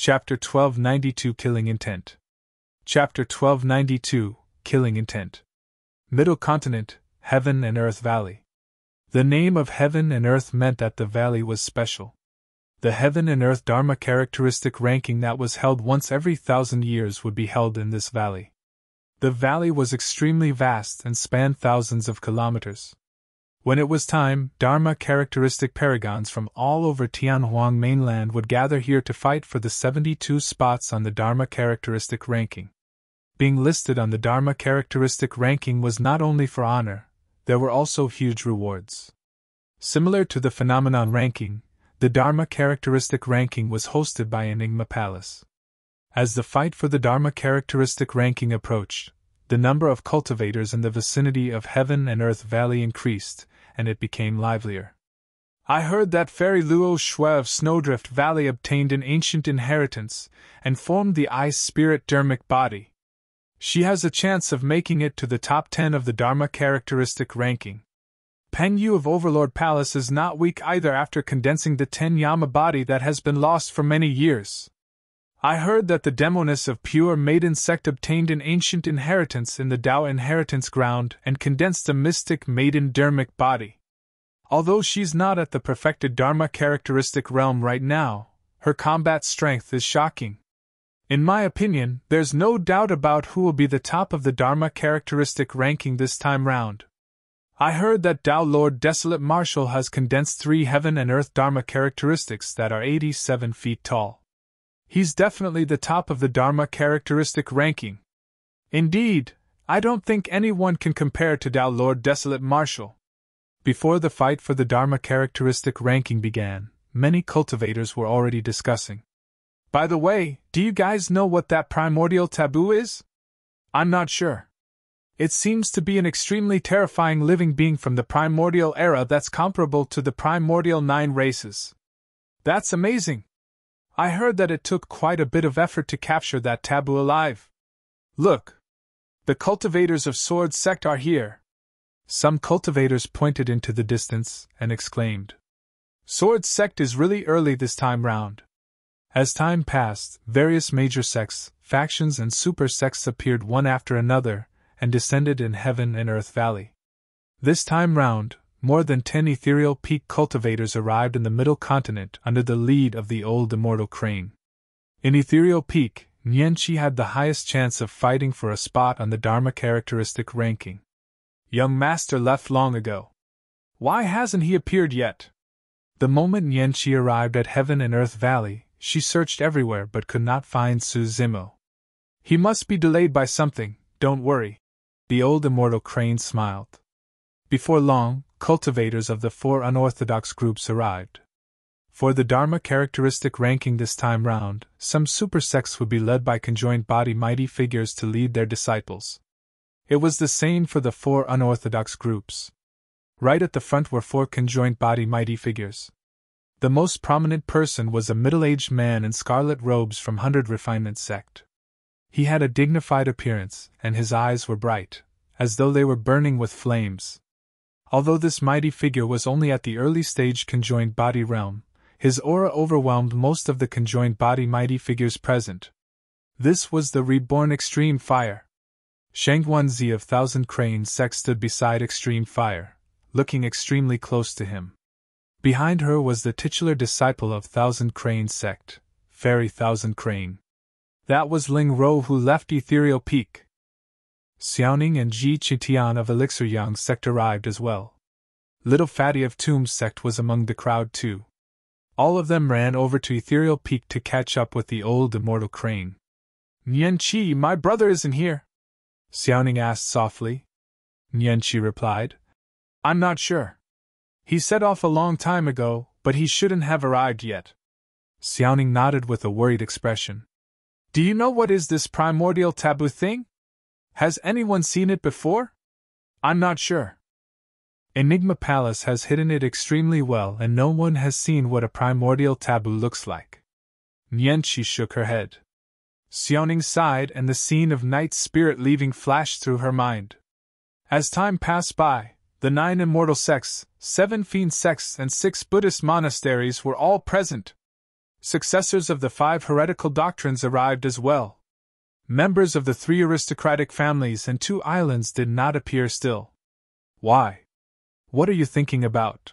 Chapter 1292 Killing Intent. Chapter 1292 Killing Intent. Middle Continent, Heaven and Earth Valley. The name of Heaven and Earth meant that the valley was special. The Heaven and Earth Dharma characteristic ranking that was held once every 1,000 years would be held in this valley. The valley was extremely vast and spanned thousands of kilometers. When it was time, Dharma characteristic paragons from all over Tianhuang mainland would gather here to fight for the 72 spots on the Dharma characteristic ranking. Being listed on the Dharma characteristic ranking was not only for honor, there were also huge rewards. Similar to the phenomenon ranking, the Dharma characteristic ranking was hosted by Enigma Palace. As the fight for the Dharma characteristic ranking approached, the number of cultivators in the vicinity of Heaven and Earth Valley increased, and it became livelier. I heard that Fairy Luo Shui of Snowdrift Valley obtained an ancient inheritance and formed the Ice Spirit Dermic body. She has a chance of making it to the top 10 of the Dharma characteristic ranking. Peng Yu of Overlord Palace is not weak either after condensing the 10 Yama body that has been lost for many years. I heard that the Demoness of Pure Maiden Sect obtained an ancient inheritance in the Dao inheritance ground and condensed a mystic maiden dermic body. Although she's not at the perfected Dharma characteristic realm right now, her combat strength is shocking. In my opinion, there's no doubt about who will be the top of the Dharma characteristic ranking this time round. I heard that Dao Lord Desolate Marshal has condensed 3 Heaven and Earth Dharma characteristics that are 87 feet tall. He's definitely the top of the Dharma characteristic ranking. Indeed, I don't think anyone can compare to Dao Lord Desolate Marshal. Before the fight for the Dharma characteristic ranking began, many cultivators were already discussing. By the way, do you guys know what that primordial taboo is? I'm not sure. It seems to be an extremely terrifying living being from the primordial era that's comparable to the primordial 9 races. That's amazing. I heard that it took quite a bit of effort to capture that taboo alive. Look! The cultivators of Sword Sect are here. Some cultivators pointed into the distance and exclaimed. Sword Sect is really early this time round. As time passed, various major sects, factions and super sects appeared one after another and descended in Heaven and Earth Valley. This time round, more than 10 ethereal peak cultivators arrived in the Middle Continent under the lead of the old Immortal Crane. In Ethereal Peak, Nianqi had the highest chance of fighting for a spot on the Dharma characteristic ranking. Young Master left long ago. Why hasn't he appeared yet? The moment Nianqi arrived at Heaven and Earth Valley, she searched everywhere but could not find Su Zimo. He must be delayed by something, don't worry. The old Immortal Crane smiled. Before long, cultivators of the 4 unorthodox groups arrived. For the Dharma characteristic ranking this time round, some super sects would be led by conjoined body mighty figures to lead their disciples. It was the same for the 4 unorthodox groups. Right at the front were 4 conjoined body mighty figures. The most prominent person was a middle-aged man in scarlet robes from 100 Refinement Sect. He had a dignified appearance, and his eyes were bright, as though they were burning with flames. Although this mighty figure was only at the early stage conjoined body realm, his aura overwhelmed most of the conjoined body mighty figures present. This was the reborn Extreme Fire. Shangguanzi of Thousand Cranes Sect stood beside Extreme Fire, looking extremely close to him. Behind her was the titular disciple of Thousand Cranes Sect, Fairy Thousand Crane. That was Ling Ro who left Ethereal Peak. Xiaoning and Ji Qitian of Elixir Yang Sect arrived as well. Little Fatty of Tomb Sect was among the crowd too. All of them ran over to Ethereal Peak to catch up with the old Immortal Crane. Nianqi, my brother isn't here? Xiaoning asked softly. Nianqi replied. I'm not sure. He set off a long time ago, but he shouldn't have arrived yet. Xiaoning nodded with a worried expression. Do you know what is this primordial taboo thing? Has anyone seen it before? I'm not sure. Enigma Palace has hidden it extremely well and no one has seen what a primordial taboo looks like. Nianqi shook her head. Xiaoning sighed and the scene of Night Spirit leaving flashed through her mind. As time passed by, the 9 immortal sects, 7 fiend sects and 6 Buddhist monasteries were all present. Successors of the 5 heretical doctrines arrived as well. Members of the 3 aristocratic families and 2 islands did not appear still. Why? What are you thinking about?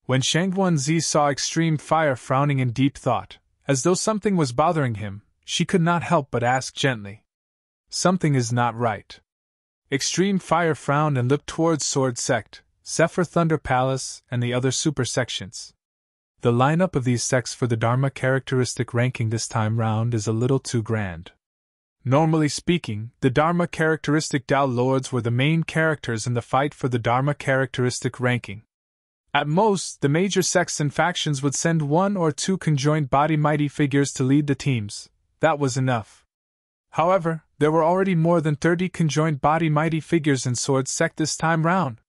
When Shangguanzi saw Extreme Fire frowning in deep thought, as though something was bothering him, she could not help but ask gently. Something is not right. Extreme Fire frowned and looked towards Sword Sect, Zephyr Thunder Palace, and the other super sections. The lineup of these sects for the Dharma characteristic ranking this time round is a little too grand. Normally speaking, the Dharma characteristic Dao Lords were the main characters in the fight for the Dharma characteristic ranking. At most, the major sects and factions would send 1 or 2 conjoined body mighty figures to lead the teams. That was enough. However, there were already more than 30 conjoined body mighty figures in Sword Sect this time round.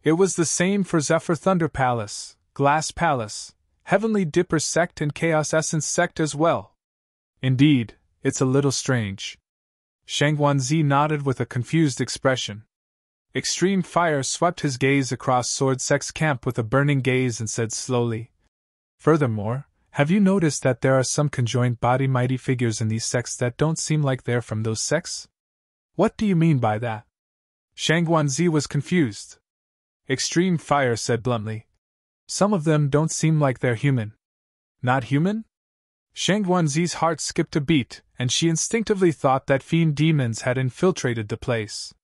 It was the same for Zephyr Thunder Palace, Glass Palace, Heavenly Dipper Sect and Chaos Essence Sect as well. Indeed, it's a little strange. Shangguanzi nodded with a confused expression. Extreme Fire swept his gaze across Sword Sect's camp with a burning gaze and said slowly, "Furthermore, have you noticed that there are some conjoined body mighty figures in these sects that don't seem like they're from those sects?" "What do you mean by that?" Shangguanzi was confused. Extreme Fire said bluntly, "Some of them don't seem like they're human." "Not human?" Shangguanzi's heart skipped a beat, and she instinctively thought that fiend demons had infiltrated the place.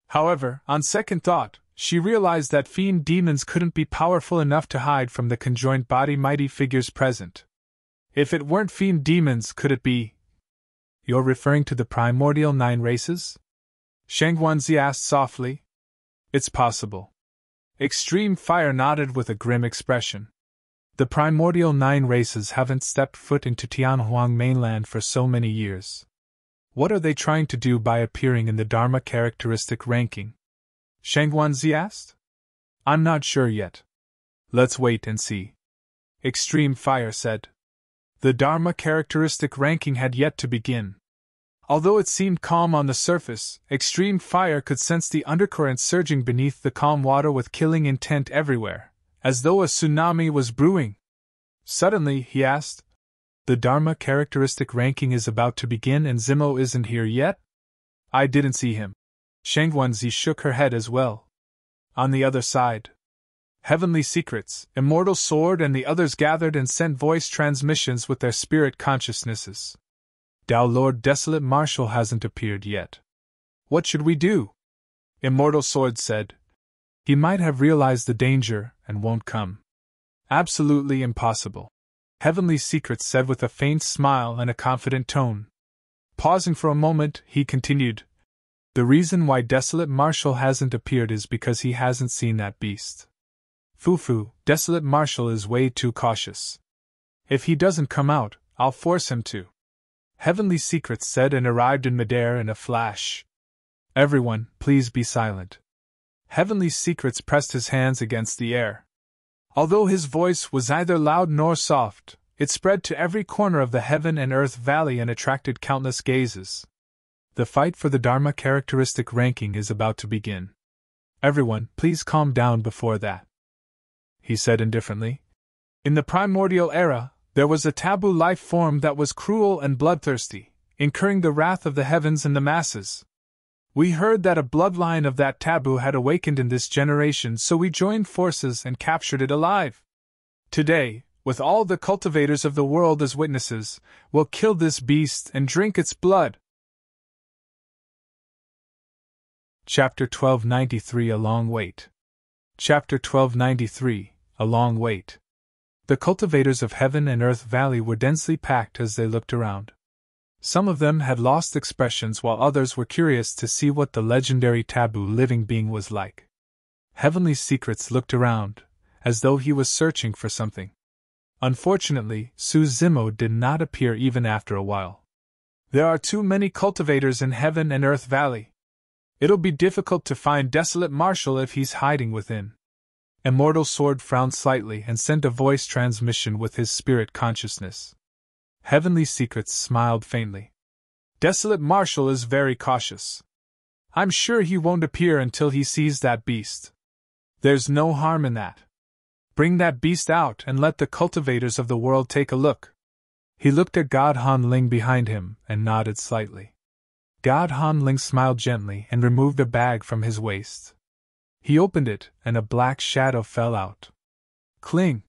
However, on second thought, she realized that fiend demons couldn't be powerful enough to hide from the conjoined body mighty figures present. If it weren't fiend demons, could it be? "You're referring to the Primordial 9 races?" Shangguanzi asked softly. "It's possible." Extreme Fire nodded with a grim expression. The Primordial 9 races haven't stepped foot into Tianhuang mainland for so many years. What are they trying to do by appearing in the Dharma characteristic ranking? Shangguanzi asked. "I'm not sure yet. Let's wait and see," Extreme Fire said. The Dharma characteristic ranking had yet to begin. Although it seemed calm on the surface, Extreme Fire could sense the undercurrent surging beneath the calm water with killing intent everywhere, as though a tsunami was brewing. Suddenly, he asked, "The Dharma characteristic ranking is about to begin and Zimo isn't here yet?" "I didn't see him." Shangguanzi shook her head as well. On the other side, Heavenly Secrets, Immortal Sword and the others gathered and sent voice transmissions with their spirit consciousnesses. "Dao Lord Desolate Marshal hasn't appeared yet. What should we do?" Immortal Sword said. "He might have realized the danger and won't come." "Absolutely impossible," Heavenly Secrets said with a faint smile and a confident tone. Pausing for a moment, he continued, "The reason why Desolate Marshal hasn't appeared is because he hasn't seen that beast. Fufu, Desolate Marshal is way too cautious. If he doesn't come out, I'll force him to," Heavenly Secrets said and arrived in midair in a flash. "Everyone, please be silent." Heavenly Secrets pressed his hands against the air. Although his voice was neither loud nor soft, it spread to every corner of the Heaven and Earth Valley and attracted countless gazes. "The fight for the Dharma characteristic ranking is about to begin. Everyone, please calm down before that," he said indifferently. "In the primordial era, there was a taboo life form that was cruel and bloodthirsty, incurring the wrath of the heavens and the masses. We heard that a bloodline of that taboo had awakened in this generation, so we joined forces and captured it alive. Today, with all the cultivators of the world as witnesses, we'll kill this beast and drink its blood." Chapter 1293 A Long Wait. Chapter 1293 A Long Wait. The cultivators of Heaven and Earth Valley were densely packed as they looked around. Some of them had lost expressions while others were curious to see what the legendary taboo living being was like. Heavenly Secrets looked around, as though he was searching for something. Unfortunately, Su Zimo did not appear even after a while. "There are too many cultivators in Heaven and Earth Valley. It'll be difficult to find Desolate Marshal if he's hiding within." Immortal Sword frowned slightly and sent a voice transmission with his spirit consciousness. Heavenly Secrets smiled faintly. "Desolate Marshal is very cautious. I'm sure he won't appear until he sees that beast. There's no harm in that. Bring that beast out and let the cultivators of the world take a look," He looked at God Han Ling behind him and nodded slightly. God Han Ling smiled gently and removed a bag from his waist. He opened it, and a black shadow fell out. Cling!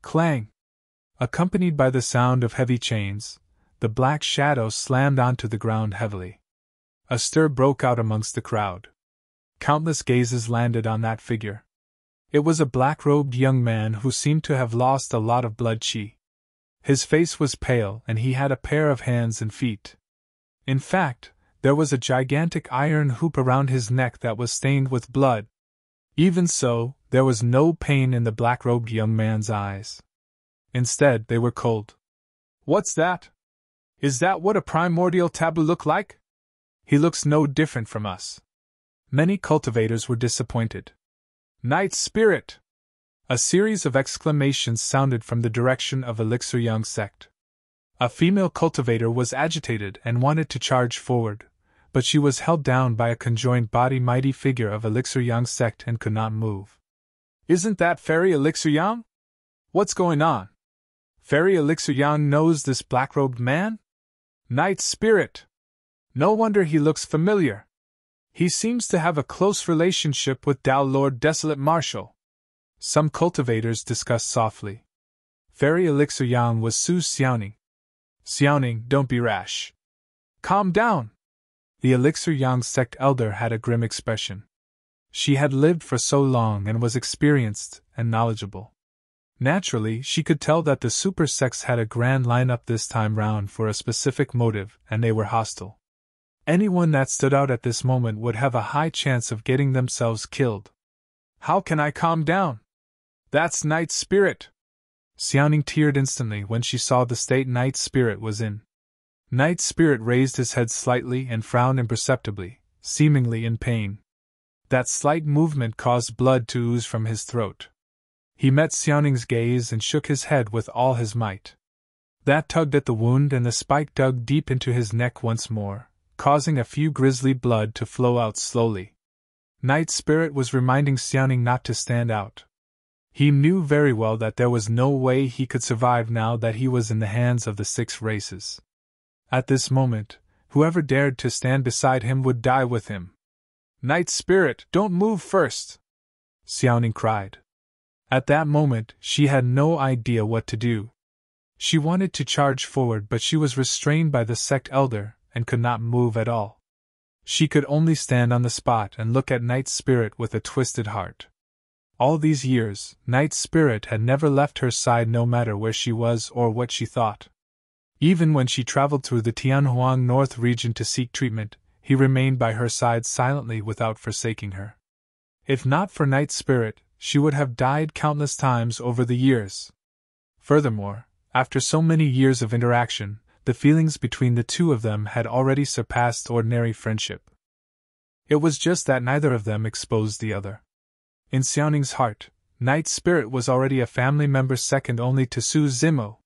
Clang! Accompanied by the sound of heavy chains, the black shadow slammed onto the ground heavily. A stir broke out amongst the crowd. Countless gazes landed on that figure. It was a black-robed young man who seemed to have lost a lot of blood qi. His face was pale and he had a pair of hands and feet. In fact, there was a gigantic iron hoop around his neck that was stained with blood. Even so, there was no pain in the black-robed young man's eyes. Instead, they were cold. What's that? Is that what a primordial taboo look like? He looks no different from us. Many cultivators were disappointed. Night Spirit! A series of exclamations sounded from the direction of Elixir Yang sect. A female cultivator was agitated and wanted to charge forward, but she was held down by a conjoined body mighty figure of Elixir Yang sect and could not move. Isn't that Fairy Elixir Yang? What's going on? Fairy Elixir Yang knows this black-robed man? Night Spirit! No wonder he looks familiar. He seems to have a close relationship with Dao Lord Desolate Marshal. Some cultivators discussed softly. Fairy Elixir Yang was Su Xiaoning. Xiaoning, don't be rash. Calm down! The Elixir Yang sect elder had a grim expression. She had lived for so long and was experienced and knowledgeable. Naturally, she could tell that the super sects had a grand lineup this time round for a specific motive, and they were hostile. Anyone that stood out at this moment would have a high chance of getting themselves killed. How can I calm down? That's Night Spirit! Xiaoning teared instantly when she saw the state Night Spirit was in. Night Spirit raised his head slightly and frowned imperceptibly, seemingly in pain. That slight movement caused blood to ooze from his throat. He met Xiaoning's gaze and shook his head with all his might. That tugged at the wound and the spike dug deep into his neck once more, causing a few grisly blood to flow out slowly. Night Spirit was reminding Xiaoning not to stand out. He knew very well that there was no way he could survive now that he was in the hands of the 6 races. At this moment, whoever dared to stand beside him would die with him. Night Spirit, don't move first! Xiaoning cried. At that moment, she had no idea what to do. She wanted to charge forward, but she was restrained by the sect elder and could not move at all. She could only stand on the spot and look at Night Spirit with a twisted heart. All these years, Night Spirit had never left her side no matter where she was or what she thought. Even when she traveled through the Tianhuang North region to seek treatment, he remained by her side silently without forsaking her. If not for Night Spirit, she would have died countless times over the years. Furthermore, after so many years of interaction, the feelings between the two of them had already surpassed ordinary friendship. It was just that neither of them exposed the other. In Xiaoning's heart, Night Spirit was already a family member second only to Su Zimo.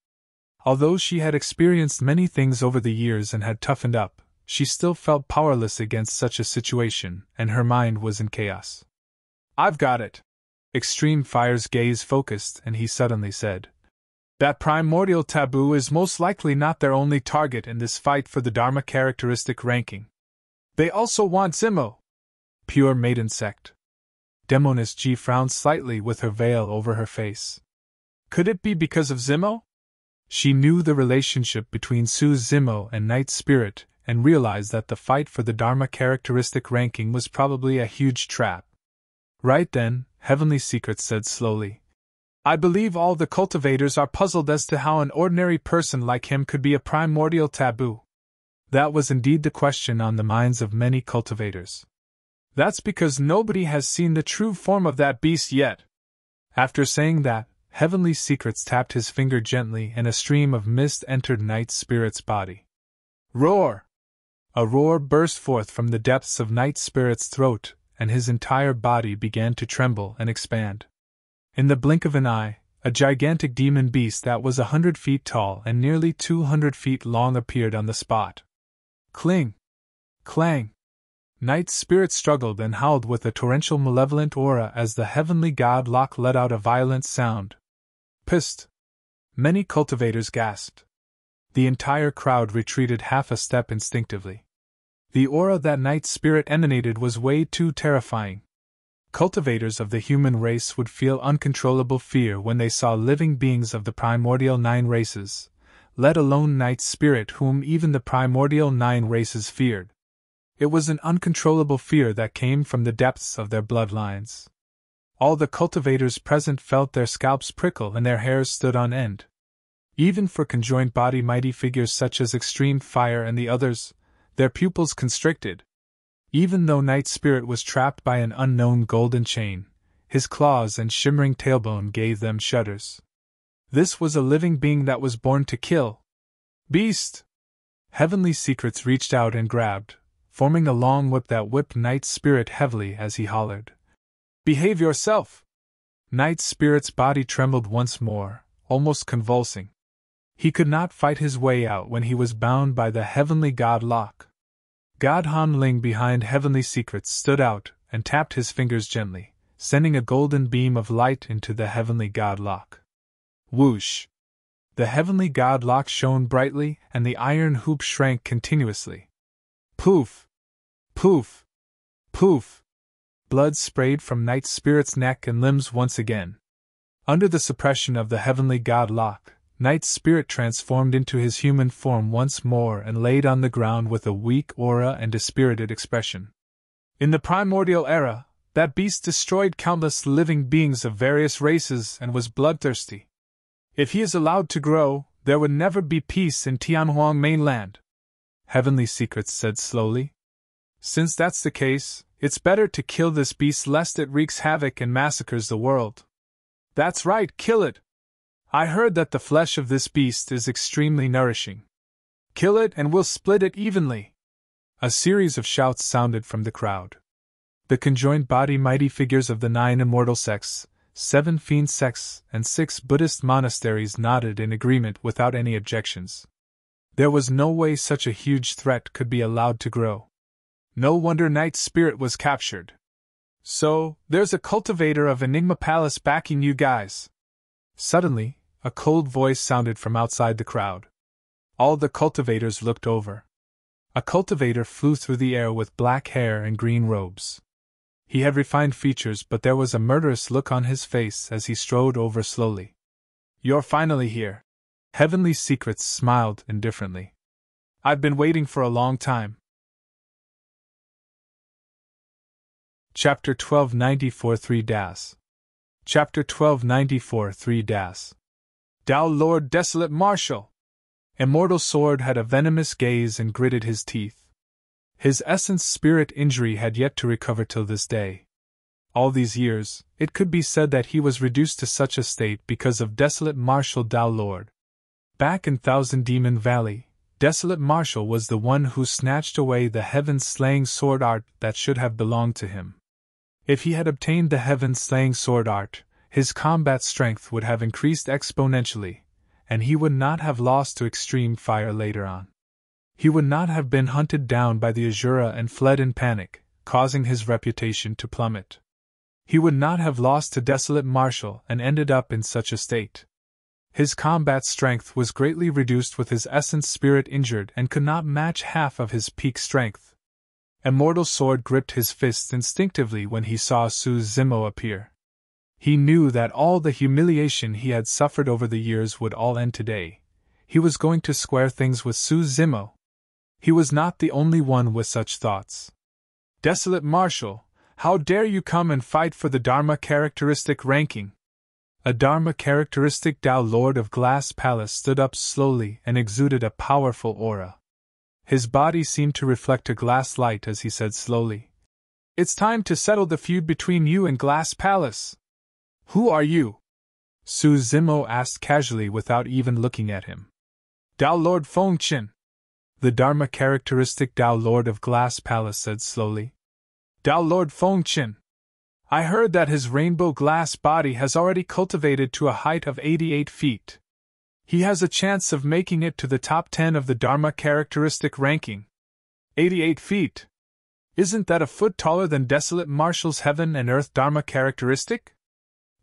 Although she had experienced many things over the years and had toughened up, she still felt powerless against such a situation, and her mind was in chaos. I've got it! Extreme Fire's gaze focused, and he suddenly said, That primordial taboo is most likely not their only target in this fight for the Dharma characteristic ranking. They also want Zimo. Pure Maiden Sect. Demoness Ji frowned slightly with her veil over her face. Could it be because of Zimo? She knew the relationship between Su Zimo and Night Spirit and realized that the fight for the Dharma characteristic ranking was probably a huge trap. Right then, Heavenly Secret said slowly, I believe all the cultivators are puzzled as to how an ordinary person like him could be a primordial taboo. That was indeed the question on the minds of many cultivators. That's because nobody has seen the true form of that beast yet. After saying that, Heavenly Secrets tapped his finger gently and a stream of mist entered Night Spirit's body. Roar! A roar burst forth from the depths of Night Spirit's throat, and his entire body began to tremble and expand. In the blink of an eye, a gigantic demon beast that was 100 feet tall and nearly 200 feet long appeared on the spot. Cling! Clang! Night Spirit struggled and howled with a torrential malevolent aura as the heavenly god Locke let out a violent sound. Psst! Many cultivators gasped. The entire crowd retreated half a step instinctively. The aura that Night Spirit emanated was way too terrifying. Cultivators of the human race would feel uncontrollable fear when they saw living beings of the primordial 9 races, let alone Night Spirit whom even the primordial 9 races feared. It was an uncontrollable fear that came from the depths of their bloodlines. All the cultivators present felt their scalps prickle and their hairs stood on end. Even for conjoined body mighty figures such as Extreme Fire and the others, their pupils constricted. Even though Night Spirit was trapped by an unknown golden chain, his claws and shimmering tailbone gave them shudders. This was a living being that was born to kill. Beast! Heavenly Secrets reached out and grabbed, forming a long whip that whipped Night Spirit heavily as he hollered. Behave yourself! Night Spirit's body trembled once more, almost convulsing. He could not fight his way out when he was bound by the Heavenly God Lock. God Han Ling behind Heavenly Secrets stood out and tapped his fingers gently, sending a golden beam of light into the Heavenly God Lock. Whoosh! The Heavenly God Lock shone brightly and the iron hoop shrank continuously. Poof! Poof! Poof! Blood sprayed from Night Spirit's neck and limbs once again. Under the suppression of the Heavenly God Lock, Night Spirit transformed into his human form once more and laid on the ground with a weak aura and dispirited expression. In the primordial era, that beast destroyed countless living beings of various races and was bloodthirsty. If he is allowed to grow, there would never be peace in Tianhuang mainland, Heavenly Secrets said slowly. Since that's the case, it's better to kill this beast lest it wreaks havoc and massacres the world. That's right, kill it! I heard that the flesh of this beast is extremely nourishing. Kill it and we'll split it evenly. A series of shouts sounded from the crowd. The conjoined body mighty figures of the 9 immortal sects, 7 fiend sects, and 6 Buddhist monasteries nodded in agreement without any objections. There was no way such a huge threat could be allowed to grow. No wonder Night Spirit was captured. So, there's a cultivator of Enigma Palace backing you guys. Suddenly, a cold voice sounded from outside the crowd. All the cultivators looked over. A cultivator flew through the air with black hair and green robes. He had refined features, but there was a murderous look on his face as he strode over slowly. You're finally here. Heavenly Secrets smiled indifferently. I've been waiting for a long time. Chapter 1294 3 Daos. Chapter 1294 3 Daos. Dao Lord Desolate Martial! Immortal Sword had a venomous gaze and gritted his teeth. His essence spirit injury had yet to recover till this day. All these years, it could be said that he was reduced to such a state because of Desolate Martial Dao Lord. Back in Thousand Demon Valley, Desolate Martial was the one who snatched away the heaven-slaying sword art that should have belonged to him. If he had obtained the heaven-slaying sword art, his combat strength would have increased exponentially, and he would not have lost to Extreme Fire later on. He would not have been hunted down by the Azura and fled in panic, causing his reputation to plummet. He would not have lost to Desolate Martial and ended up in such a state. His combat strength was greatly reduced with his essence spirit injured and could not match half of his peak strength. Immortal Sword gripped his fists instinctively when he saw Su Zimo appear. He knew that all the humiliation he had suffered over the years would all end today. He was going to square things with Su Zimo. He was not the only one with such thoughts. Desolate Martial, how dare you come and fight for the Dharma characteristic ranking? A Dharma characteristic Dao Lord of Glass Palace stood up slowly and exuded a powerful aura. His body seemed to reflect a glass light as he said slowly, "It's time to settle the feud between you and Glass Palace." "Who are you?" Su Zimo asked casually without even looking at him. "Dao Lord Fengqin." The Dharma characteristic Dao Lord of Glass Palace said slowly. "Dao Lord Fengqin. I heard that his rainbow glass body has already cultivated to a height of 88 feet. He has a chance of making it to the top 10 of the Dharma characteristic ranking. 88 feet? Isn't that a foot taller than Desolate Martial's Heaven and Earth Dharma characteristic?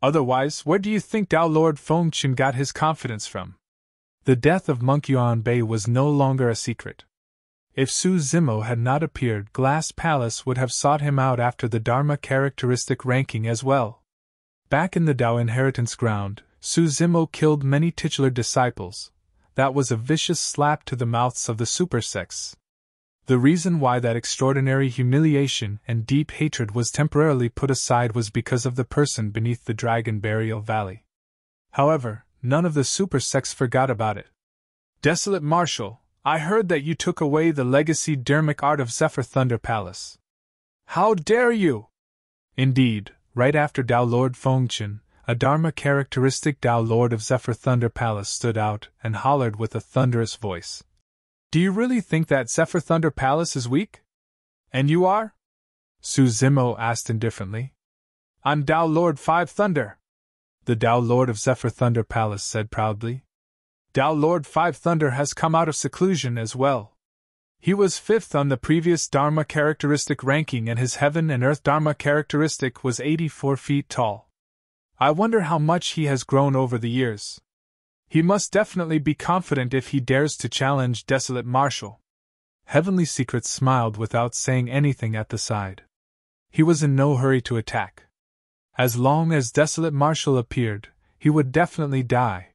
Otherwise, where do you think Dao Lord Fengqin got his confidence from?" The death of Monk Yuan Bei was no longer a secret. If Su Zimo had not appeared, Glass Palace would have sought him out after the Dharma characteristic ranking as well. Back in the Dao inheritance ground, Su Zimo killed many titular disciples. That was a vicious slap to the mouths of the super sects. The reason why that extraordinary humiliation and deep hatred was temporarily put aside was because of the person beneath the Dragon Burial Valley. However, none of the super sects forgot about it. Desolate Marshal, I heard that you took away the legacy Dharmic art of Zephyr Thunder Palace. How dare you! Indeed, right after Dao Lord Fengchen, a Dharma characteristic Dao Lord of Zephyr Thunder Palace stood out and hollered with a thunderous voice. Do you really think that Zephyr Thunder Palace is weak? And you are? Su Zimo asked indifferently. I'm Dao Lord Five Thunder. The Dao Lord of Zephyr Thunder Palace said proudly. Dao Lord Five Thunder has come out of seclusion as well. He was 5th on the previous Dharma characteristic ranking and his Heaven and Earth Dharma characteristic was 84 feet tall. I wonder how much he has grown over the years. He must definitely be confident if he dares to challenge Desolate Marshal. Heavenly Secret smiled without saying anything at the side. He was in no hurry to attack. As long as Desolate Marshal appeared, he would definitely die.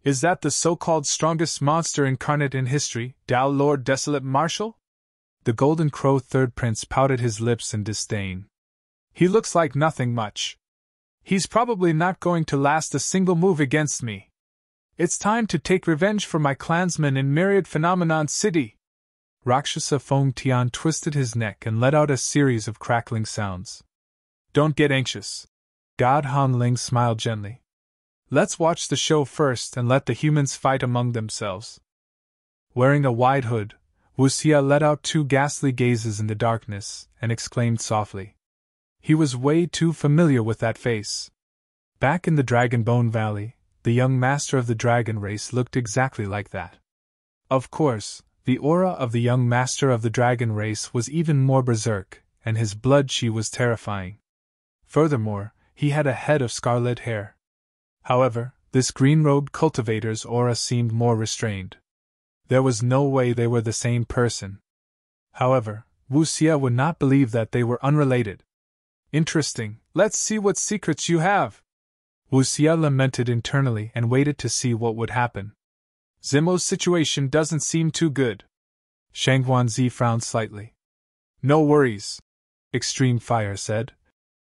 Is that the so-called strongest monster incarnate in history, Dao Lord Desolate Marshal? The Golden Crow Third Prince pouted his lips in disdain. He looks like nothing much. He's probably not going to last a single move against me. It's time to take revenge for my clansmen in Myriad Phenomenon City. Rakshasa Feng Tian twisted his neck and let out a series of crackling sounds. Don't get anxious. God Han Ling smiled gently. Let's watch the show first and let the humans fight among themselves. Wearing a wide hood, Wuxia let out 2 ghastly gazes in the darkness and exclaimed softly. He was way too familiar with that face. Back in the Dragonbone Valley, the young master of the dragon race looked exactly like that. Of course, the aura of the young master of the dragon race was even more berserk, and his blood chi was terrifying. Furthermore, he had a head of scarlet hair. However, this green-robed cultivator's aura seemed more restrained. There was no way they were the same person. However, Wuxia would not believe that they were unrelated. Interesting, let's see what secrets you have. Wuxia lamented internally and waited to see what would happen. Zimo's situation doesn't seem too good. Shang Huanzi frowned slightly. No worries, Extreme Fire said.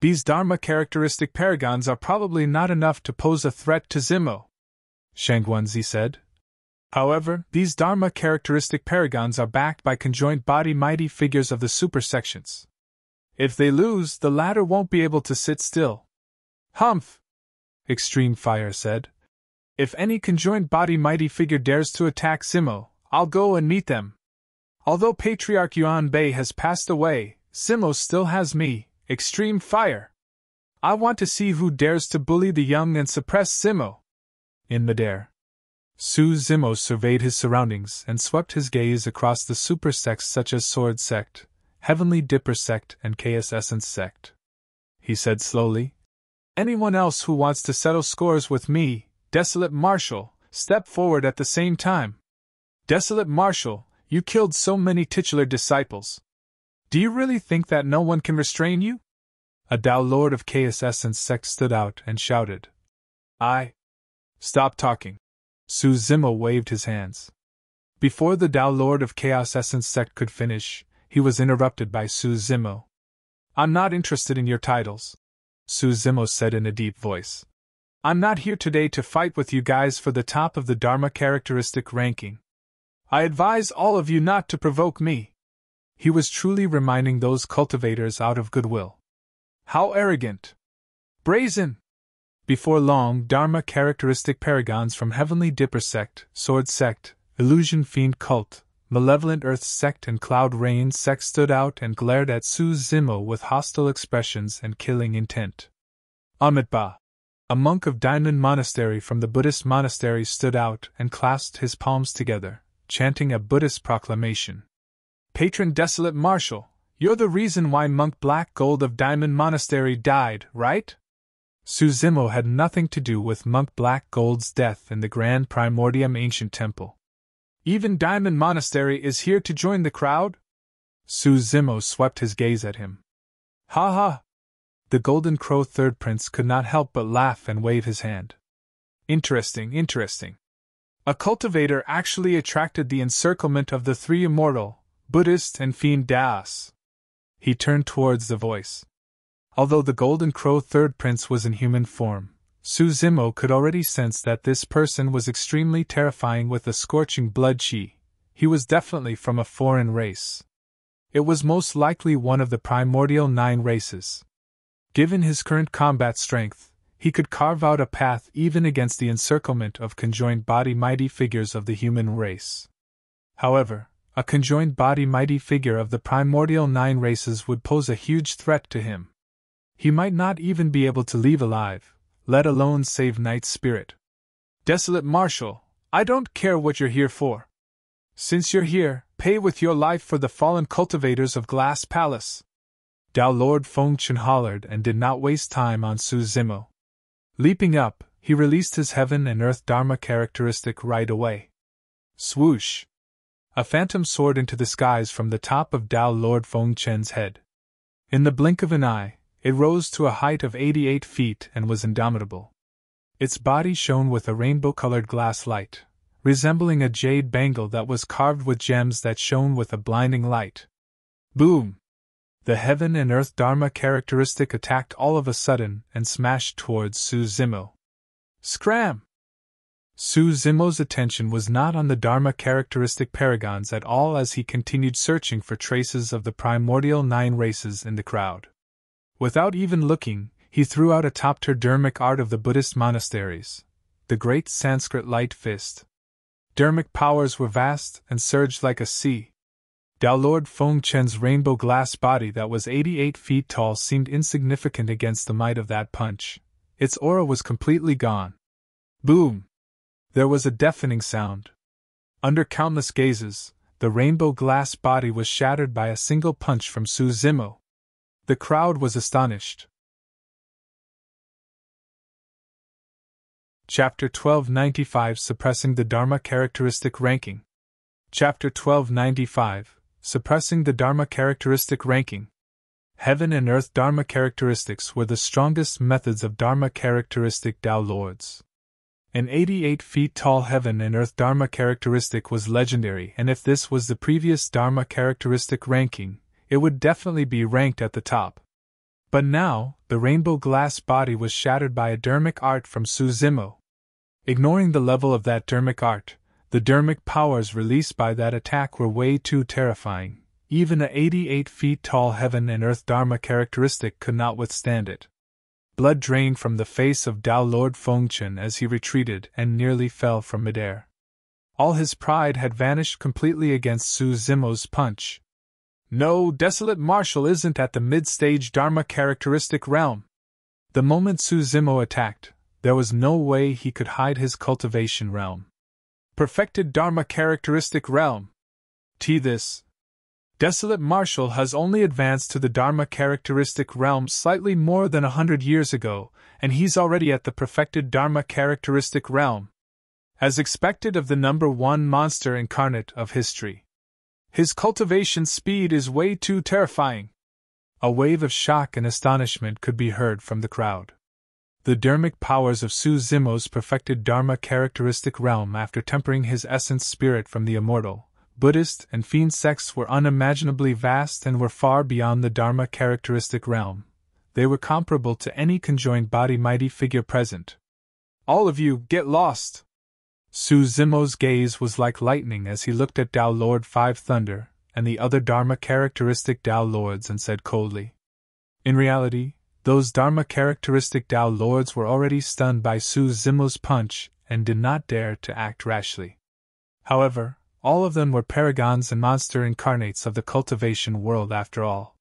These Dharma characteristic paragons are probably not enough to pose a threat to Zimo, Shang Huanzi said. However, these Dharma characteristic paragons are backed by conjoined body mighty figures of the super sections. If they lose, the latter won't be able to sit still. Humph! Extreme Fire said. If any conjoined body mighty figure dares to attack Zimo, I'll go and meet them. Although Patriarch Yuan Bei has passed away, Zimo still has me, Extreme Fire. I want to see who dares to bully the young and suppress Zimo. In midair, Su Zimo surveyed his surroundings and swept his gaze across the super sects such as Sword Sect, Heavenly Dipper Sect, and Chaos Essence Sect. He said slowly, anyone else who wants to settle scores with me, Desolate Marshal, step forward at the same time. Desolate Marshal, you killed so many titular disciples. Do you really think that no one can restrain you? A Dao Lord of Chaos Essence Sect stood out and shouted. Stop talking. Su Zimo waved his hands. Before the Dao Lord of Chaos Essence Sect could finish, he was interrupted by Su Zimo. I'm not interested in your titles, Su Zimo said in a deep voice. I'm not here today to fight with you guys for the top of the Dharma characteristic ranking. I advise all of you not to provoke me. He was truly reminding those cultivators out of goodwill. How arrogant! Brazen! Before long, Dharma characteristic paragons from Heavenly Dipper Sect, Sword Sect, Illusion Fiend Cult, Malevolent Earth Sect, and Cloud Rain Sect stood out and glared at Su Zimo with hostile expressions and killing intent. Amitba, a monk of Diamond Monastery from the Buddhist monastery, stood out and clasped his palms together, chanting a Buddhist proclamation. Patron Desolate Marshal, you're the reason why Monk Black Gold of Diamond Monastery died, right? Suzimo had nothing to do with Monk Black Gold's death in the Grand Primordium ancient temple. Even Diamond Monastery is here to join the crowd? Suzimo swept his gaze at him. Ha ha! The Golden Crow Third Prince could not help but laugh and wave his hand. Interesting, interesting. A cultivator actually attracted the encirclement of the three immortal, Buddhist and fiend Daos. He turned towards the voice. Although the Golden Crow Third Prince was in human form, Suzimo could already sense that this person was extremely terrifying with a scorching blood chi. He was definitely from a foreign race. It was most likely one of the primordial 9 races. Given his current combat strength, he could carve out a path even against the encirclement of conjoined body mighty figures of the human race. However, a conjoined body mighty figure of the primordial 9 races would pose a huge threat to him. He might not even be able to leave alive, let alone save Knight's spirit. Desolate Marshal, I don't care what you're here for. Since you're here, pay with your life for the fallen cultivators of Glass Palace. Dao Lord Fengchen hollered and did not waste time on Suzimo. Leaping up, he released his Heaven and Earth Dharma characteristic right away. Swoosh! A phantom soared into the skies from the top of Dao Lord Fengchen's head. In the blink of an eye, it rose to a height of 88 feet and was indomitable. Its body shone with a rainbow-colored glass light, resembling a jade bangle that was carved with gems that shone with a blinding light. Boom! The Heaven and Earth Dharma characteristic attacked all of a sudden and smashed towards Suzimo. Scram! Suzimo's attention was not on the Dharma characteristic paragons at all as he continued searching for traces of the primordial 9 races in the crowd. Without even looking, he threw out atop her Dharmic art of the Buddhist monasteries, the great Sanskrit light fist. Dharmic powers were vast and surged like a sea. Dao Lord Fengchen's rainbow glass body that was 88 feet tall seemed insignificant against the might of that punch. Its aura was completely gone. Boom! There was a deafening sound. Under countless gazes, the rainbow glass body was shattered by a single punch from Suzimo. The crowd was astonished. Chapter 1295 Suppressing the Dharma Characteristic Ranking. Chapter 1295 Suppressing the Dharma Characteristic Ranking. Heaven and Earth Dharma characteristics were the strongest methods of Dharma characteristic Dao Lords. An 88 feet tall Heaven and Earth Dharma characteristic was legendary, and if this was the previous Dharma characteristic ranking, it would definitely be ranked at the top. But now, the rainbow glass body was shattered by a Dharmic art from Suzimo. Ignoring the level of that Dharmic art, the Dharmic powers released by that attack were way too terrifying. Even a 88 feet tall Heaven and Earth Dharma characteristic could not withstand it. Blood drained from the face of Dao Lord Fengchen as he retreated and nearly fell from midair. All his pride had vanished completely against Suzimo's punch. No, Desolate Marshal isn't at the mid-stage Dharma characteristic realm. The moment Suzimo attacked, there was no way he could hide his cultivation realm. Perfected Dharma characteristic realm. This. Desolate Marshal has only advanced to the Dharma characteristic realm slightly more than 100 years ago, and he's already at the perfected Dharma characteristic realm. As expected of the number 1 monster incarnate of history. His cultivation speed is way too terrifying. A wave of shock and astonishment could be heard from the crowd. The Dharmic powers of Suzimo's perfected Dharma characteristic realm after tempering his essence spirit from the Immortal, Buddhist and fiend sects were unimaginably vast and were far beyond the Dharma characteristic realm. They were comparable to any conjoined body mighty figure present. All of you, get lost! Suzimo's gaze was like lightning as he looked at Dao Lord Five Thunder and the other Dharma characteristic Dao Lords and said coldly. In reality, those Dharma characteristic Dao Lords were already stunned by Suzimo's punch and did not dare to act rashly. However, all of them were paragons and monster incarnates of the cultivation world after all.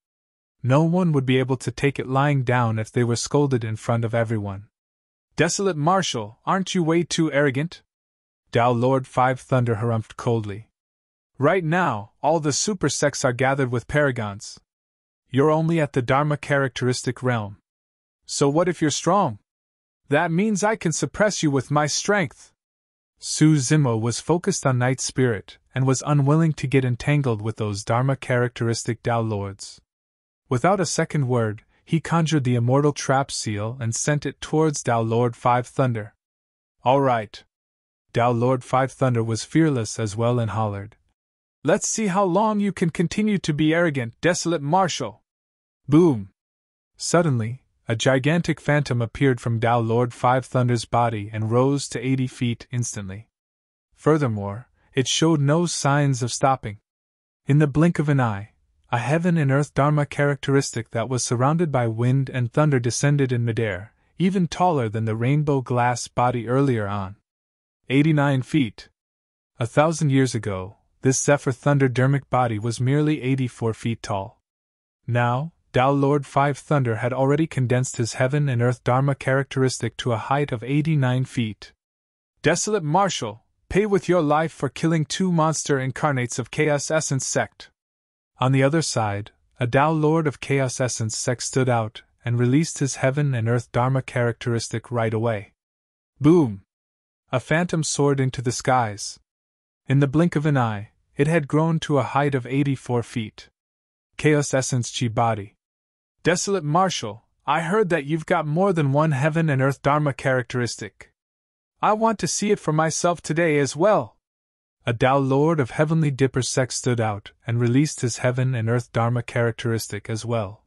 No one would be able to take it lying down if they were scolded in front of everyone. Desolate Marshal, aren't you way too arrogant? Dao Lord Five Thunder harumphed coldly. Right now, all the super sects are gathered with paragons. You're only at the Dharma characteristic realm. So what if you're strong? That means I can suppress you with my strength. Su Zimo was focused on Night Spirit and was unwilling to get entangled with those Dharma-characteristic Tao Lords. Without a second word, he conjured the Immortal Trap Seal and sent it towards Tao Lord Five Thunder. All right. Tao Lord Five Thunder was fearless as well and hollered. Let's see how long you can continue to be arrogant, desolate marshal. Boom! Suddenly, a gigantic phantom appeared from Tao Lord Five Thunder's body and rose to 80 feet instantly. Furthermore, it showed no signs of stopping. In the blink of an eye, a heaven and earth Dharma characteristic that was surrounded by wind and thunder descended in midair, even taller than the rainbow glass body earlier on. 89 feet. 1,000 years ago, this Zephyr Thunder Dharmic body was merely 84 feet tall. Now, Tao Lord Five Thunder had already condensed his heaven and earth Dharma characteristic to a height of 89 feet. Desolate Marshal, pay with your life for killing 2 monster incarnates of Chaos Essence Sect. On the other side, a Tao Lord of Chaos Essence Sect stood out and released his heaven and earth Dharma characteristic right away. Boom! A phantom soared into the skies. In the blink of an eye, it had grown to a height of 84 feet. Chaos Essence Chi Body. Desolate Marshal, I heard that you've got more than one heaven and earth Dharma characteristic. I want to see it for myself today as well. A Tao Lord of Heavenly Dipper Sect stood out and released his heaven and earth Dharma characteristic as well.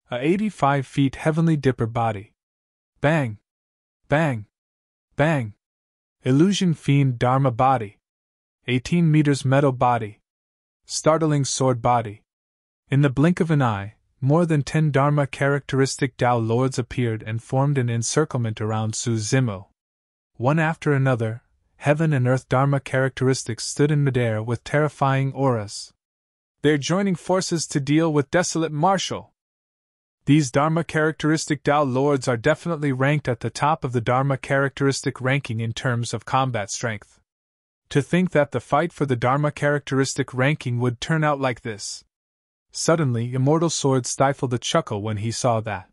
A 85 feet Heavenly Dipper body. Bang! Bang! Bang! Illusion Fiend Dharma body. 18 meters metal body. Startling sword body. In the blink of an eye, more than 10 Dharma characteristic Tao Lords appeared and formed an encirclement around Su Zimo. One after another, heaven and earth Dharma characteristics stood in midair with terrifying auras. They're joining forces to deal with Desolate Marshal. These Dharma characteristic Tao Lords are definitely ranked at the top of the Dharma characteristic ranking in terms of combat strength. To think that the fight for the Dharma characteristic ranking would turn out like this. Suddenly, Immortal Sword stifled a chuckle when he saw that.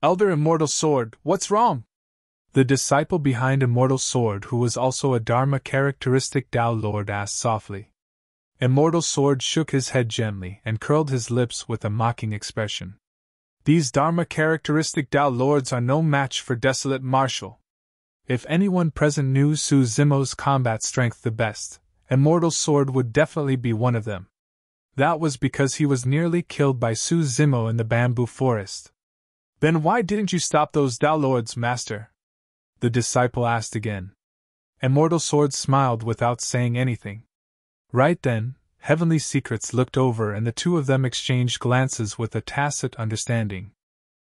Elder Immortal Sword, what's wrong? The disciple behind Immortal Sword, who was also a Dharma characteristic Tao Lord, asked softly. Immortal Sword shook his head gently and curled his lips with a mocking expression. These Dharma characteristic Tao Lords are no match for Desolate Marshal. If anyone present knew Su Zimo's combat strength the best, Immortal Sword would definitely be one of them. That was because he was nearly killed by Su Zimo in the bamboo forest. Then why didn't you stop those Tao Lords, Master? The disciple asked again. Immortal Sword smiled without saying anything. Right then, Heavenly Secrets looked over and the two of them exchanged glances with a tacit understanding.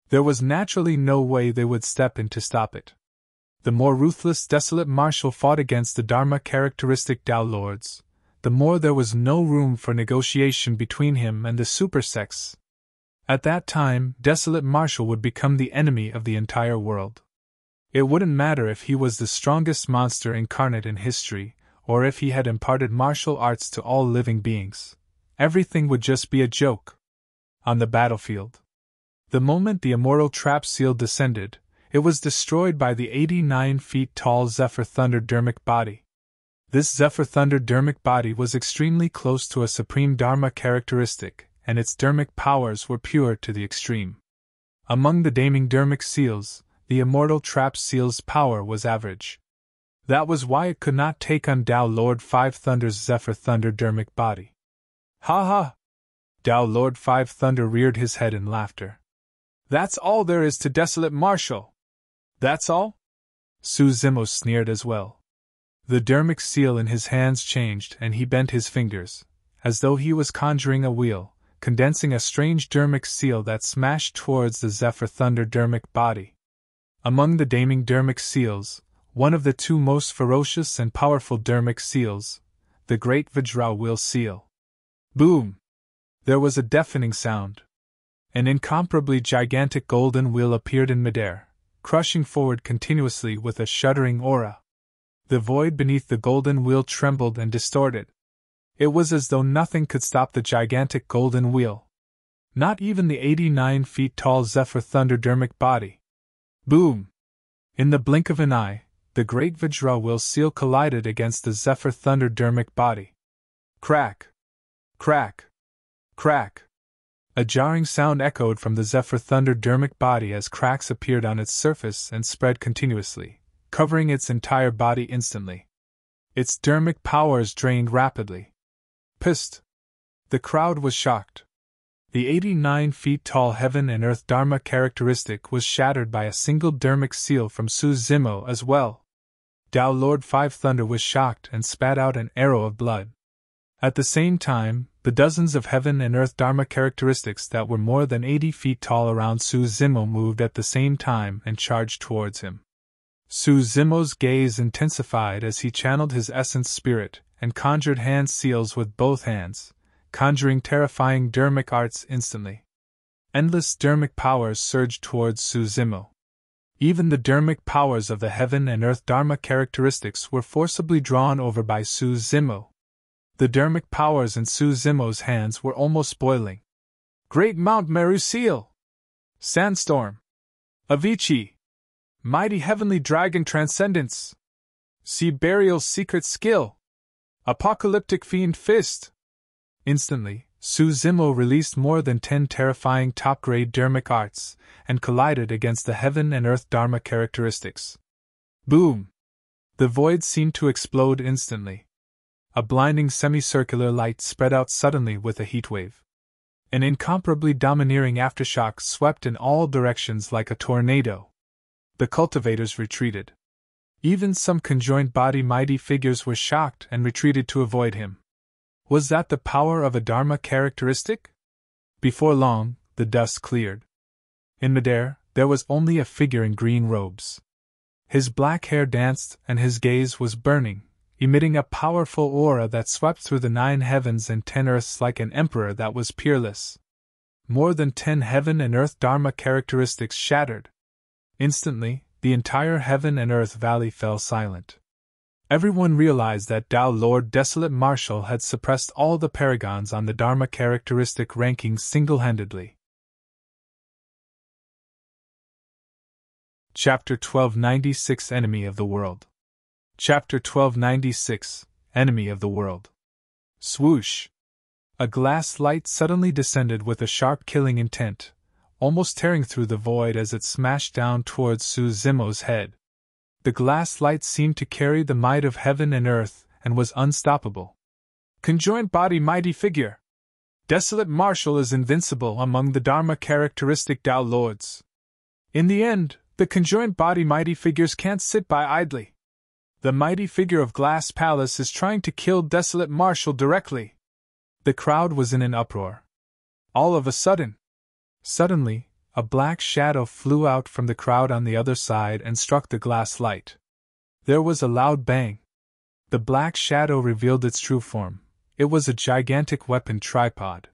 There was naturally no way they would step in to stop it. The more ruthless Desolate Marshal fought against the Dharma characteristic Tao Lords, the more there was no room for negotiation between him and the super sects. At that time, Desolate Marshal would become the enemy of the entire world. It wouldn't matter if he was the strongest monster incarnate in history, or if he had imparted martial arts to all living beings. Everything would just be a joke. On the battlefield. The moment the Immortal Trap Seal descended, it was destroyed by the 89 feet tall Zephyr Thunder Dharmic body. This Zephyr Thunder Dharmic body was extremely close to a supreme Dharma characteristic, and its Dharmic powers were pure to the extreme. Among the Daming Dharmic seals, the Immortal Trap Seal's power was average. That was why it could not take on Tao Lord Five Thunder's Zephyr Thunder Dharmic body. Ha ha! Tao Lord Five Thunder reared his head in laughter. That's all there is to Desolate Marshal! That's all? Su Zimo sneered as well. The Dharmic seal in his hands changed and he bent his fingers, as though he was conjuring a wheel, condensing a strange Dharmic seal that smashed towards the Zephyr Thunder Dharmic body. Among the Daming Dharmic seals, one of the two most ferocious and powerful Dharmic seals, the Great Vajra Wheel Seal. Boom! There was a deafening sound. An incomparably gigantic golden wheel appeared in midair, crushing forward continuously with a shuddering aura. The void beneath the golden wheel trembled and distorted. It was as though nothing could stop the gigantic golden wheel. Not even the 89 feet tall Zephyr Thunder Dharmic body. Boom! In the blink of an eye, the great Vajra will seal collided against the Zephyr Thunder dermic body. Crack! Crack! Crack! A jarring sound echoed from the Zephyr Thunder dermic body as cracks appeared on its surface and spread continuously, covering its entire body instantly. Its dermic powers drained rapidly. Pissed! The crowd was shocked. The 89 feet tall heaven and earth Dharma characteristic was shattered by a single dermic seal from Su Zimo as well. Tao Lord Five Thunder was shocked and spat out an arrow of blood. At the same time, the dozens of heaven and earth Dharma characteristics that were more than 80 feet tall around Su Zimo moved at the same time and charged towards him. Su Zimo's gaze intensified as he channeled his essence spirit and conjured hand seals with both hands, conjuring terrifying dermic arts instantly. Endless dermic powers surged towards Su Zimo. Even the dermic powers of the heaven and earth Dharma characteristics were forcibly drawn over by Su Zimo. The dermic powers in Su Zimo's hands were almost boiling. Great Mount Meru Seal! Sandstorm! Avicii! Mighty Heavenly Dragon Transcendence! Sea Burial's Secret Skill! Apocalyptic Fiend Fist! Instantly, Su Zimo released more than 10 terrifying top-grade dermic arts, and collided against the heaven and earth Dharma characteristics. Boom! The void seemed to explode instantly. A blinding semicircular light spread out suddenly with a heatwave. An incomparably domineering aftershock swept in all directions like a tornado. The cultivators retreated. Even some conjoined body mighty figures were shocked and retreated to avoid him. Was that the power of a Dharma characteristic? Before long, the dust cleared. In midair, there was only a figure in green robes. His black hair danced and his gaze was burning, emitting a powerful aura that swept through the 9 heavens and 10 earths like an emperor that was peerless. More than 10 heaven and earth Dharma characteristics shattered. Instantly, the entire heaven and earth valley fell silent. Everyone realized that Tao Lord Desolate Marshal had suppressed all the paragons on the Dharma characteristic rankings single-handedly. Chapter 1296 Enemy of the World. Chapter 1296 Enemy of the World. Swoosh! A glass light suddenly descended with a sharp killing intent, almost tearing through the void as it smashed down towards Su Zimo's head. The glass light seemed to carry the might of heaven and earth and was unstoppable. Conjoined body mighty figure! Desolate Marshal is invincible among the Dharma characteristic Tao Lords. In the end, the conjoined body mighty figures can't sit by idly. The mighty figure of Glass Palace is trying to kill Desolate Marshal directly. The crowd was in an uproar. All of a sudden, Suddenly, a black shadow flew out from the crowd on the other side and struck the glass light. There was a loud bang. The black shadow revealed its true form. It was a gigantic weapon tripod.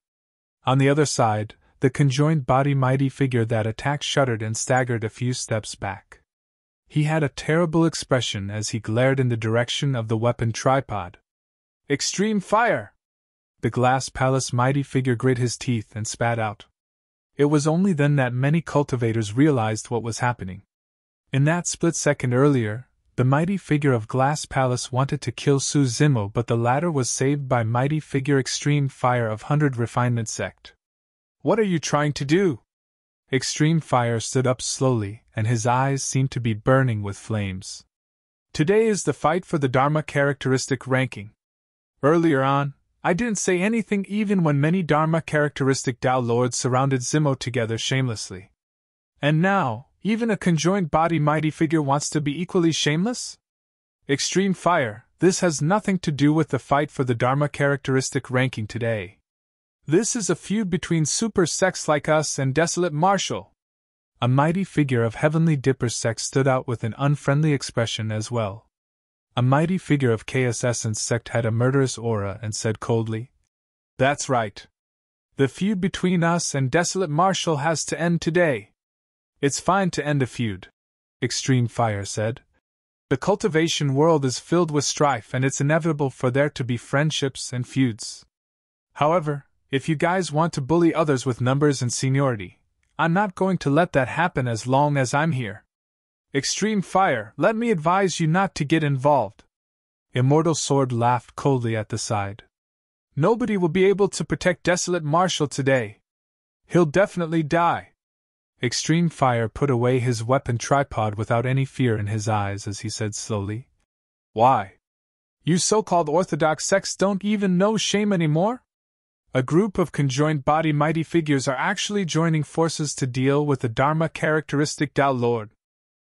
On the other side, the conjoined body mighty figure that attacked shuddered and staggered a few steps back. He had a terrible expression as he glared in the direction of the weapon tripod. Extreme fire! The Glass Palace mighty figure grit his teeth and spat out. It was only then that many cultivators realized what was happening. In that split second earlier, the mighty figure of Glass Palace wanted to kill Su Zimo, but the latter was saved by mighty figure Extreme Fire of 100 Refinement Sect. What are you trying to do? Extreme Fire stood up slowly, and his eyes seemed to be burning with flames. Today is the fight for the Dharma characteristic ranking. Earlier on, I didn't say anything even when many Dharma characteristic Tao Lords surrounded Zimo together shamelessly. And now, even a conjoined body mighty figure wants to be equally shameless? Extreme Fire, this has nothing to do with the fight for the Dharma characteristic ranking today. This is a feud between super sects like us and Desolate Marshal. A mighty figure of Heavenly Dipper sect stood out with an unfriendly expression as well. A mighty figure of Chaos Essence sect had a murderous aura and said coldly, "That's right. The feud between us and Desolate Marshal has to end today." "It's fine to end a feud," Extreme Fire said. "The cultivation world is filled with strife and it's inevitable for there to be friendships and feuds. However, if you guys want to bully others with numbers and seniority, I'm not going to let that happen as long as I'm here." Extreme fire, let me advise you not to get involved. Immortal Sword laughed coldly at the side. Nobody will be able to protect Desolate Marshal today. He'll definitely die. Extreme Fire put away his weapon tripod without any fear in his eyes as he said slowly, "Why? You so-called orthodox sects don't even know shame anymore? A group of conjoined body mighty figures are actually joining forces to deal with the Dharma characteristic Tao Lord.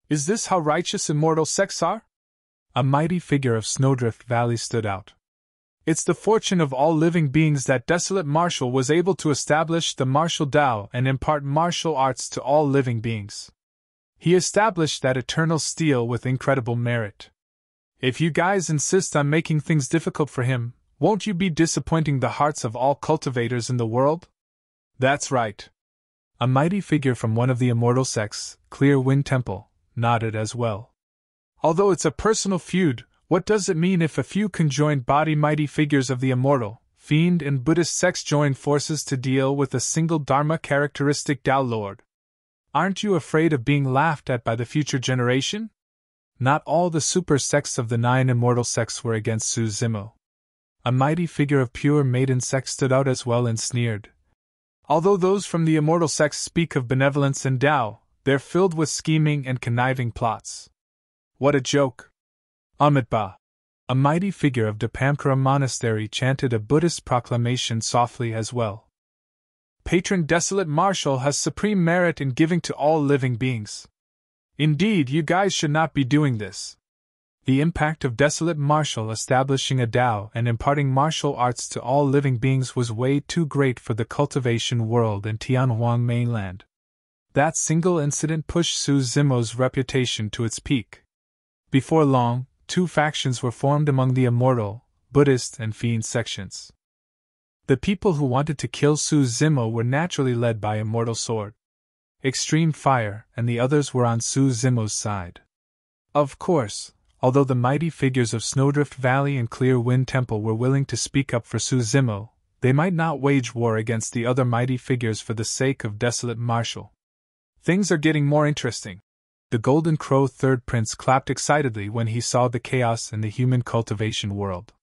Is this how righteous immortal sects are?" A mighty figure of Snowdrift Valley stood out. "It's the fortune of all living beings that Desolate Marshal was able to establish the martial Tao and impart martial arts to all living beings. He established that eternal steel with incredible merit. If you guys insist on making things difficult for him, won't you be disappointing the hearts of all cultivators in the world?" "That's right." A mighty figure from one of the immortal sects, Clear Wind Temple, nodded as well. "Although it's a personal feud, what does it mean if a few conjoined body mighty figures of the immortal, fiend and Buddhist sects join forces to deal with a single Dharma characteristic Tao Lord? Aren't you afraid of being laughed at by the future generation?" Not all the super sects of the 9 immortal sects were against Su Zimo. A mighty figure of pure maiden sect stood out as well and sneered. "Although those from the immortal sects speak of benevolence and Tao, they're filled with scheming and conniving plots. What a joke!" Amitba, a mighty figure of Dapamkara Monastery, chanted a Buddhist proclamation softly as well. "Patron Desolate Marshal has supreme merit in giving to all living beings. Indeed, you guys should not be doing this. The impact of Desolate Marshal establishing a Tao and imparting martial arts to all living beings was way too great for the cultivation world in Tianhuang mainland. That single incident pushed Su Zimo's reputation to its peak. Before long, 2 factions were formed among the immortal, Buddhist and fiend sections. The people who wanted to kill Su Zimo were naturally led by Immortal Sword, Extreme Fire, and the others were on Su Zimo's side. Of course, although the mighty figures of Snowdrift Valley and Clear Wind Temple were willing to speak up for Su Zimo, they might not wage war against the other mighty figures for the sake of Desolate Marshal. Things are getting more interesting. The Golden Crow Third Prince clapped excitedly when he saw the chaos in the human cultivation world.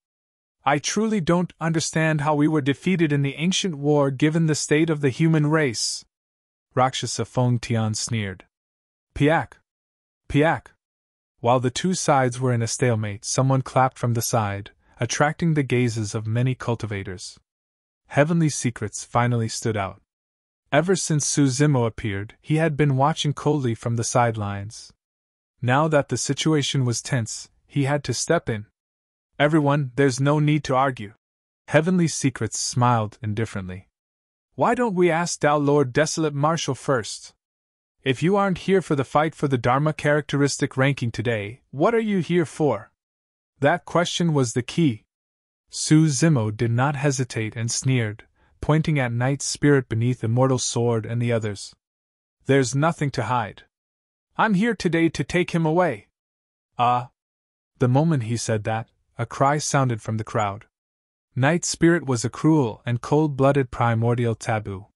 "I truly don't understand how we were defeated in the ancient war given the state of the human race." Rakshasa Feng Tian sneered. "Piak! Piak!" While the 2 sides were in a stalemate, someone clapped from the side, attracting the gazes of many cultivators. Heavenly Secrets finally stood out. Ever since Su Zimo appeared, he had been watching coldly from the sidelines. Now that the situation was tense, he had to step in. "Everyone, there's no need to argue." Heavenly Secrets smiled indifferently. "Why don't we ask Tao Lord Desolate Marshal first? If you aren't here for the fight for the Dharma characteristic ranking today, what are you here for?" That question was the key. Su Zimo did not hesitate and sneered, pointing at Night Spirit beneath Immortal Sword and the others. "There's nothing to hide. I'm here today to take him away." "Ah!" The moment he said that, a cry sounded from the crowd. Night Spirit was a cruel and cold-blooded primordial taboo.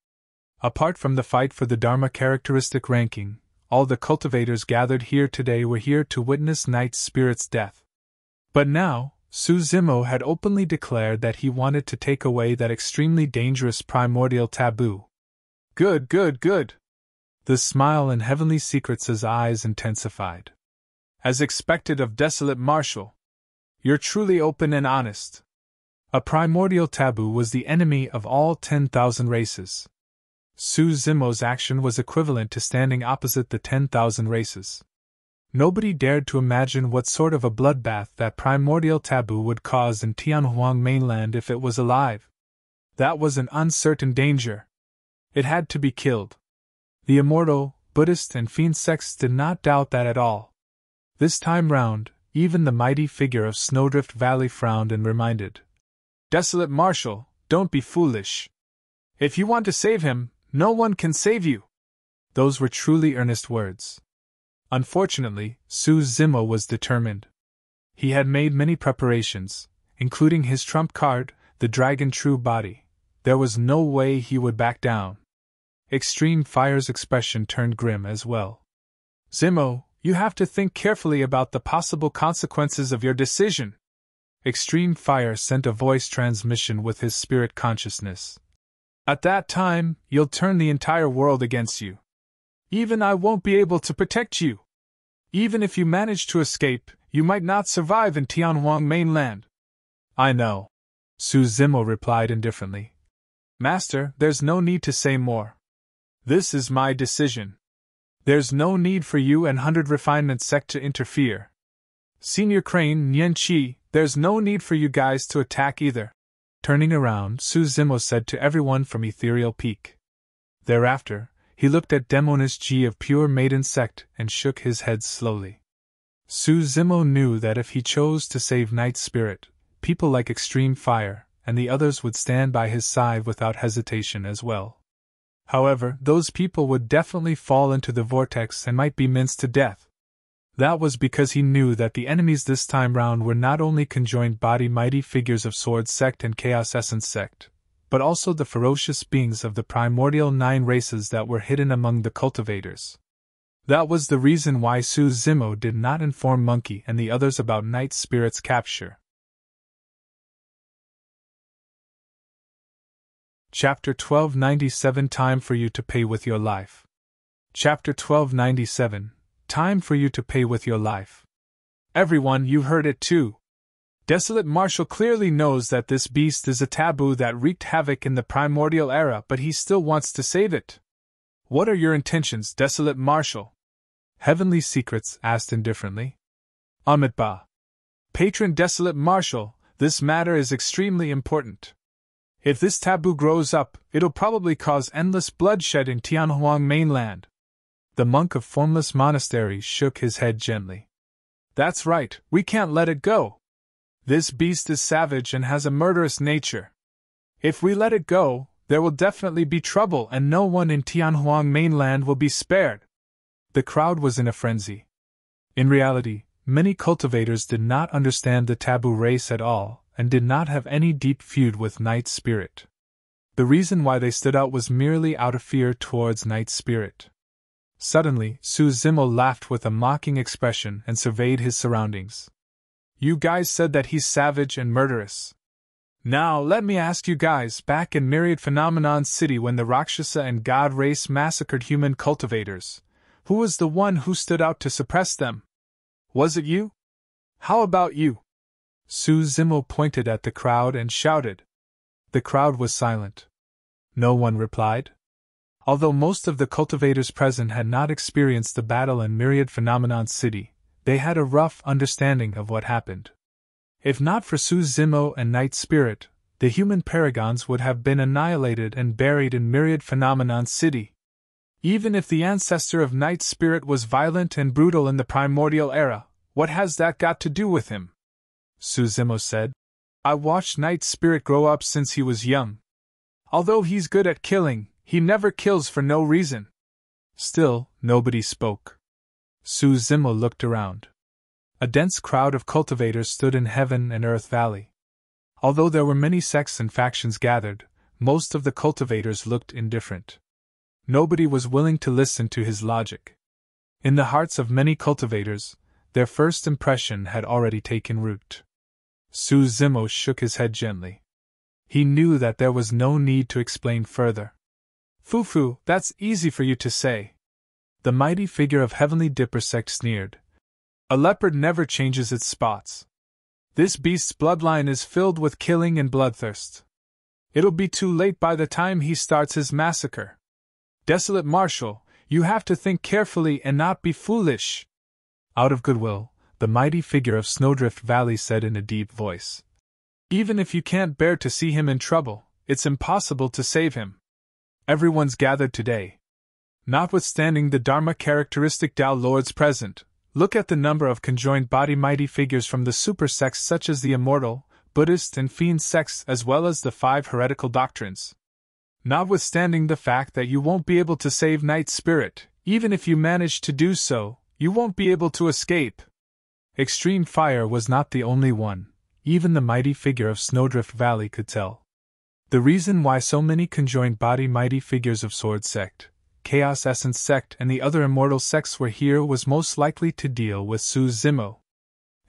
Apart from the fight for the Dharma characteristic ranking, all the cultivators gathered here today were here to witness Night Spirit's death. But now, Su Zimo had openly declared that he wanted to take away that extremely dangerous primordial taboo. "Good, good, good!" The smile in Heavenly Secrets' eyes intensified. "As expected of Desolate Marshal. You're truly open and honest." A primordial taboo was the enemy of all 10,000 races. Su Zimo's action was equivalent to standing opposite the 10,000 races. Nobody dared to imagine what sort of a bloodbath that primordial taboo would cause in Tianhuang mainland if it was alive. That was an uncertain danger. It had to be killed. The immortal, Buddhist and fiend sects did not doubt that at all. This time round, even the mighty figure of Snowdrift Valley frowned and reminded, "Desolate Marshal, don't be foolish. If you want to save him, no one can save you." Those were truly earnest words. Unfortunately, Su Zimo was determined. He had made many preparations, including his trump card, the Dragon True Body. There was no way he would back down. Extreme Fire's expression turned grim as well. "Zimo, you have to think carefully about the possible consequences of your decision. Extreme Fire sent a voice transmission with his spirit consciousness. At that time, you'll turn the entire world against you. Even I won't be able to protect you. Even if you manage to escape, you might not survive in Tianhuang mainland. I know. Su Zimo replied indifferently. Master, there's no need to say more. This is my decision. There's no need for you and 100 Refinement Sect to interfere. Senior Crane Nian Qi, there's no need for you guys to attack either. Turning around, Su Zimo said to everyone from Ethereal Peak. Thereafter, he looked at Demonis G of Pure Maiden Sect and shook his head slowly. Su Zimo knew that if he chose to save Night Spirit, people like Extreme Fire and the others would stand by his side without hesitation as well. However, those people would definitely fall into the vortex and might be minced to death. That was because he knew that the enemies this time round were not only conjoined body mighty figures of Sword Sect and Chaos Essence Sect, but also the ferocious beings of the Primordial 9 races that were hidden among the cultivators. That was the reason why Su Zimo did not inform Monkey and the others about Night Spirit's capture. Chapter 1297 Time for you to pay with your life. Chapter 1297 Time for you to pay with your life. Everyone, you heard it too. Desolate Marshal clearly knows that this beast is a taboo that wreaked havoc in the Primordial era, but he still wants to save it. What are your intentions, Desolate Marshal? Heavenly Secrets asked indifferently. Amitba. Patron Desolate Marshal, this matter is extremely important. If this taboo grows up, it'll probably cause endless bloodshed in Tianhuang mainland. The monk of Formless Monastery shook his head gently. That's right, we can't let it go. This beast is savage and has a murderous nature. If we let it go, there will definitely be trouble and no one in Tianhuang mainland will be spared. The crowd was in a frenzy. In reality, many cultivators did not understand the taboo race at all, and did not have any deep feud with Night Spirit. The reason why they stood out was merely out of fear towards Night Spirit. Suddenly, Su Zimo laughed with a mocking expression and surveyed his surroundings. You guys said that he's savage and murderous. Now let me ask you guys, back in Myriad Phenomenon City when the Rakshasa and God race massacred human cultivators, who was the one who stood out to suppress them? Was it you? How about you? Su Zimo pointed at the crowd and shouted. The crowd was silent. No one replied. Although most of the cultivators present had not experienced the battle in Myriad Phenomenon City, they had a rough understanding of what happened. If not for Su Zimo and Night Spirit, the human paragons would have been annihilated and buried in Myriad Phenomenon City. Even if the ancestor of Night Spirit was violent and brutal in the Primordial era, what has that got to do with him? Su Zimo said. I watched Night Spirit grow up since he was young. Although he's good at killing, he never kills for no reason. Still, nobody spoke. Su Zimo looked around. A dense crowd of cultivators stood in Heaven and Earth Valley. Although there were many sects and factions gathered, most of the cultivators looked indifferent. Nobody was willing to listen to his logic. In the hearts of many cultivators, their first impression had already taken root. Su Zimo shook his head gently. He knew that there was no need to explain further. Fufu, that's easy for you to say. The mighty figure of Heavenly Dipper Sect sneered. A leopard never changes its spots. This beast's bloodline is filled with killing and bloodthirst. It'll be too late by the time he starts his massacre. Desolate Marshal, you have to think carefully and not be foolish. Out of goodwill, the mighty figure of Snowdrift Valley said in a deep voice. Even if you can't bear to see him in trouble, it's impossible to save him. Everyone's gathered today. Notwithstanding the Dharma characteristic Tao Lords present, look at the number of conjoined body mighty figures from the super sects such as the Immortal, Buddhist and Fiend sects as well as the 5 heretical doctrines. Notwithstanding the fact that you won't be able to save Night Spirit, even if you manage to do so, you won't be able to escape. Extreme Fire was not the only one, even the mighty figure of Snowdrift Valley could tell. The reason why so many conjoined body mighty figures of Sword Sect, Chaos Essence sect and the other immortal sects were here was most likely to deal with Su Zimo.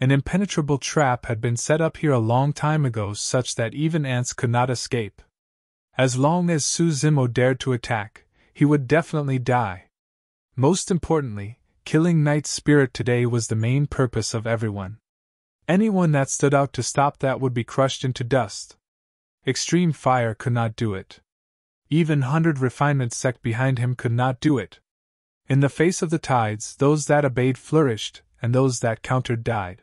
An impenetrable trap had been set up here a long time ago such that even ants could not escape. As long as Su Zimo dared to attack, he would definitely die. Most importantly, killing Night Spirit today was the main purpose of everyone. Anyone that stood out to stop that would be crushed into dust. Extreme Fire could not do it. Even 100 Refinement sect behind him could not do it. In the face of the tides, those that obeyed flourished, and those that countered died.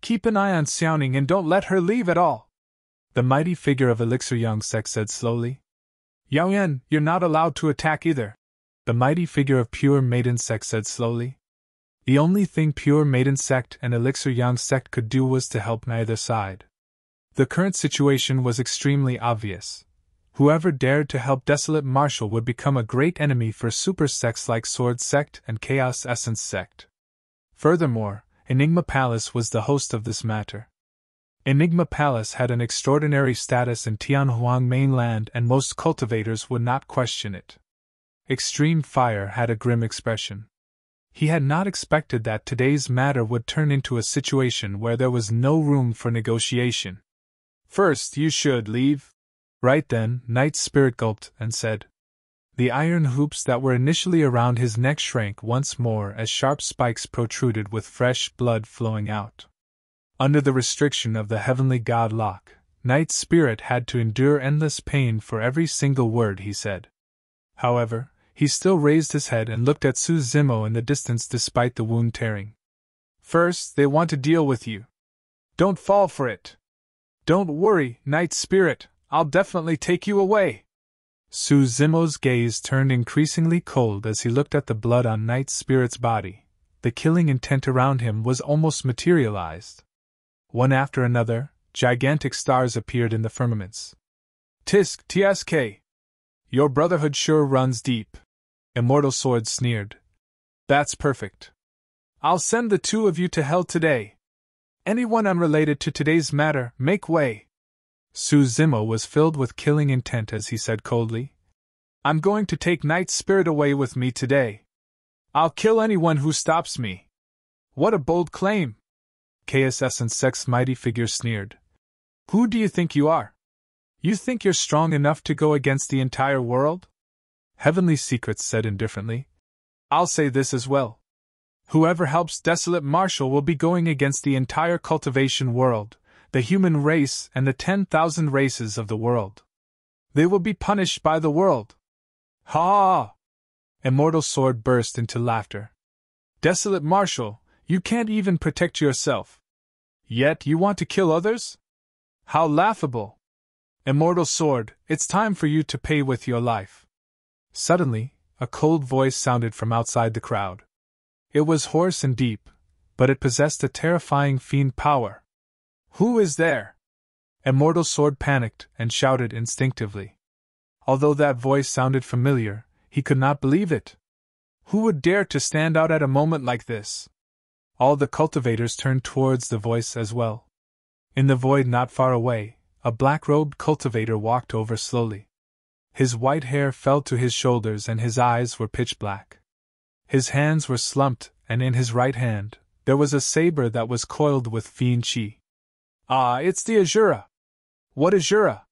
Keep an eye on Xiaoning and don't let her leave at all, the mighty figure of Elixir Yang sect said slowly. Yaoyan, you're not allowed to attack either, the mighty figure of Pure Maiden sect said slowly. The only thing Pure Maiden sect and Elixir Yang sect could do was to help neither side. The current situation was extremely obvious. Whoever dared to help Desolate Marshal would become a great enemy for super sects like Sword Sect and Chaos Essence Sect. Furthermore, Enigma Palace was the host of this matter. Enigma Palace had an extraordinary status in Tianhuang mainland and most cultivators would not question it. Extreme Fire had a grim expression. He had not expected that today's matter would turn into a situation where there was no room for negotiation. First, you should leave. Right then, Night Spirit gulped and said. The iron hoops that were initially around his neck shrank once more as sharp spikes protruded with fresh blood flowing out. Under the restriction of the heavenly god lock, Night Spirit had to endure endless pain for every single word he said. However, he still raised his head and looked at Su Zimo in the distance despite the wound tearing. First, they want to deal with you. Don't fall for it. Don't worry, Night Spirit, I'll definitely take you away. Su Zimo's gaze turned increasingly cold as he looked at the blood on Night Spirit's body. The killing intent around him was almost materialized. One after another, gigantic stars appeared in the firmaments. Tisk TSK. Your brotherhood sure runs deep. Immortal Sword sneered. That's perfect. I'll send the two of you to hell today. Anyone unrelated to today's matter, make way. Su Zimo was filled with killing intent as he said coldly. I'm going to take Night Spirit away with me today. I'll kill anyone who stops me. What a bold claim. Chaos Essence Sect's mighty figure sneered. Who do you think you are? You think you're strong enough to go against the entire world? Heavenly Secrets said indifferently. I'll say this as well. Whoever helps Desolate Marshal will be going against the entire cultivation world, the human race and the 10,000 races of the world. They will be punished by the world. Ha! Immortal Sword burst into laughter. Desolate Marshal, you can't even protect yourself. Yet you want to kill others? How laughable! Immortal Sword, it's time for you to pay with your life. Suddenly, a cold voice sounded from outside the crowd. It was hoarse and deep, but it possessed a terrifying fiend power. Who is there? Immortal Sword panicked and shouted instinctively. Although that voice sounded familiar, he could not believe it. Who would dare to stand out at a moment like this? All the cultivators turned towards the voice as well. In the void not far away, a black-robed cultivator walked over slowly. His white hair fell to his shoulders and his eyes were pitch black. His hands were slumped, and in his right hand, there was a saber that was coiled with fiend chi. Ah, it's the Azura. What Azura?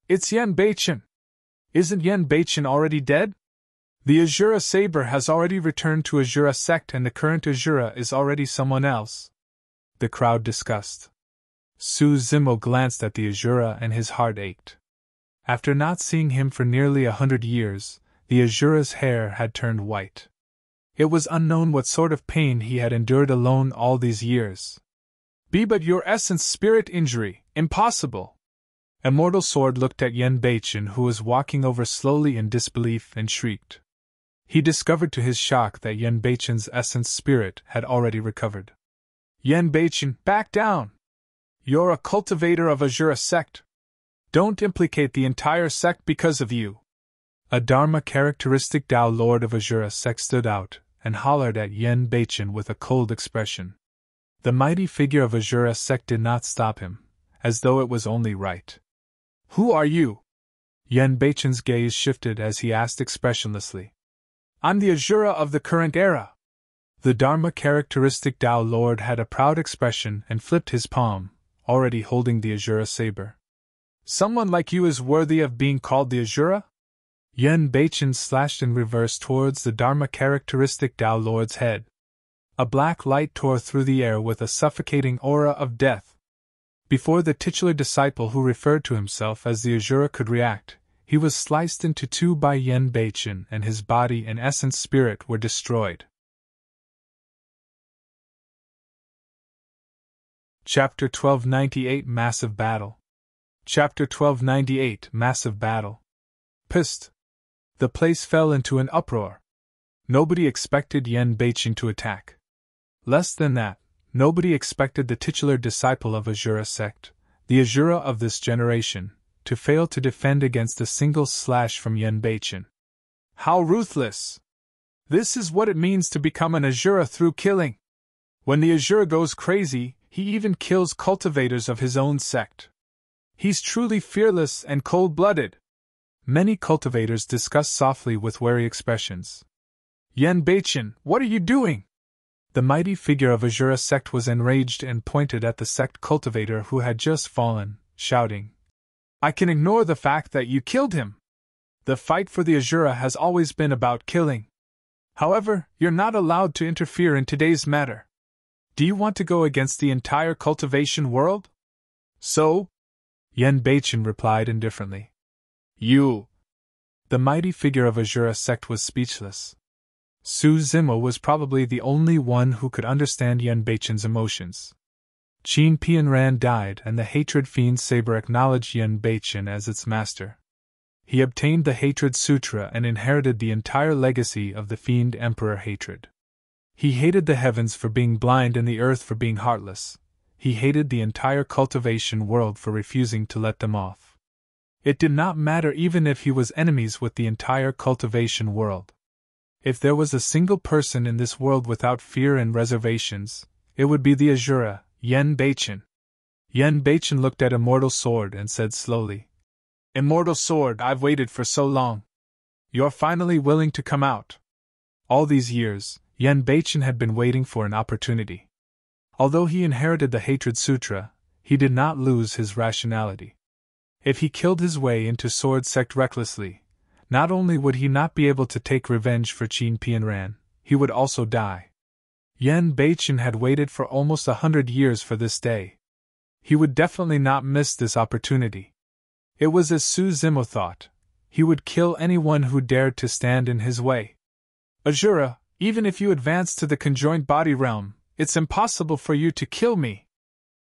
It's Yen Beichen. Isn't Yen Beichen already dead? The Azura saber has already returned to Azura sect and the current Azura is already someone else. The crowd discussed. Su Zimo glanced at the Azura and his heart ached. After not seeing him for nearly 100 years, the Azura's hair had turned white. It was unknown what sort of pain he had endured alone all these years. Be but your essence spirit injury, impossible! Immortal Sword looked at Yen Beichen who was walking over slowly in disbelief and shrieked. He discovered to his shock that Yen Beichen's essence spirit had already recovered. Yen Beichen, back down! You're a cultivator of Azura sect. Don't implicate the entire sect because of you. A Dharma characteristic Dao Lord of Azura sect stood out and hollered at Yen Beichen with a cold expression. The mighty figure of Azura sect did not stop him, as though it was only right. Who are you? Yen Beichen's gaze shifted as he asked expressionlessly. I'm the Asura of the current era. The Dharma characteristic Dao Lord had a proud expression and flipped his palm, already holding the Asura saber. Someone like you is worthy of being called the Asura? Yen Beichen slashed in reverse towards the Dharma characteristic Dao Lord's head. A black light tore through the air with a suffocating aura of death. Before the titular disciple who referred to himself as the Asura could react, he was sliced into two by Yen Beichen and his body and essence spirit were destroyed. Chapter 1298 Massive Battle. Chapter 1298 Massive Battle. Psst! The place fell into an uproar. Nobody expected Yen Beichen to attack. Less than that, nobody expected the titular disciple of Asura sect, the Asura of this generation, to fail to defend against a single slash from Yen Beichen. How ruthless! This is what it means to become an Asura through killing. When the Asura goes crazy, he even kills cultivators of his own sect. He's truly fearless and cold-blooded. Many cultivators discussed softly with wary expressions. Yen Beichen, what are you doing? The mighty figure of Asura sect was enraged and pointed at the sect cultivator who had just fallen, shouting, I can ignore the fact that you killed him. The fight for the Asura has always been about killing. However, you're not allowed to interfere in today's matter. Do you want to go against the entire cultivation world? So? Yen Beichen replied indifferently. You. The mighty figure of Asura sect was speechless. Su Zimo was probably the only one who could understand Yen Beichen's emotions. Qin Pianran died and the Hatred Fiend Saber acknowledged Yen Beichen as its master. He obtained the Hatred Sutra and inherited the entire legacy of the Fiend Emperor Hatred. He hated the heavens for being blind and the earth for being heartless. He hated the entire cultivation world for refusing to let them off. It did not matter even if he was enemies with the entire cultivation world. If there was a single person in this world without fear and reservations, it would be the Asura, Yen Beichen. Yen Beichen looked at Immortal Sword and said slowly, Immortal Sword, I've waited for so long. You're finally willing to come out. All these years, Yen Beichen had been waiting for an opportunity. Although he inherited the Hatred Sutra, he did not lose his rationality. If he killed his way into Sword Sect recklessly, not only would he not be able to take revenge for Qin Pianran, he would also die. Yen Beichen had waited for almost 100 years for this day. He would definitely not miss this opportunity. It was as Su Zimo thought. He would kill anyone who dared to stand in his way. Asura, even if you advance to the conjoined body realm, it's impossible for you to kill me.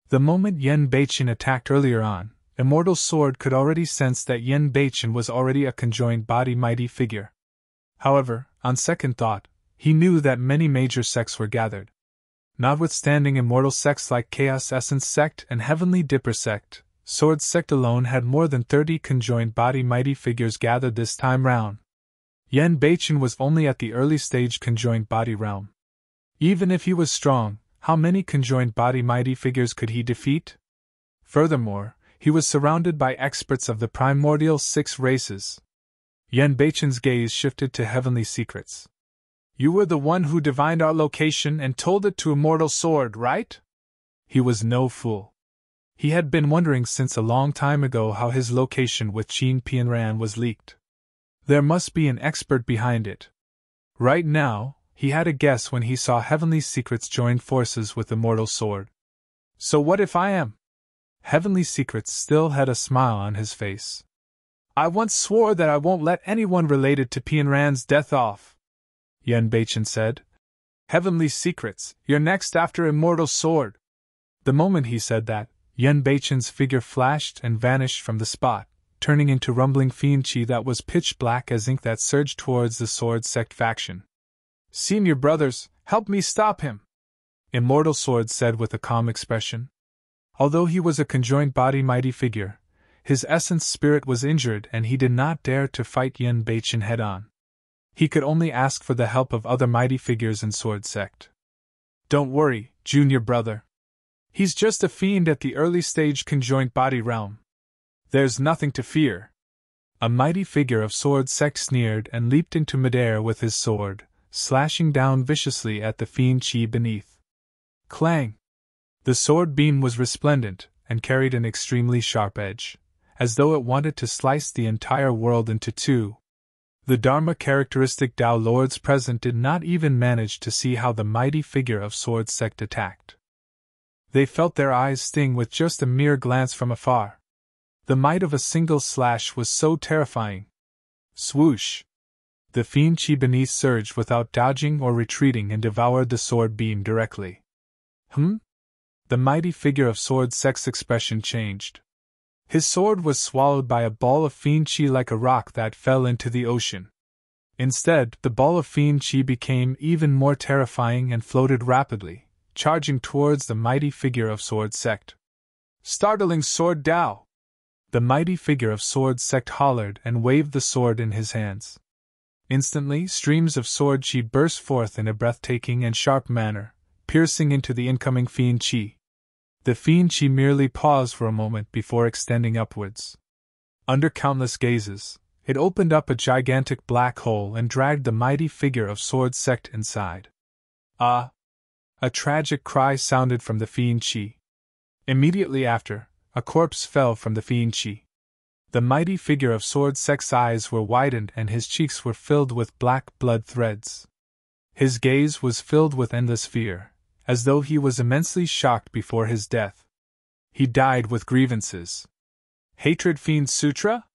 The moment Yen Beichen attacked earlier on, Immortal Sword could already sense that Yen Beichen was already a conjoined body mighty figure. However, on second thought, he knew that many major sects were gathered. Notwithstanding immortal sects like Chaos Essence Sect and Heavenly Dipper Sect, Sword Sect alone had more than 30 conjoined body mighty figures gathered this time round. Yen Beichen was only at the early stage conjoined body realm. Even if he was strong, how many conjoined body mighty figures could he defeat? Furthermore, he was surrounded by experts of the primordial 6 races. Yen Beichen's gaze shifted to Heavenly Secrets. You were the one who divined our location and told it to Immortal Sword, right? He was no fool. He had been wondering since a long time ago how his location with Qin Pianran was leaked. There must be an expert behind it. Right now, he had a guess when he saw Heavenly Secrets join forces with Immortal Sword. So what if I am? Heavenly Secrets still had a smile on his face. I once swore that I won't let anyone related to Pianran's death off, Yen Beichen said. Heavenly Secrets, you're next after Immortal Sword. The moment he said that, Yen Beichen's figure flashed and vanished from the spot, turning into rumbling fiend chi that was pitch black as ink that surged towards the Sword Sect faction. Senior brothers, help me stop him, Immortal Sword said with a calm expression. Although he was a conjoined body mighty figure, his essence spirit was injured and he did not dare to fight Yen Beichen head-on. He could only ask for the help of other mighty figures in Sword Sect. Don't worry, junior brother. He's just a fiend at the early stage conjoined body realm. There's nothing to fear. A mighty figure of sword sect sneered and leaped into midair with his sword, slashing down viciously at the fiend chi beneath. Clang! The sword beam was resplendent, and carried an extremely sharp edge, as though it wanted to slice the entire world into two. The Dharma characteristic Dao lords present did not even manage to see how the mighty figure of sword sect attacked. They felt their eyes sting with just a mere glance from afar. The might of a single slash was so terrifying. Swoosh! The fiend chi beneath surged without dodging or retreating and devoured the sword beam directly. The mighty figure of sword sect's expression changed. His sword was swallowed by a ball of fiend chi like a rock that fell into the ocean. Instead, the ball of fiend chi became even more terrifying and floated rapidly, charging towards the mighty figure of sword sect. Startling sword Dao! The mighty figure of sword sect hollered and waved the sword in his hands. Instantly, streams of sword chi burst forth in a breathtaking and sharp manner, piercing into the incoming fiend chi. The fiend chi merely paused for a moment before extending upwards. Under countless gazes, it opened up a gigantic black hole and dragged the mighty figure of sword sect inside. Ah! A tragic cry sounded from the fiend chi. Immediately after, a corpse fell from the fiend chi. The mighty figure of sword sect's eyes were widened and his cheeks were filled with black blood threads. His gaze was filled with endless fear, as though he was immensely shocked before his death. He died with grievances. Hatred Fiend Sutra?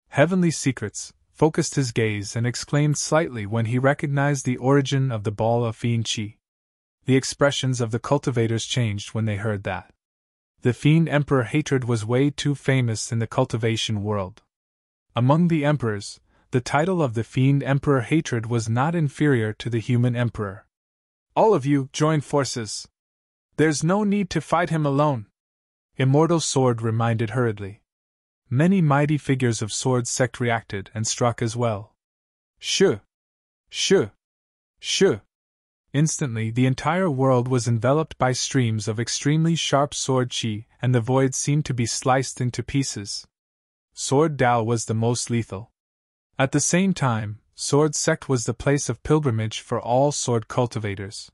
Heavenly Secrets focused his gaze and exclaimed slightly when he recognized the origin of the ball of fiend chi. The expressions of the cultivators changed when they heard that. The Fiend Emperor Hatred was way too famous in the cultivation world. Among the emperors, the title of the Fiend Emperor Hatred was not inferior to the Human Emperor. All of you, join forces. There's no need to fight him alone. Immortal Sword reminded hurriedly. Many mighty figures of sword sect reacted and struck as well. Shoo! Shoo! Shoo! Instantly, the entire world was enveloped by streams of extremely sharp sword chi, and the void seemed to be sliced into pieces. Sword Dao was the most lethal. At the same time, Sword Sect was the place of pilgrimage for all sword cultivators.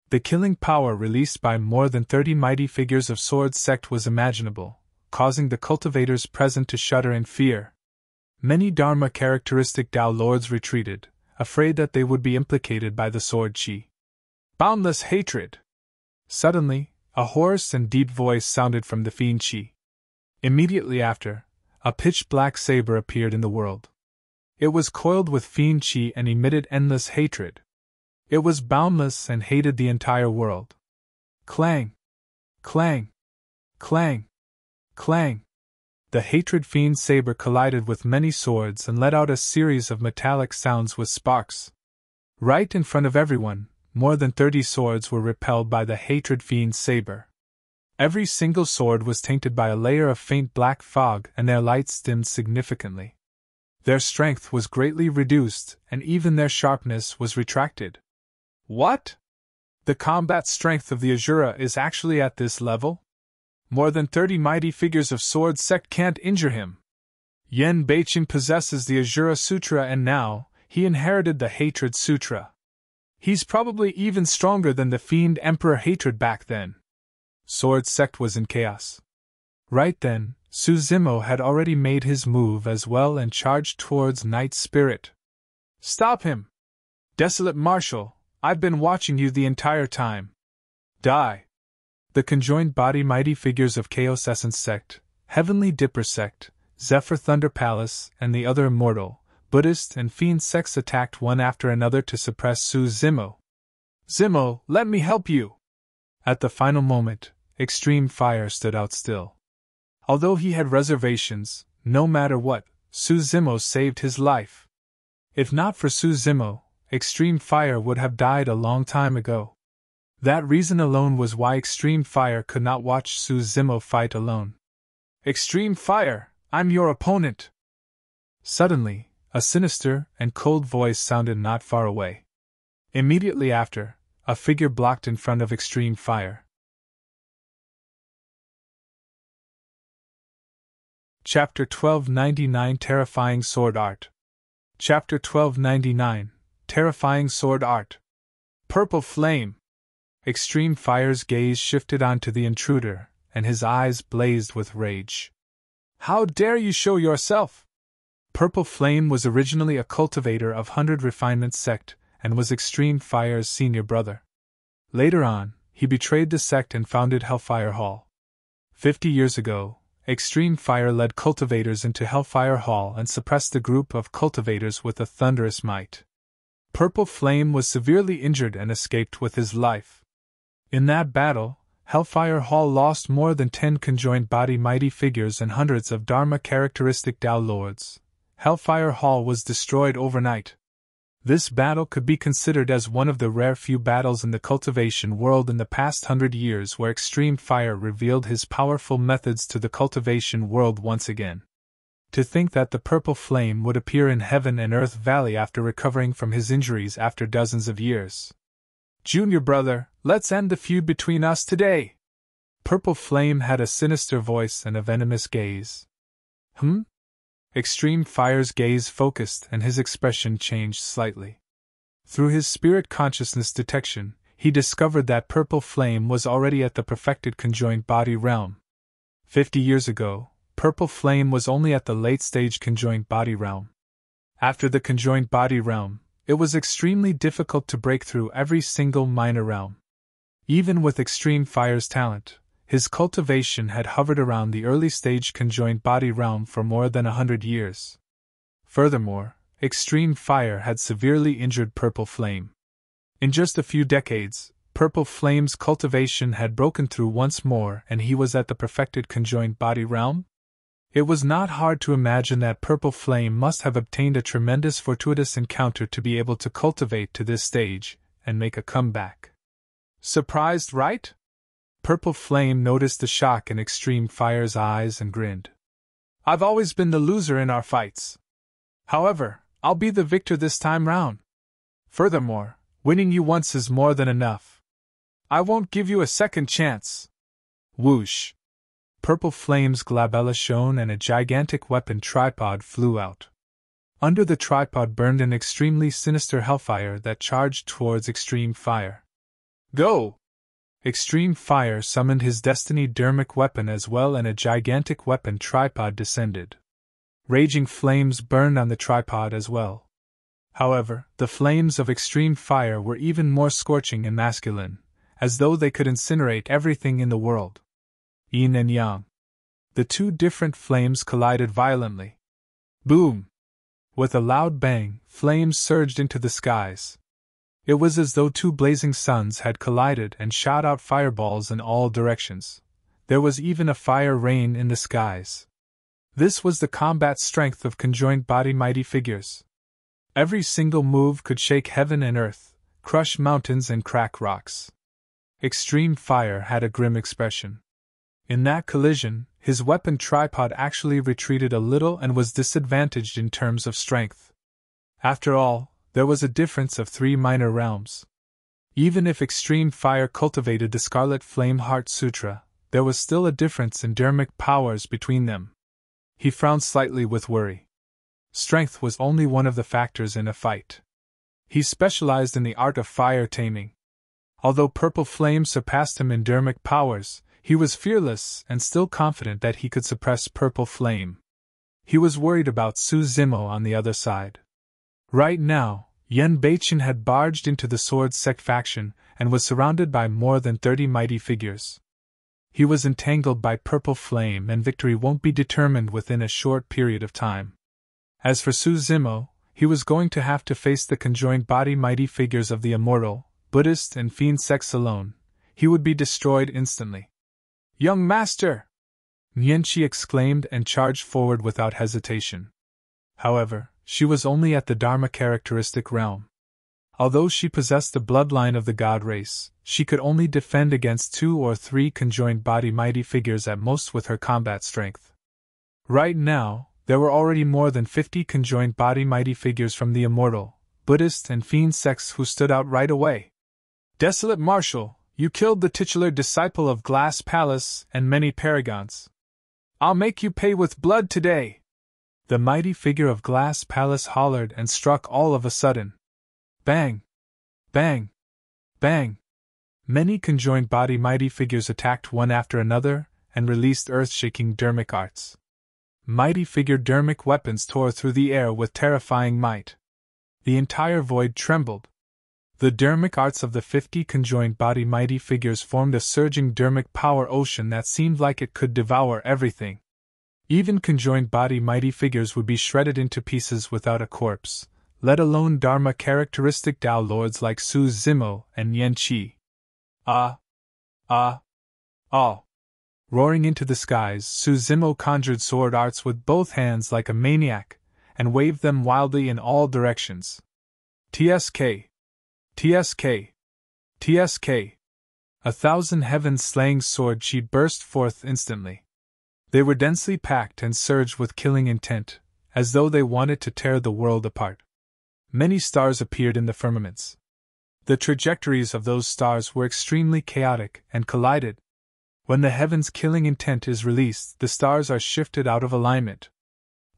The killing power released by more than 30 mighty figures of Sword Sect was imaginable, causing the cultivators present to shudder in fear. Many Dharma characteristic Dao lords retreated, afraid that they would be implicated by the sword chi. Boundless hatred! Suddenly, a hoarse and deep voice sounded from the fiend chi. Immediately after, a pitch-black saber appeared in the world. It was coiled with fiend chi and emitted endless hatred. It was boundless and hated the entire world. Clang! Clang! Clang! Clang! The hatred fiend saber collided with many swords and let out a series of metallic sounds with sparks. Right in front of everyone, more than 30 swords were repelled by the hatred fiend saber. Every single sword was tainted by a layer of faint black fog and their lights dimmed significantly. Their strength was greatly reduced, and even their sharpness was retracted. What? The combat strength of the Asura is actually at this level? More than 30 mighty figures of Sword Sect can't injure him. Yen Beichen possesses the Asura Sutra and now, he inherited the Hatred Sutra. He's probably even stronger than the Fiend Emperor Hatred back then. Sword Sect was in chaos. Right then, Suzimo had already made his move as well and charged towards Night Spirit. Stop him! Desolate Marshal, I've been watching you the entire time. Die! The conjoined body mighty figures of Chaos Essence Sect, Heavenly Dipper Sect, Zephyr Thunder Palace, and the other Immortal, Buddhist, and Fiend sects attacked one after another to suppress Suzimo. Zimo, let me help you! At the final moment, Extreme Fire stood out still. Although he had reservations, no matter what, Suzimo saved his life. If not for Suzimo, Extreme Fire would have died a long time ago. That reason alone was why Extreme Fire could not watch Suzimo fight alone. Extreme Fire, I'm your opponent! Suddenly, a sinister and cold voice sounded not far away. Immediately after, a figure blocked in front of Extreme Fire. Chapter 1299 Terrifying Sword Art. Chapter 1299 Terrifying Sword Art. Purple Flame! Extreme Fire's gaze shifted onto the intruder, and his eyes blazed with rage. How dare you show yourself? Purple Flame was originally a cultivator of 100 Refinement sect, and was Extreme Fire's senior brother. Later on, he betrayed the sect and founded Hellfire Hall. 50 years ago, Extreme Fire led cultivators into Hellfire Hall and suppressed the group of cultivators with a thunderous might. Purple Flame was severely injured and escaped with his life. In that battle, Hellfire Hall lost more than 10 conjoined body mighty figures and hundreds of Dharma characteristic Dao lords. Hellfire Hall was destroyed overnight. This battle could be considered as one of the rare few battles in the cultivation world in the past 100 years where Extreme Fire revealed his powerful methods to the cultivation world once again. To think that the Purple Flame would appear in Heaven and Earth Valley after recovering from his injuries after dozens of years. Junior brother, let's end the feud between us today. Purple Flame had a sinister voice and a venomous gaze. Extreme Fire's gaze focused and his expression changed slightly. Through his spirit consciousness detection, he discovered that Purple Flame was already at the perfected conjoined body realm. 50 years ago, Purple Flame was only at the late-stage conjoined body realm. After the conjoined body realm, it was extremely difficult to break through every single minor realm. Even with Extreme Fire's talent, his cultivation had hovered around the early-stage conjoined body realm for more than 100 years. Furthermore, Extreme Fire had severely injured Purple Flame. In just a few decades, Purple Flame's cultivation had broken through once more and he was at the perfected conjoined body realm? It was not hard to imagine that Purple Flame must have obtained a tremendous fortuitous encounter to be able to cultivate to this stage and make a comeback. Surprised, right? Purple Flame noticed the shock in Extreme Fire's eyes and grinned. I've always been the loser in our fights. However, I'll be the victor this time round. Furthermore, winning you once is more than enough. I won't give you a second chance. Whoosh! Purple Flame's glabella shone and a gigantic weapon tripod flew out. Under the tripod burned an extremely sinister hellfire that charged towards Extreme Fire. Go! Extreme Fire summoned his destiny dermic weapon as well and a gigantic weapon tripod descended. Raging flames burned on the tripod as well. However, the flames of Extreme Fire were even more scorching and masculine, as though they could incinerate everything in the world. Yin and Yang. The two different flames collided violently. Boom! With a loud bang, flames surged into the skies. It was as though two blazing suns had collided and shot out fireballs in all directions. There was even a fire rain in the skies. This was the combat strength of conjoined body mighty figures. Every single move could shake heaven and earth, crush mountains and crack rocks. Extreme Fire had a grim expression. In that collision, his weapon tripod actually retreated a little and was disadvantaged in terms of strength. After all, there was a difference of 3 minor realms. Even if Extreme Fire cultivated the Scarlet Flame Heart Sutra, there was still a difference in dermic powers between them. He frowned slightly with worry. Strength was only one of the factors in a fight. He specialized in the art of fire taming. Although Purple Flame surpassed him in dermic powers, he was fearless and still confident that he could suppress Purple Flame. He was worried about Su Zimo on the other side. Right now, Yen Beichen had barged into the Sword Sect faction and was surrounded by more than 30 mighty figures. He was entangled by Purple Flame and victory won't be determined within a short period of time. As for Su Zimo, he was going to have to face the conjoined body mighty figures of the Immortal, Buddhist and Fiend sects alone. He would be destroyed instantly. Young Master! Nianqi exclaimed and charged forward without hesitation. However, she was only at the Dharma characteristic realm. Although she possessed the bloodline of the god race, she could only defend against 2 or 3 conjoined body mighty figures at most with her combat strength. Right now, there were already more than 50 conjoined body mighty figures from the Immortal, Buddhist and Fiend sects who stood out right away. Desolate Marshal, you killed the titular disciple of Glass Palace and many paragons. I'll make you pay with blood today! The mighty figure of Glass Palace hollered and struck all of a sudden. Bang! Bang! Bang! Many conjoined body mighty figures attacked one after another and released earth-shaking dermic arts. Mighty figure dermic weapons tore through the air with terrifying might. The entire void trembled. The dermic arts of the 50 conjoined body mighty figures formed a surging dermic power ocean that seemed like it could devour everything. Even conjoined body mighty figures would be shredded into pieces without a corpse, let alone Dharma characteristic Tao lords like Su Zimo and Yen Qi. Ah! Ah! Ah! Roaring into the skies, Su Zimo conjured sword arts with both hands like a maniac, and waved them wildly in all directions. TSK! TSK! TSK! 1,000 heaven-slaying sword chi burst forth instantly. They were densely packed and surged with killing intent, as though they wanted to tear the world apart. Many stars appeared in the firmaments. The trajectories of those stars were extremely chaotic and collided. When the heaven's killing intent is released, the stars are shifted out of alignment.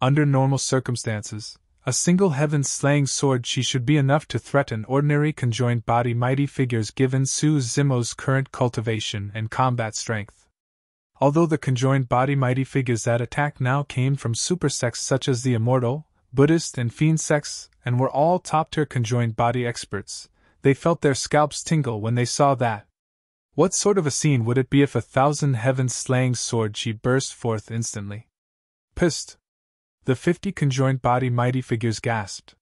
Under normal circumstances, a single heaven-slaying sword chi should be enough to threaten ordinary conjoined body mighty figures given Su Zimo's current cultivation and combat strength. Although the conjoined body mighty figures that attacked now came from super sects such as the Immortal, Buddhist, and Fiend sects, and were all top-tier conjoined body experts, they felt their scalps tingle when they saw that. What sort of a scene would it be if 1,000 heaven-slaying sword chi burst forth instantly? Psst! The 50 conjoined body mighty figures gasped.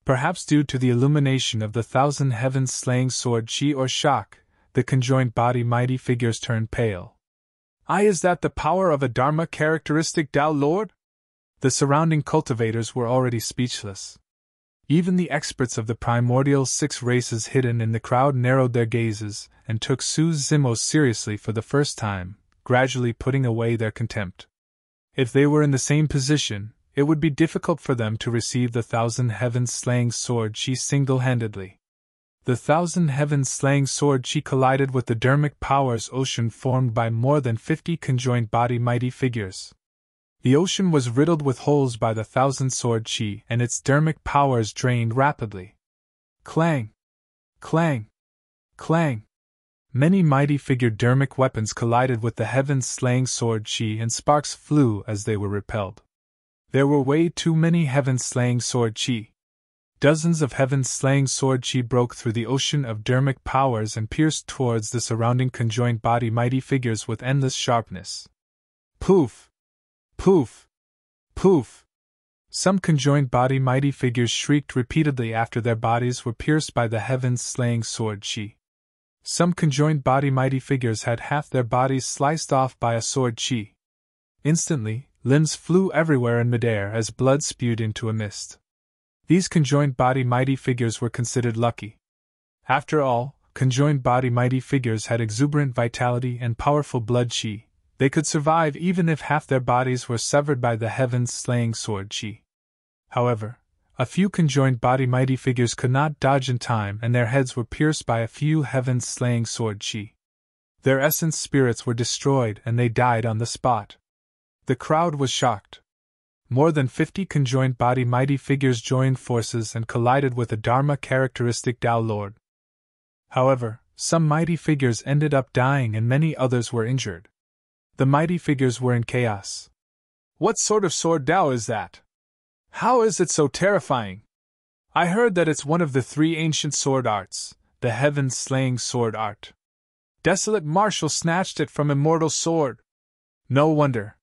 Perhaps due to the illumination of the 1,000 heaven-slaying sword chi or shock, the conjoined body mighty figures turned pale. Is that the power of a Dharma characteristic Tao Lord? The surrounding cultivators were already speechless. Even the experts of the primordial 6 races hidden in the crowd narrowed their gazes and took Su Zimo seriously for the first time, gradually putting away their contempt. If they were in the same position, it would be difficult for them to receive the 1,000 heaven-slaying sword chi single-handedly. The 1,000 heaven-slaying sword chi collided with the dermic powers ocean formed by more than 50 conjoined body mighty figures. The ocean was riddled with holes by the 1,000 sword chi, and its dermic powers drained rapidly. Clang! Clang! Clang! Many mighty figured dermic weapons collided with the heaven-slaying sword chi, and sparks flew as they were repelled. There were way too many heaven-slaying sword chi. Dozens of heaven-slaying sword chi broke through the ocean of dermic powers and pierced towards the surrounding conjoined body mighty figures with endless sharpness. Poof! Poof! Poof! Some conjoined body mighty figures shrieked repeatedly after their bodies were pierced by the heaven-slaying sword chi. Some conjoined body mighty figures had half their bodies sliced off by a sword chi. Instantly, limbs flew everywhere in midair as blood spewed into a mist. These conjoined body mighty figures were considered lucky. After all, conjoined body mighty figures had exuberant vitality and powerful blood chi. They could survive even if half their bodies were severed by the heaven-slaying sword chi. However, a few conjoined body mighty figures could not dodge in time, and their heads were pierced by a few heaven-slaying sword chi. Their essence spirits were destroyed and they died on the spot. The crowd was shocked. More than 50 conjoined body mighty figures joined forces and collided with a Dharma characteristic Tao Lord. However, some mighty figures ended up dying and many others were injured. The mighty figures were in chaos. What sort of sword Tao is that? How is it so terrifying? I heard that it's one of the 3 ancient sword arts, the heaven-slaying sword art. Desolate Marshal snatched it from Immortal's sword. No wonder.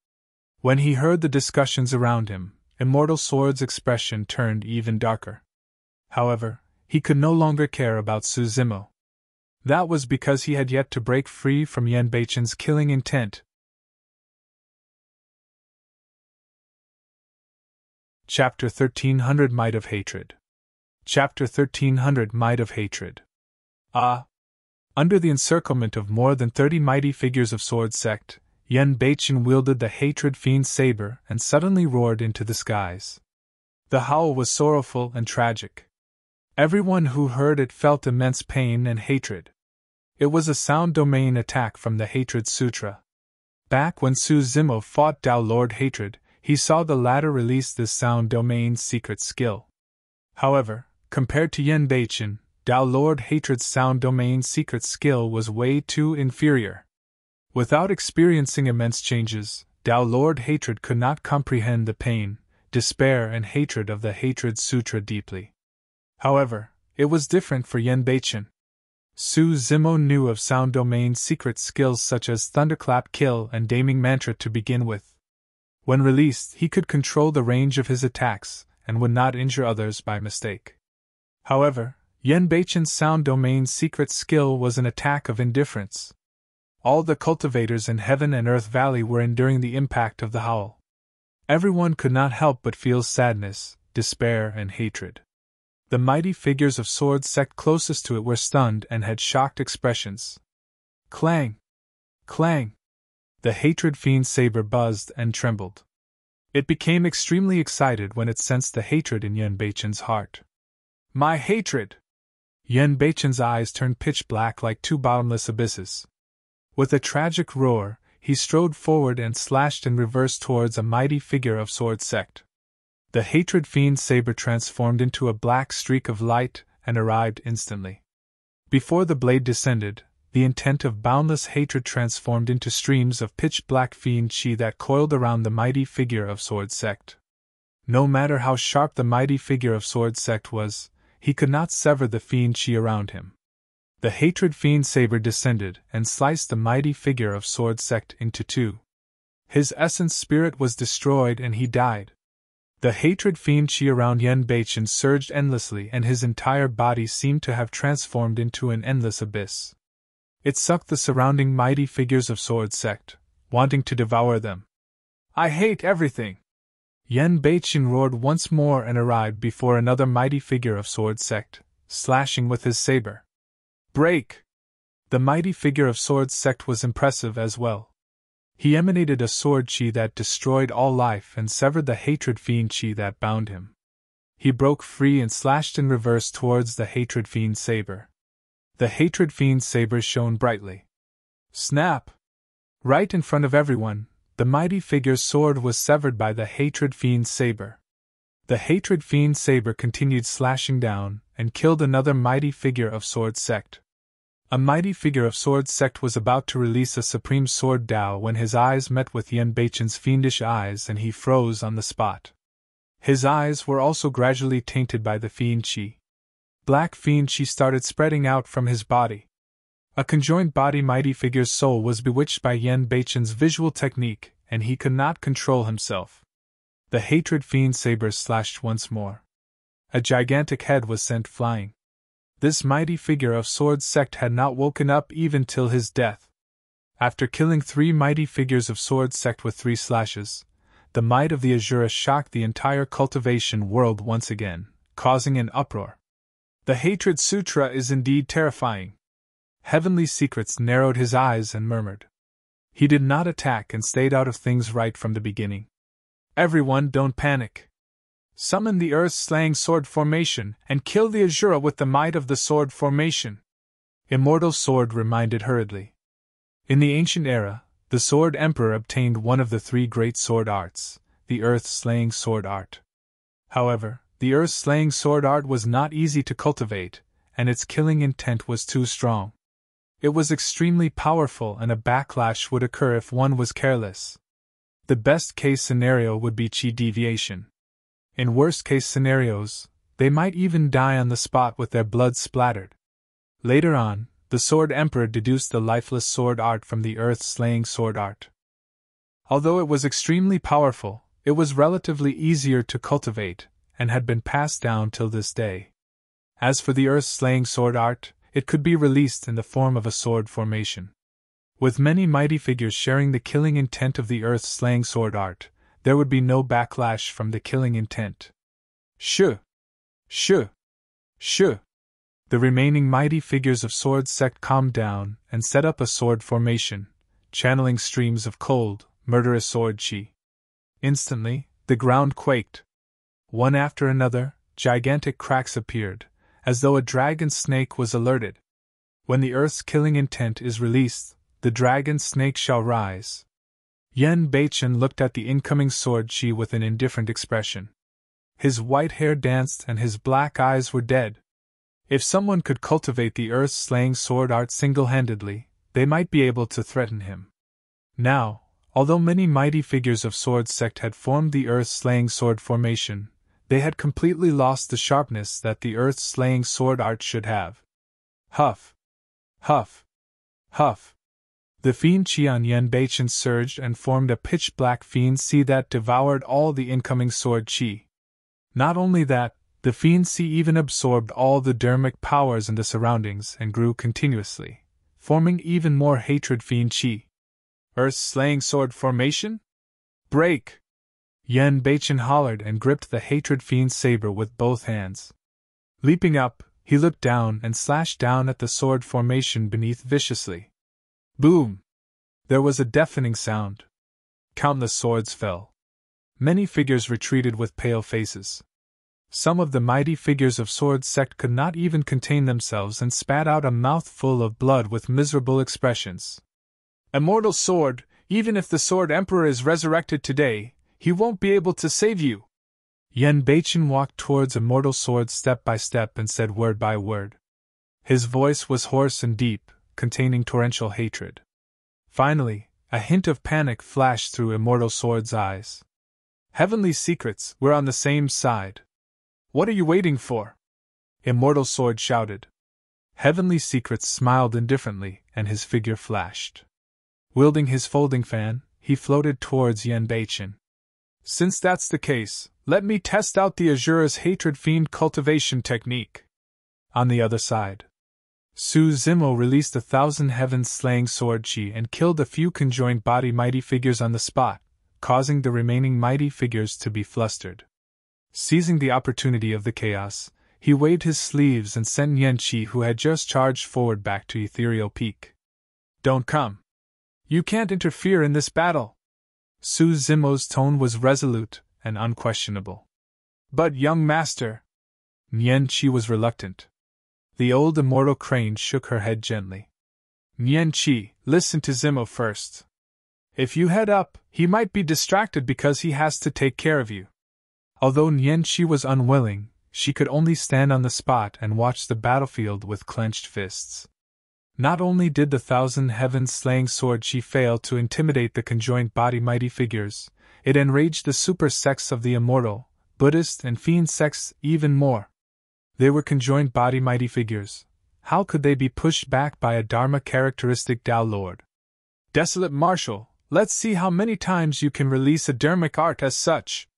When he heard the discussions around him, Immortal Sword's expression turned even darker. However, he could no longer care about Su Zimo. That was because he had yet to break free from Yen Beichen's killing intent. Chapter 1300 Might of Hatred. Chapter 1300 Might of Hatred. Under the encirclement of more than 30 mighty figures of sword sect, Yen Beichen wielded the hatred fiend saber and suddenly roared into the skies. The howl was sorrowful and tragic. Everyone who heard it felt immense pain and hatred. It was a sound domain attack from the Hatred Sutra. Back when Su Zimo fought Dao Lord Hatred, he saw the latter release this Sound Domain's secret skill. However, compared to Yen Beichen, Dao Lord Hatred's Sound Domain's secret skill was way too inferior. Without experiencing immense changes, Dao Lord Hatred could not comprehend the pain, despair and hatred of the Hatred Sutra deeply. However, it was different for Yen Beichen. Su Zimo knew of Sound Domain's secret skills such as Thunderclap Kill and Daming Mantra to begin with. When released, he could control the range of his attacks and would not injure others by mistake. However, Yen Beichen's Sound Domain's secret skill was an attack of indifference. All the cultivators in Heaven and Earth Valley were enduring the impact of the howl. Everyone could not help but feel sadness, despair, and hatred. The mighty figures of Sword Sect closest to it were stunned and had shocked expressions. Clang! Clang! The Hatred Fiend's saber buzzed and trembled. It became extremely excited when it sensed the hatred in Yen Beichen's heart. My hatred! Yen Beichen's eyes turned pitch black like two bottomless abysses. With a tragic roar, he strode forward and slashed in reverse towards a mighty figure of Sword Sect. The Hatred Fiend's saber transformed into a black streak of light and arrived instantly. Before the blade descended, the intent of boundless hatred transformed into streams of pitch-black fiend chi that coiled around the mighty figure of Sword Sect. No matter how sharp the mighty figure of Sword Sect was, he could not sever the fiend chi around him. The Hatred Fiend's saber descended and sliced the mighty figure of Sword Sect into two. His essence spirit was destroyed and he died. The Hatred Fiend chi around Yen Beichen surged endlessly and his entire body seemed to have transformed into an endless abyss. It sucked the surrounding mighty figures of Sword Sect, wanting to devour them. I hate everything! Yen Beichen roared once more and arrived before another mighty figure of Sword Sect, slashing with his saber. Break! The mighty figure of Sword Sect was impressive as well. He emanated a sword chi that destroyed all life and severed the Hatred Fiend chi that bound him. He broke free and slashed in reverse towards the Hatred Fiend's saber. The Hatred Fiend's saber shone brightly. Snap! Right in front of everyone, the mighty figure's sword was severed by the Hatred Fiend's saber. The Hatred Fiend's saber continued slashing down and killed another mighty figure of Sword Sect. A mighty figure of Sword Sect was about to release a supreme sword Dao when his eyes met with Yen Beichen's fiendish eyes and he froze on the spot. His eyes were also gradually tainted by the fiend chi. Black fiend chi started spreading out from his body. A conjoined body mighty figure's soul was bewitched by Yen Beichen's visual technique and he could not control himself. The Hatred Fiend's saber slashed once more. A gigantic head was sent flying. This mighty figure of Sword Sect had not woken up even till his death. After killing 3 mighty figures of Sword Sect with 3 slashes, the might of the Azura shocked the entire cultivation world once again, causing an uproar. The Hatred Sutra is indeed terrifying. Heavenly Secrets narrowed his eyes and murmured. He did not attack and stayed out of things right from the beginning. Everyone don't panic. Summon the Earth-slaying sword formation and kill the Azura with the might of the sword formation. Immortal Sword reminded hurriedly. In the ancient era, the Sword Emperor obtained one of the 3 great sword arts, the Earth-slaying sword art. However, the Earth-slaying sword art was not easy to cultivate, and its killing intent was too strong. It was extremely powerful and a backlash would occur if one was careless. The best-case scenario would be chi deviation. In worst-case scenarios, they might even die on the spot with their blood splattered. Later on, the Sword Emperor deduced the lifeless sword art from the earth-slaying sword art. Although it was extremely powerful, it was relatively easier to cultivate, and had been passed down till this day. As for the earth-slaying sword art, it could be released in the form of a sword formation. With many mighty figures sharing the killing intent of the earth-slaying sword art, there would be no backlash from the killing intent. Shoo! Shoo! Shoo! The remaining mighty figures of Sword Sect calmed down and set up a sword formation, channeling streams of cold, murderous sword chi. Instantly, the ground quaked. One after another, gigantic cracks appeared, as though a dragon snake was alerted. When the earth's killing intent is released, the dragon snake shall rise. Yen Beichen looked at the incoming sword chi with an indifferent expression. His white hair danced and his black eyes were dead. If someone could cultivate the earth-slaying sword art single-handedly, they might be able to threaten him. Now, although many mighty figures of Sword Sect had formed the earth-slaying sword formation, they had completely lost the sharpness that the earth-slaying sword art should have. Huff! Huff! Huff! The fiend chi on Yen Beichen surged and formed a pitch-black fiend sea that devoured all the incoming sword chi. Not only that, the fiend sea even absorbed all the dharmic powers in the surroundings and grew continuously, forming even more hatred fiend chi. Earth-slaying sword formation? Break! Yen Beichen hollered and gripped the hatred fiend's saber with both hands. Leaping up, he looked down and slashed down at the sword formation beneath viciously. Boom! There was a deafening sound. Countless swords fell. Many figures retreated with pale faces. Some of the mighty figures of Sword Sect could not even contain themselves and spat out a mouthful of blood with miserable expressions. Immortal sword, even if the Sword Emperor is resurrected today, he won't be able to save you. Yen Beichen walked towards Immortal Sword step by step and said word by word. His voice was hoarse and deep, containing torrential hatred. Finally, a hint of panic flashed through Immortal Sword's eyes. Heavenly secrets, we're on the same side. What are you waiting for? Immortal Sword shouted. Heavenly Secrets smiled indifferently, and his figure flashed. Wielding his folding fan, he floated towards Yen Beichen. Since that's the case, let me test out the Azura's hatred fiend cultivation technique. On the other side, Su Zimo released 1,000 heaven-slaying sword chi and killed a few conjoined body mighty figures on the spot, causing the remaining mighty figures to be flustered. Seizing the opportunity of the chaos, he waved his sleeves and sent Yen Chi, who had just charged forward, back to Ethereal Peak. Don't come. You can't interfere in this battle. Su Zimo's tone was resolute and unquestionable. But young master. Yen Chi was reluctant. The old immortal crane shook her head gently. Yen Chi, listen to Zimo first. If you head up, he might be distracted because he has to take care of you. Although Yen Chi was unwilling, she could only stand on the spot and watch the battlefield with clenched fists. Not only did the 1,000 heaven-slaying sword chi fail to intimidate the conjoined body mighty figures, it enraged the super sects of the Immortal, Buddhist, and Fiend sects even more. They were conjoined body mighty figures. How could they be pushed back by a Dharma characteristic Tao Lord? Desolate Marshal, let's see how many times you can release a dharmic art as such.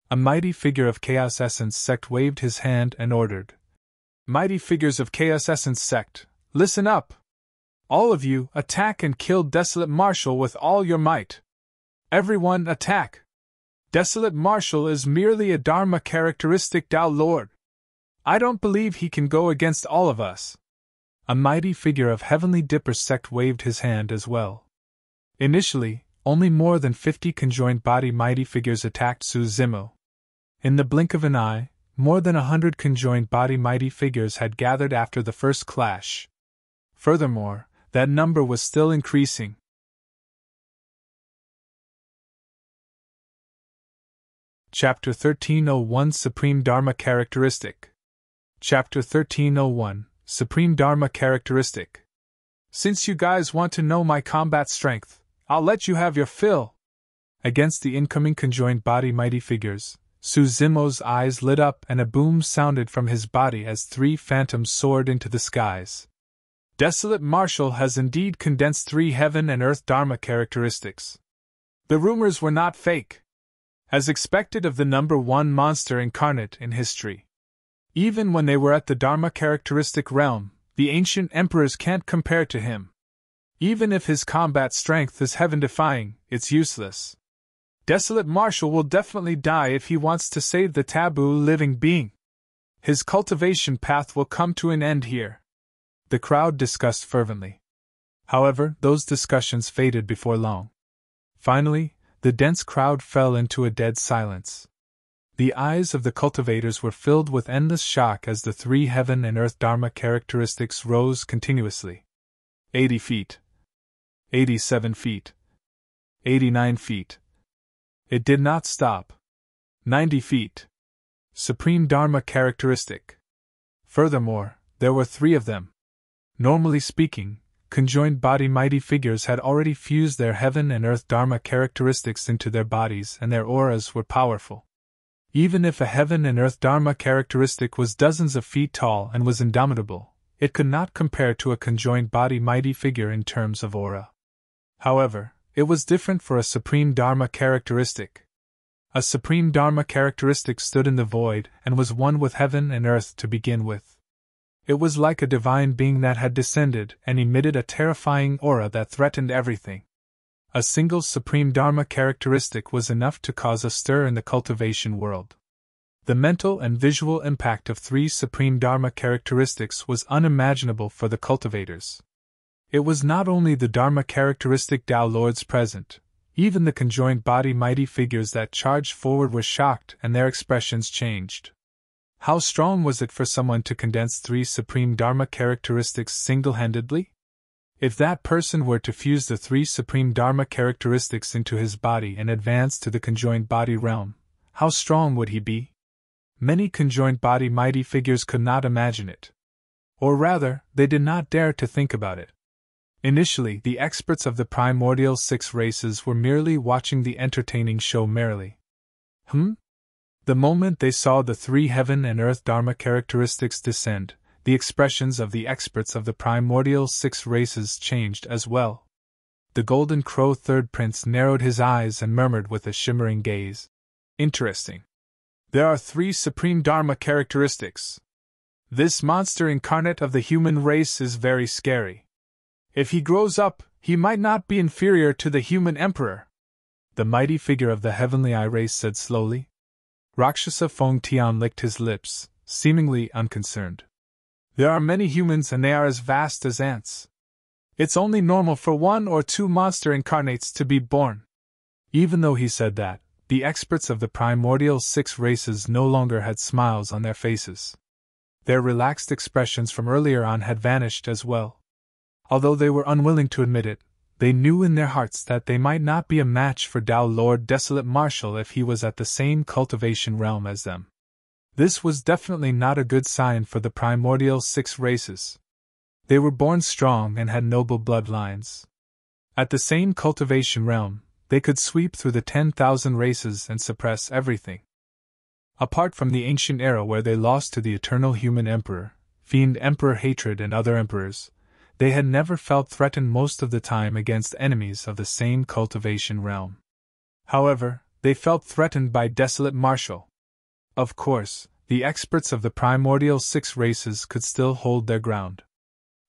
A mighty figure of Chaos Essence Sect waved his hand and ordered. Mighty figures of Chaos Essence Sect, listen up! All of you, attack and kill Desolate Marshal with all your might. Everyone, attack! Desolate Marshal is merely a Dharma characteristic Tao Lord. I don't believe he can go against all of us. A mighty figure of Heavenly Dipper Sect waved his hand as well. Initially, only more than 50 conjoined body mighty figures attacked Su Zimo. In the blink of an eye, more than 100 conjoined body mighty figures had gathered after the first clash. Furthermore, that number was still increasing. Chapter 1301 Supreme Dharma Characteristic. Chapter 1301 Supreme Dharma Characteristic. Since you guys want to know my combat strength, I'll let you have your fill. Against the incoming conjoined body mighty figures, Su Zimo's eyes lit up and a boom sounded from his body as 3 phantoms soared into the skies. Desolate Marshal has indeed condensed 3 heaven and earth Dharma characteristics. The rumors were not fake. As expected of the number 1 monster incarnate in history. Even when they were at the Dharma characteristic realm, the ancient emperors can't compare to him. Even if his combat strength is heaven-defying, it's useless. Desolate Marshal will definitely die if he wants to save the taboo living being. His cultivation path will come to an end here. The crowd discussed fervently. However, those discussions faded before long. Finally, the dense crowd fell into a dead silence. The eyes of the cultivators were filled with endless shock as the 3 heaven and earth Dharma characteristics rose continuously. 80 feet. 87 feet. 89 feet. It did not stop. 90 feet. Supreme Dharma characteristic. Furthermore, there were 3 of them. Normally speaking, conjoined body mighty figures had already fused their heaven and earth Dharma characteristics into their bodies, and their auras were powerful. Even if a heaven and earth Dharma characteristic was dozens of feet tall and was indomitable, it could not compare to a conjoined body mighty figure in terms of aura. However, it was different for a supreme Dharma characteristic. A supreme Dharma characteristic stood in the void and was one with heaven and earth to begin with. It was like a divine being that had descended and emitted a terrifying aura that threatened everything. A single supreme Dharma characteristic was enough to cause a stir in the cultivation world. The mental and visual impact of 3 supreme Dharma characteristics was unimaginable for the cultivators. It was not only the Dharma characteristic Tao Lords present, even the conjoined body mighty figures that charged forward were shocked and their expressions changed. How strong was it for someone to condense 3 supreme Dharma characteristics single-handedly? If that person were to fuse the 3 supreme Dharma characteristics into his body and advance to the conjoined body realm, how strong would he be? Many conjoined body mighty figures could not imagine it. Or rather, they did not dare to think about it. Initially, the experts of the Primordial 6 races were merely watching the entertaining show merrily. The moment they saw the 3 heaven and earth Dharma characteristics descend, the expressions of the experts of the Primordial 6 races changed as well. The Golden Crow Third Prince narrowed his eyes and murmured with a shimmering gaze. Interesting. There are 3 supreme Dharma characteristics. This monster incarnate of the human race is very scary. If he grows up, he might not be inferior to the human emperor. The mighty figure of the heavenly eye race said slowly. Rakshasa Feng Tian licked his lips, seemingly unconcerned. There are many humans and they are as vast as ants. It's only normal for 1 or 2 monster incarnates to be born. Even though he said that, the experts of the Primordial 6 races no longer had smiles on their faces. Their relaxed expressions from earlier on had vanished as well. Although they were unwilling to admit it, they knew in their hearts that they might not be a match for Tao Lord Desolate Marshal if he was at the same cultivation realm as them. This was definitely not a good sign for the Primordial 6 races. They were born strong and had noble bloodlines. At the same cultivation realm, they could sweep through the 10,000 races and suppress everything. Apart from the ancient era where they lost to the eternal human emperor, fiend emperor hatred and other emperors, they had never felt threatened most of the time against enemies of the same cultivation realm. However, they felt threatened by Desolate Marshal. Of course, the experts of the Primordial 6 races could still hold their ground.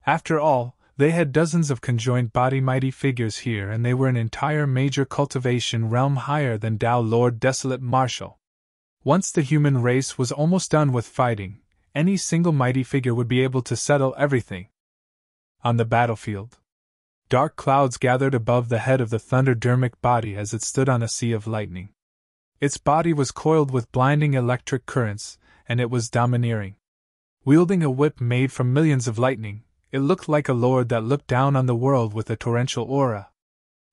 After all, they had dozens of conjoined body mighty figures here and they were an entire major cultivation realm higher than Tao Lord Desolate Marshal. Once the human race was almost done with fighting, any single mighty figure would be able to settle everything. On the battlefield, dark clouds gathered above the head of the thunderdermic body as it stood on a sea of lightning. Its body was coiled with blinding electric currents, and it was domineering. Wielding a whip made from millions of lightning, it looked like a lord that looked down on the world with a torrential aura.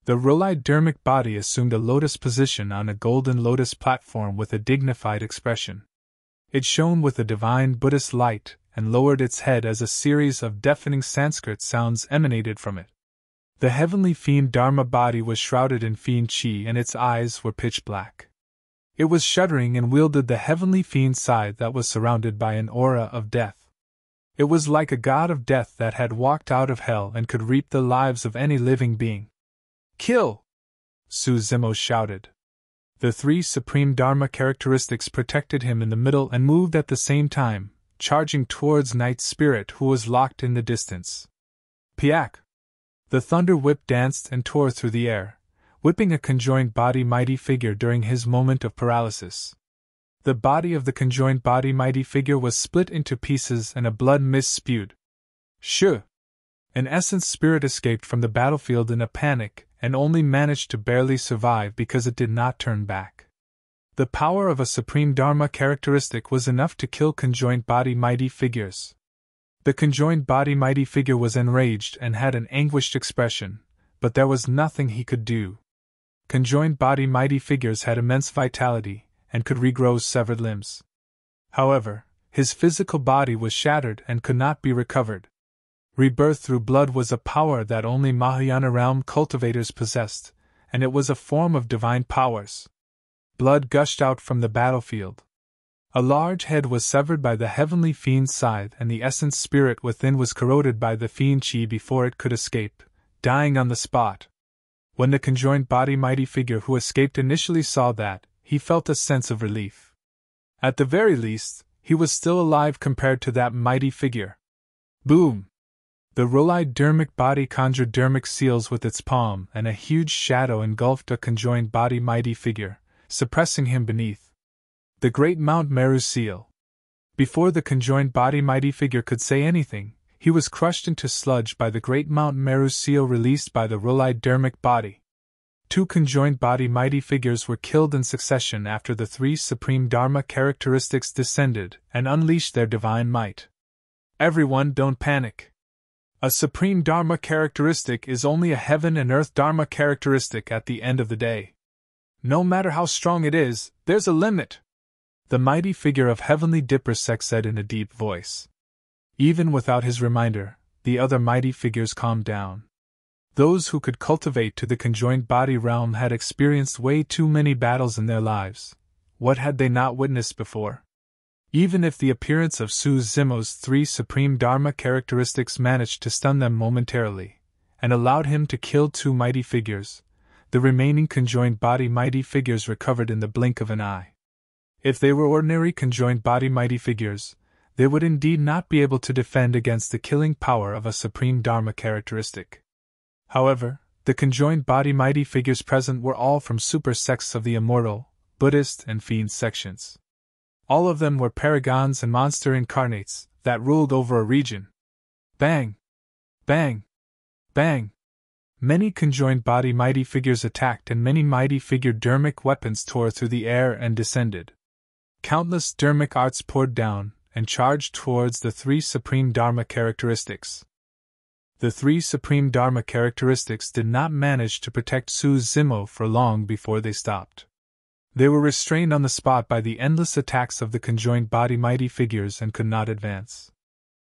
The dermic body assumed a lotus position on a golden lotus platform with a dignified expression. It shone with a divine Buddhist light, and lowered its head as a series of deafening Sanskrit sounds emanated from it. The heavenly fiend Dharma body was shrouded in fiend chi and its eyes were pitch black. It was shuddering and wielded the heavenly fiend scythe that was surrounded by an aura of death. It was like a god of death that had walked out of hell and could reap the lives of any living being. Kill! Su Zimo shouted. The 3 supreme Dharma characteristics protected him in the middle and moved at the same time, charging towards Night Spirit who was locked in the distance. Piak! The thunder whip danced and tore through the air, whipping a conjoined body mighty figure during his moment of paralysis. The body of the conjoined body mighty figure was split into pieces and a blood mist spewed. Shoo! An essence spirit escaped from the battlefield in a panic and only managed to barely survive because it did not turn back. The power of a supreme Dharma characteristic was enough to kill conjoined body mighty figures. The conjoined body mighty figure was enraged and had an anguished expression, but there was nothing he could do. conjoined body mighty figures had immense vitality and could regrow severed limbs. However, his physical body was shattered and could not be recovered. Rebirth through blood was a power that only Mahayana realm cultivators possessed, and it was a form of divine powers. Blood gushed out from the battlefield. A large head was severed by the heavenly fiend's scythe, and the essence spirit within was corroded by the fiend chi before it could escape, dying on the spot. When the conjoined body mighty figure who escaped initially saw that, he felt a sense of relief. At the very least, he was still alive compared to that mighty figure. Boom! The rollide dermic body conjured dermic seals with its palm, and a huge shadow engulfed a conjoined body mighty figure, suppressing him beneath. The great Mount Meru seal. Before the conjoined body mighty figure could say anything, he was crushed into sludge by the great Mount Meru seal released by the rollide dermic body. 2 conjoined body mighty figures were killed in succession after the 3 supreme Dharma characteristics descended and unleashed their divine might. Everyone, don't panic. A supreme Dharma characteristic is only a heaven and earth Dharma characteristic at the end of the day. No matter how strong it is, there's a limit. The mighty figure of Heavenly Dippersek said in a deep voice. Even without his reminder, the other mighty figures calmed down. Those who could cultivate to the conjoined body realm had experienced way too many battles in their lives. What had they not witnessed before? Even if the appearance of Su Zimo's 3 supreme Dharma characteristics managed to stun them momentarily, and allowed him to kill 2 mighty figures, the remaining conjoined body mighty figures recovered in the blink of an eye. If they were ordinary conjoined body mighty figures, they would indeed not be able to defend against the killing power of a supreme Dharma characteristic. However, the conjoined body mighty figures present were all from super sects of the Immortal, Buddhist, and Fiend sections. All of them were paragons and monster incarnates that ruled over a region. Bang! Bang! Bang! Many conjoined body mighty figures attacked, and many mighty figured dermic weapons tore through the air and descended. Countless dermic arts poured down and charged towards the 3 supreme Dharma characteristics. The 3 supreme Dharma characteristics did not manage to protect Su Zimo for long before they stopped. They were restrained on the spot by the endless attacks of the conjoined body mighty figures and could not advance.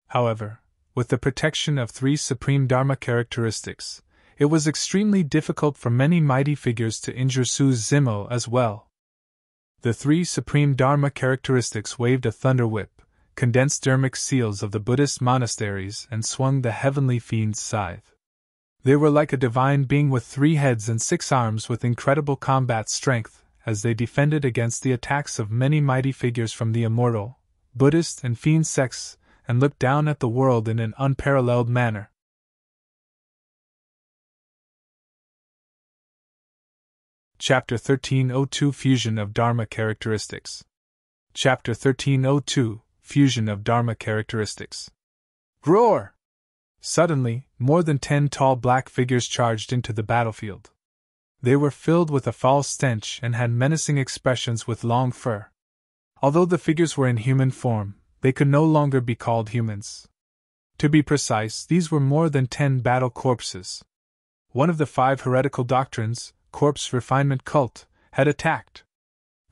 However, with the protection of 3 supreme Dharma characteristics, it was extremely difficult for many mighty figures to injure Su Zimo as well. The 3 supreme Dharma characteristics waved a thunder whip, condensed dermic seals of the Buddhist monasteries, and swung the heavenly fiend's scythe. They were like a divine being with 3 heads and 6 arms with incredible combat strength, as they defended against the attacks of many mighty figures from the Immortal, Buddhist, and Fiend sects, and looked down at the world in an unparalleled manner. Chapter 1302 Fusion of Dharma Characteristics. Chapter 1302 Fusion of Dharma Characteristics. Roar! Suddenly, more than 10 tall black figures charged into the battlefield. They were filled with a foul stench and had menacing expressions with long fur. Although the figures were in human form, they could no longer be called humans. To be precise, these were more than 10 battle corpses. One of the 5 heretical doctrines, corpse refinement cult, had attacked.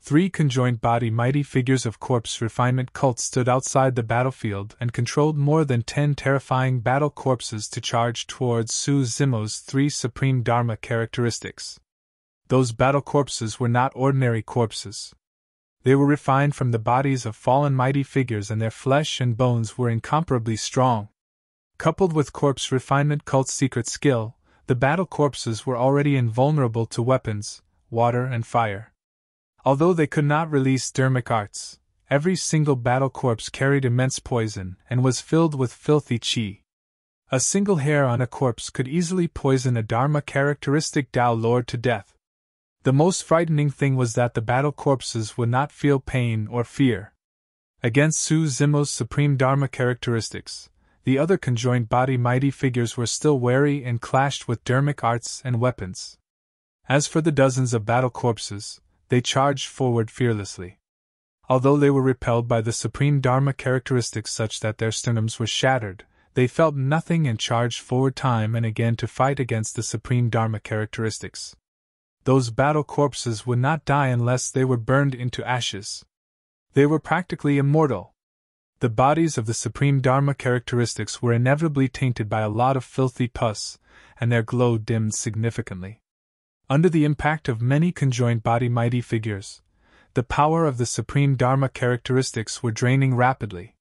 3 conjoined body mighty figures of corpse refinement cult stood outside the battlefield and controlled more than 10 terrifying battle corpses to charge towards Su Zimo's 3 supreme Dharma characteristics. Those battle corpses were not ordinary corpses. They were refined from the bodies of fallen mighty figures, and their flesh and bones were incomparably strong. Coupled with corpse refinement cult's secret skill, the battle corpses were already invulnerable to weapons, water, and fire. Although they could not release dermic arts, every single battle corpse carried immense poison and was filled with filthy chi. A single hair on a corpse could easily poison a Dharma characteristic Dao Lord to death. The most frightening thing was that the battle corpses would not feel pain or fear. Against Su Zimo's supreme Dharma characteristics, the other conjoined body mighty figures were still wary and clashed with dermic arts and weapons. As for the dozens of battle corpses, they charged forward fearlessly. Although they were repelled by the supreme Dharma characteristics such that their sternums were shattered, they felt nothing and charged forward time and again to fight against the supreme Dharma characteristics. Those battle corpses would not die unless they were burned into ashes. They were practically immortal. The bodies of the supreme Dharma characteristics were inevitably tainted by a lot of filthy pus, and their glow dimmed significantly. Under the impact of many conjoined body mighty figures, the power of the supreme Dharma characteristics were draining rapidly.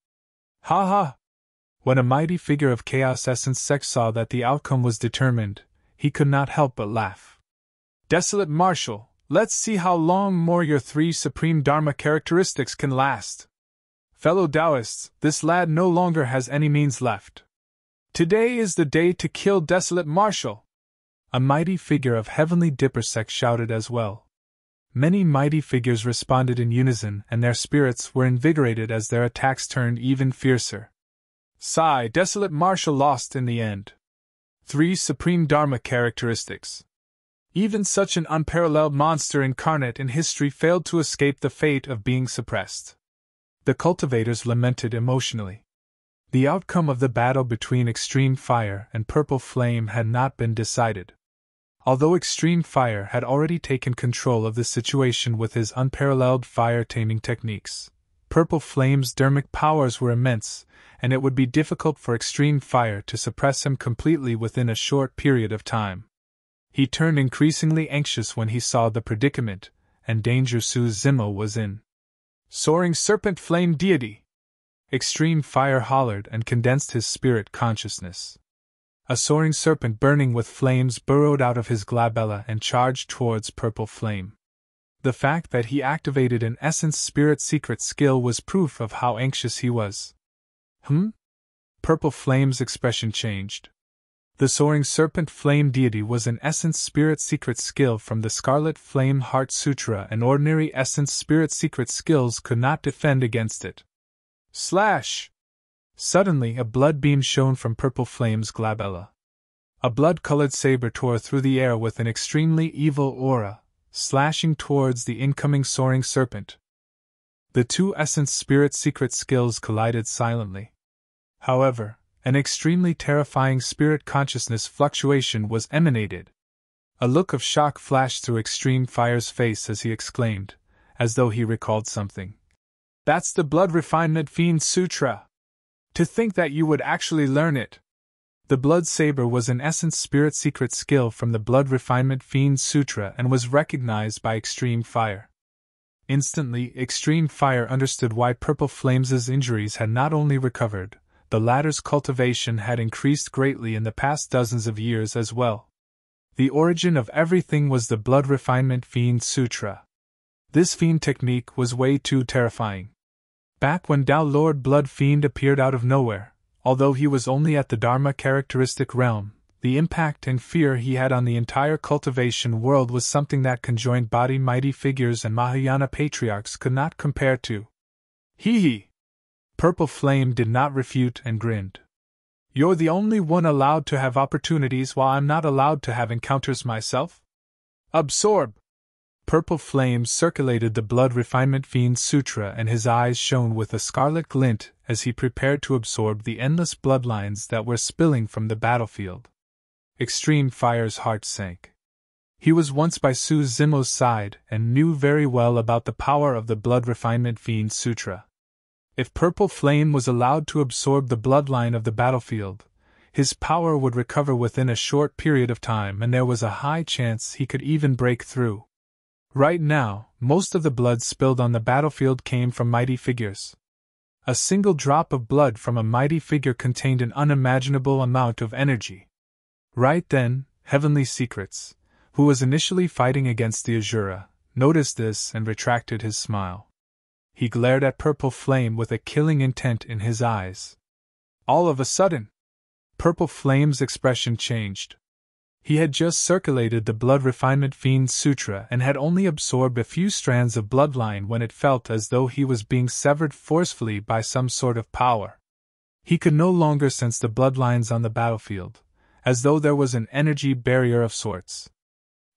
Ha ha! When a mighty figure of chaos essence sect saw that the outcome was determined, he could not help but laugh. Desolate Marshal, let's see how long more your 3 supreme Dharma characteristics can last. Fellow Daoists, this lad no longer has any means left. Today is the day to kill Desolate Marshal. A mighty figure of Heavenly Dipper sect shouted as well. Many mighty figures responded in unison, and their spirits were invigorated as their attacks turned even fiercer. Sigh, Desolate Marshal lost in the end. 3 supreme Dharma characteristics. Even such an unparalleled monster incarnate in history failed to escape the fate of being suppressed. The cultivators lamented emotionally. The outcome of the battle between Extreme Fire and Purple Flame had not been decided. Although Extreme Fire had already taken control of the situation with his unparalleled fire-taming techniques, Purple Flame's dermic powers were immense, and it would be difficult for Extreme Fire to suppress him completely within a short period of time. He turned increasingly anxious when he saw the predicament and danger Su Zimo was in. Soaring Serpent Flame Deity! Extreme Fire hollered and condensed his spirit consciousness. A soaring serpent burning with flames burrowed out of his glabella and charged towards Purple Flame. The fact that he activated an Essence Spirit secret skill was proof of how anxious he was. Purple Flame's expression changed. The Soaring Serpent Flame Deity was an Essence Spirit secret skill from the Scarlet Flame Heart Sutra, and ordinary Essence Spirit secret skills could not defend against it. Slash! Suddenly a blood beam shone from Purple Flame's glabella. A blood-colored saber tore through the air with an extremely evil aura, slashing towards the incoming Soaring Serpent. The 2 Essence Spirit secret skills collided silently. However, an extremely terrifying spirit consciousness fluctuation was emanated. A look of shock flashed through Extreme Fire's face as he exclaimed, as though he recalled something. That's the Blood Refinement Fiend Sutra! To think that you would actually learn it! The Blood Saber was an Essence Spirit secret skill from the Blood Refinement Fiend Sutra and was recognized by Extreme Fire. Instantly, Extreme Fire understood why Purple Flame's injuries had not only recovered, the latter's cultivation had increased greatly in the past dozens of years as well. The origin of everything was the Blood Refinement Fiend Sutra. This fiend technique was way too terrifying. Back when Dao Lord Blood Fiend appeared out of nowhere, although he was only at the Dharma characteristic realm, the impact and fear he had on the entire cultivation world was something that conjoined body mighty figures and Mahayana patriarchs could not compare to. Hee hee! Purple Flame did not refute and grinned. You're the only one allowed to have opportunities while I'm not allowed to have encounters myself? Absorb! Purple Flame circulated the Blood Refinement Fiend Sutra, and his eyes shone with a scarlet glint as he prepared to absorb the endless bloodlines that were spilling from the battlefield. Extreme Fire's heart sank. He was once by Su Zimo's side and knew very well about the power of the Blood Refinement Fiend Sutra. If Purple Flame was allowed to absorb the bloodline of the battlefield, his power would recover within a short period of time, and there was a high chance he could even break through. Right now, most of the blood spilled on the battlefield came from mighty figures. A single drop of blood from a mighty figure contained an unimaginable amount of energy. Right then, Heavenly Secrets, who was initially fighting against the Azura, noticed this and retracted his smile. He glared at Purple Flame with a killing intent in his eyes. All of a sudden, Purple Flame's expression changed. He had just circulated the Blood Refinement Fiend Sutra and had only absorbed a few strands of bloodline when it felt as though he was being severed forcefully by some sort of power. He could no longer sense the bloodlines on the battlefield, as though there was an energy barrier of sorts.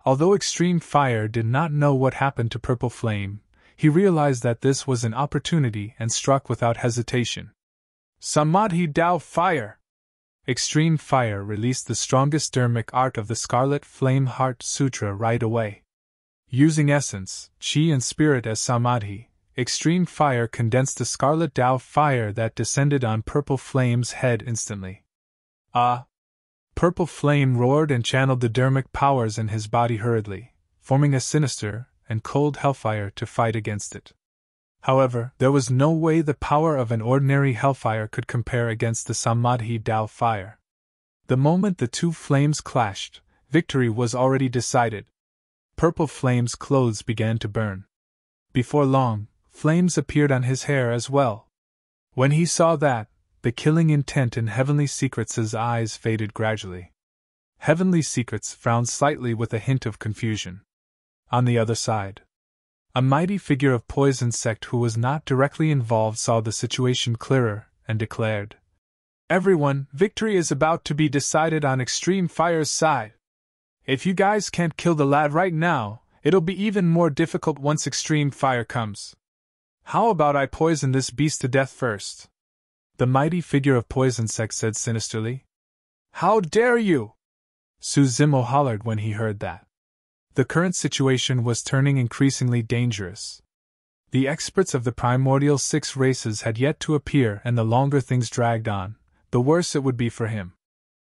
Although Extreme Fire did not know what happened to Purple Flame, he realized that this was an opportunity and struck without hesitation. Samadhi Dao Fire! Extreme Fire released the strongest dermic art of the Scarlet Flame Heart Sutra right away. Using essence, chi and spirit as samadhi, extreme fire condensed a scarlet Dao fire that descended on Purple Flame's head instantly. Ah! Purple Flame roared and channeled the dharmic powers in his body hurriedly, forming a sinister and cold hellfire to fight against it. However, there was no way the power of an ordinary hellfire could compare against the samadhi Dao fire. The moment the two flames clashed, victory was already decided. Purple Flame's clothes began to burn. Before long, flames appeared on his hair as well. When he saw that, the killing intent in Heavenly Secrets' eyes faded gradually. Heavenly Secrets frowned slightly with a hint of confusion. On the other side, a mighty figure of Poison Sect who was not directly involved saw the situation clearer and declared, "Everyone, victory is about to be decided on Extreme Fire's side. If you guys can't kill the lad right now, it'll be even more difficult once Extreme Fire comes. How about I poison this beast to death first?" The mighty figure of Poison Sect said sinisterly. "How dare you!" Suzimo hollered when he heard that. The current situation was turning increasingly dangerous. The experts of the primordial 6 races had yet to appear, and the longer things dragged on, the worse it would be for him.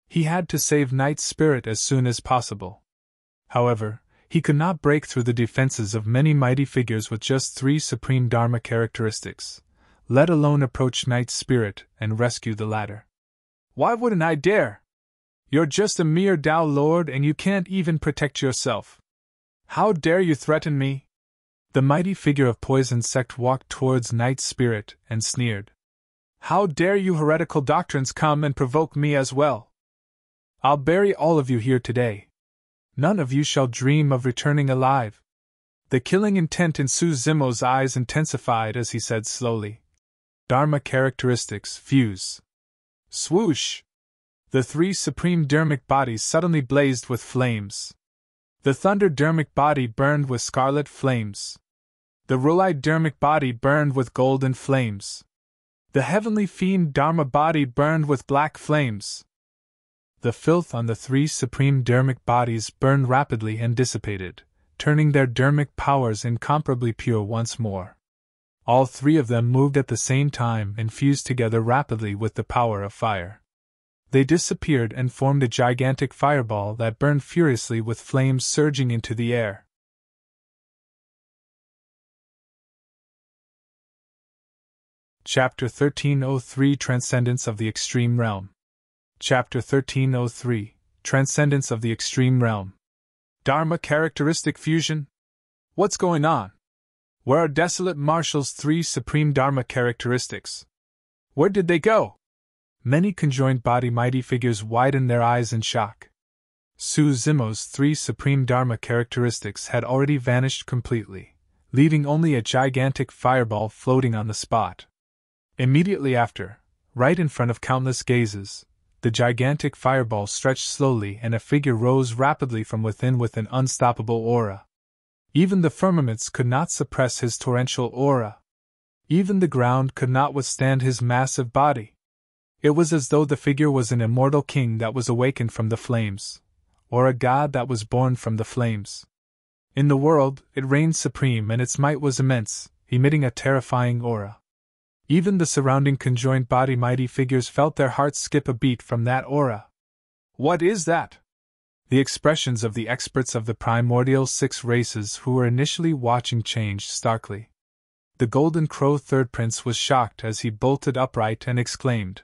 He had to save Night's spirit as soon as possible. However, he could not break through the defenses of many mighty figures with just 3 supreme Dharma characteristics, let alone approach Night's spirit and rescue the latter. "Why wouldn't I dare? You're just a mere Dao Lord and you can't even protect yourself. How dare you threaten me?" The mighty figure of Poison Sect walked towards Night's spirit and sneered. "How dare you heretical doctrines come and provoke me as well? I'll bury all of you here today. None of you shall dream of returning alive." The killing intent in Suzimo's eyes intensified as he said slowly, "Dharma characteristics fuse." Swoosh! The 3 supreme dharmic bodies suddenly blazed with flames. The Thunder dharmic body burned with scarlet flames. The Rolite dharmic body burned with golden flames. The Heavenly Fiend Dharma body burned with black flames. The filth on the 3 supreme dharmic bodies burned rapidly and dissipated, turning their dharmic powers incomparably pure once more. All 3 of them moved at the same time and fused together rapidly with the power of fire. They disappeared and formed a gigantic fireball that burned furiously with flames surging into the air. Chapter 1303 Transcendence of the Extreme Realm. Chapter 1303 Transcendence of the Extreme Realm. Dharma characteristic fusion? What's going on? Where are Desolate Marshal's 3 supreme Dharma characteristics? Where did they go? Many conjoined body mighty figures widened their eyes in shock. Suzimo's 3 supreme Dharma characteristics had already vanished completely, leaving only a gigantic fireball floating on the spot. Immediately after, right in front of countless gazes, the gigantic fireball stretched slowly and a figure rose rapidly from within with an unstoppable aura. Even the firmaments could not suppress his torrential aura. Even the ground could not withstand his massive body. It was as though the figure was an immortal king that was awakened from the flames, or a god that was born from the flames. In the world, it reigned supreme and its might was immense, emitting a terrifying aura. Even the surrounding conjoined body mighty figures felt their hearts skip a beat from that aura. What is that? The expressions of the experts of the primordial 6 races who were initially watching changed starkly. The Golden Crow Third Prince was shocked as he bolted upright and exclaimed.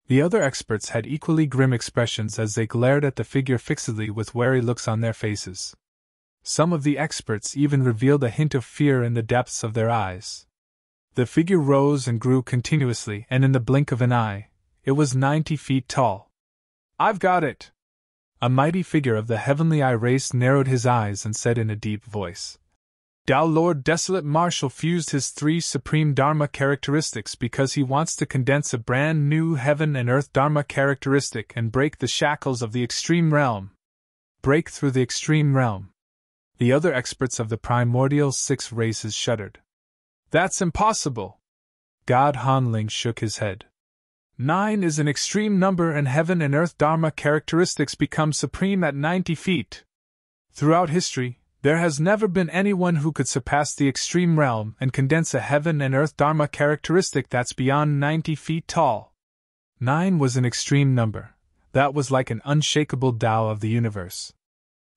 The other experts had equally grim expressions as they glared at the figure fixedly with wary looks on their faces. Some of the experts even revealed a hint of fear in the depths of their eyes. The figure rose and grew continuously, and in the blink of an eye, it was 90 feet tall. "I've got it!" A mighty figure of the Heavenly Eye race narrowed his eyes and said in a deep voice, "Dao Lord Desolate Marshal fused his 3 supreme Dharma characteristics because he wants to condense a brand new heaven and earth Dharma characteristic and break the shackles of the extreme realm. Break through the extreme realm." The other experts of the primordial 6 races shuddered. "That's impossible!" God Hanling shook his head. 9 is an extreme number and heaven and earth Dharma characteristics become supreme at 90 feet. Throughout history, There has never been anyone who could surpass the extreme realm and condense a heaven and earth Dharma characteristic that's beyond 90 feet tall. 9 was an extreme number. That was like an unshakable Tao of the universe.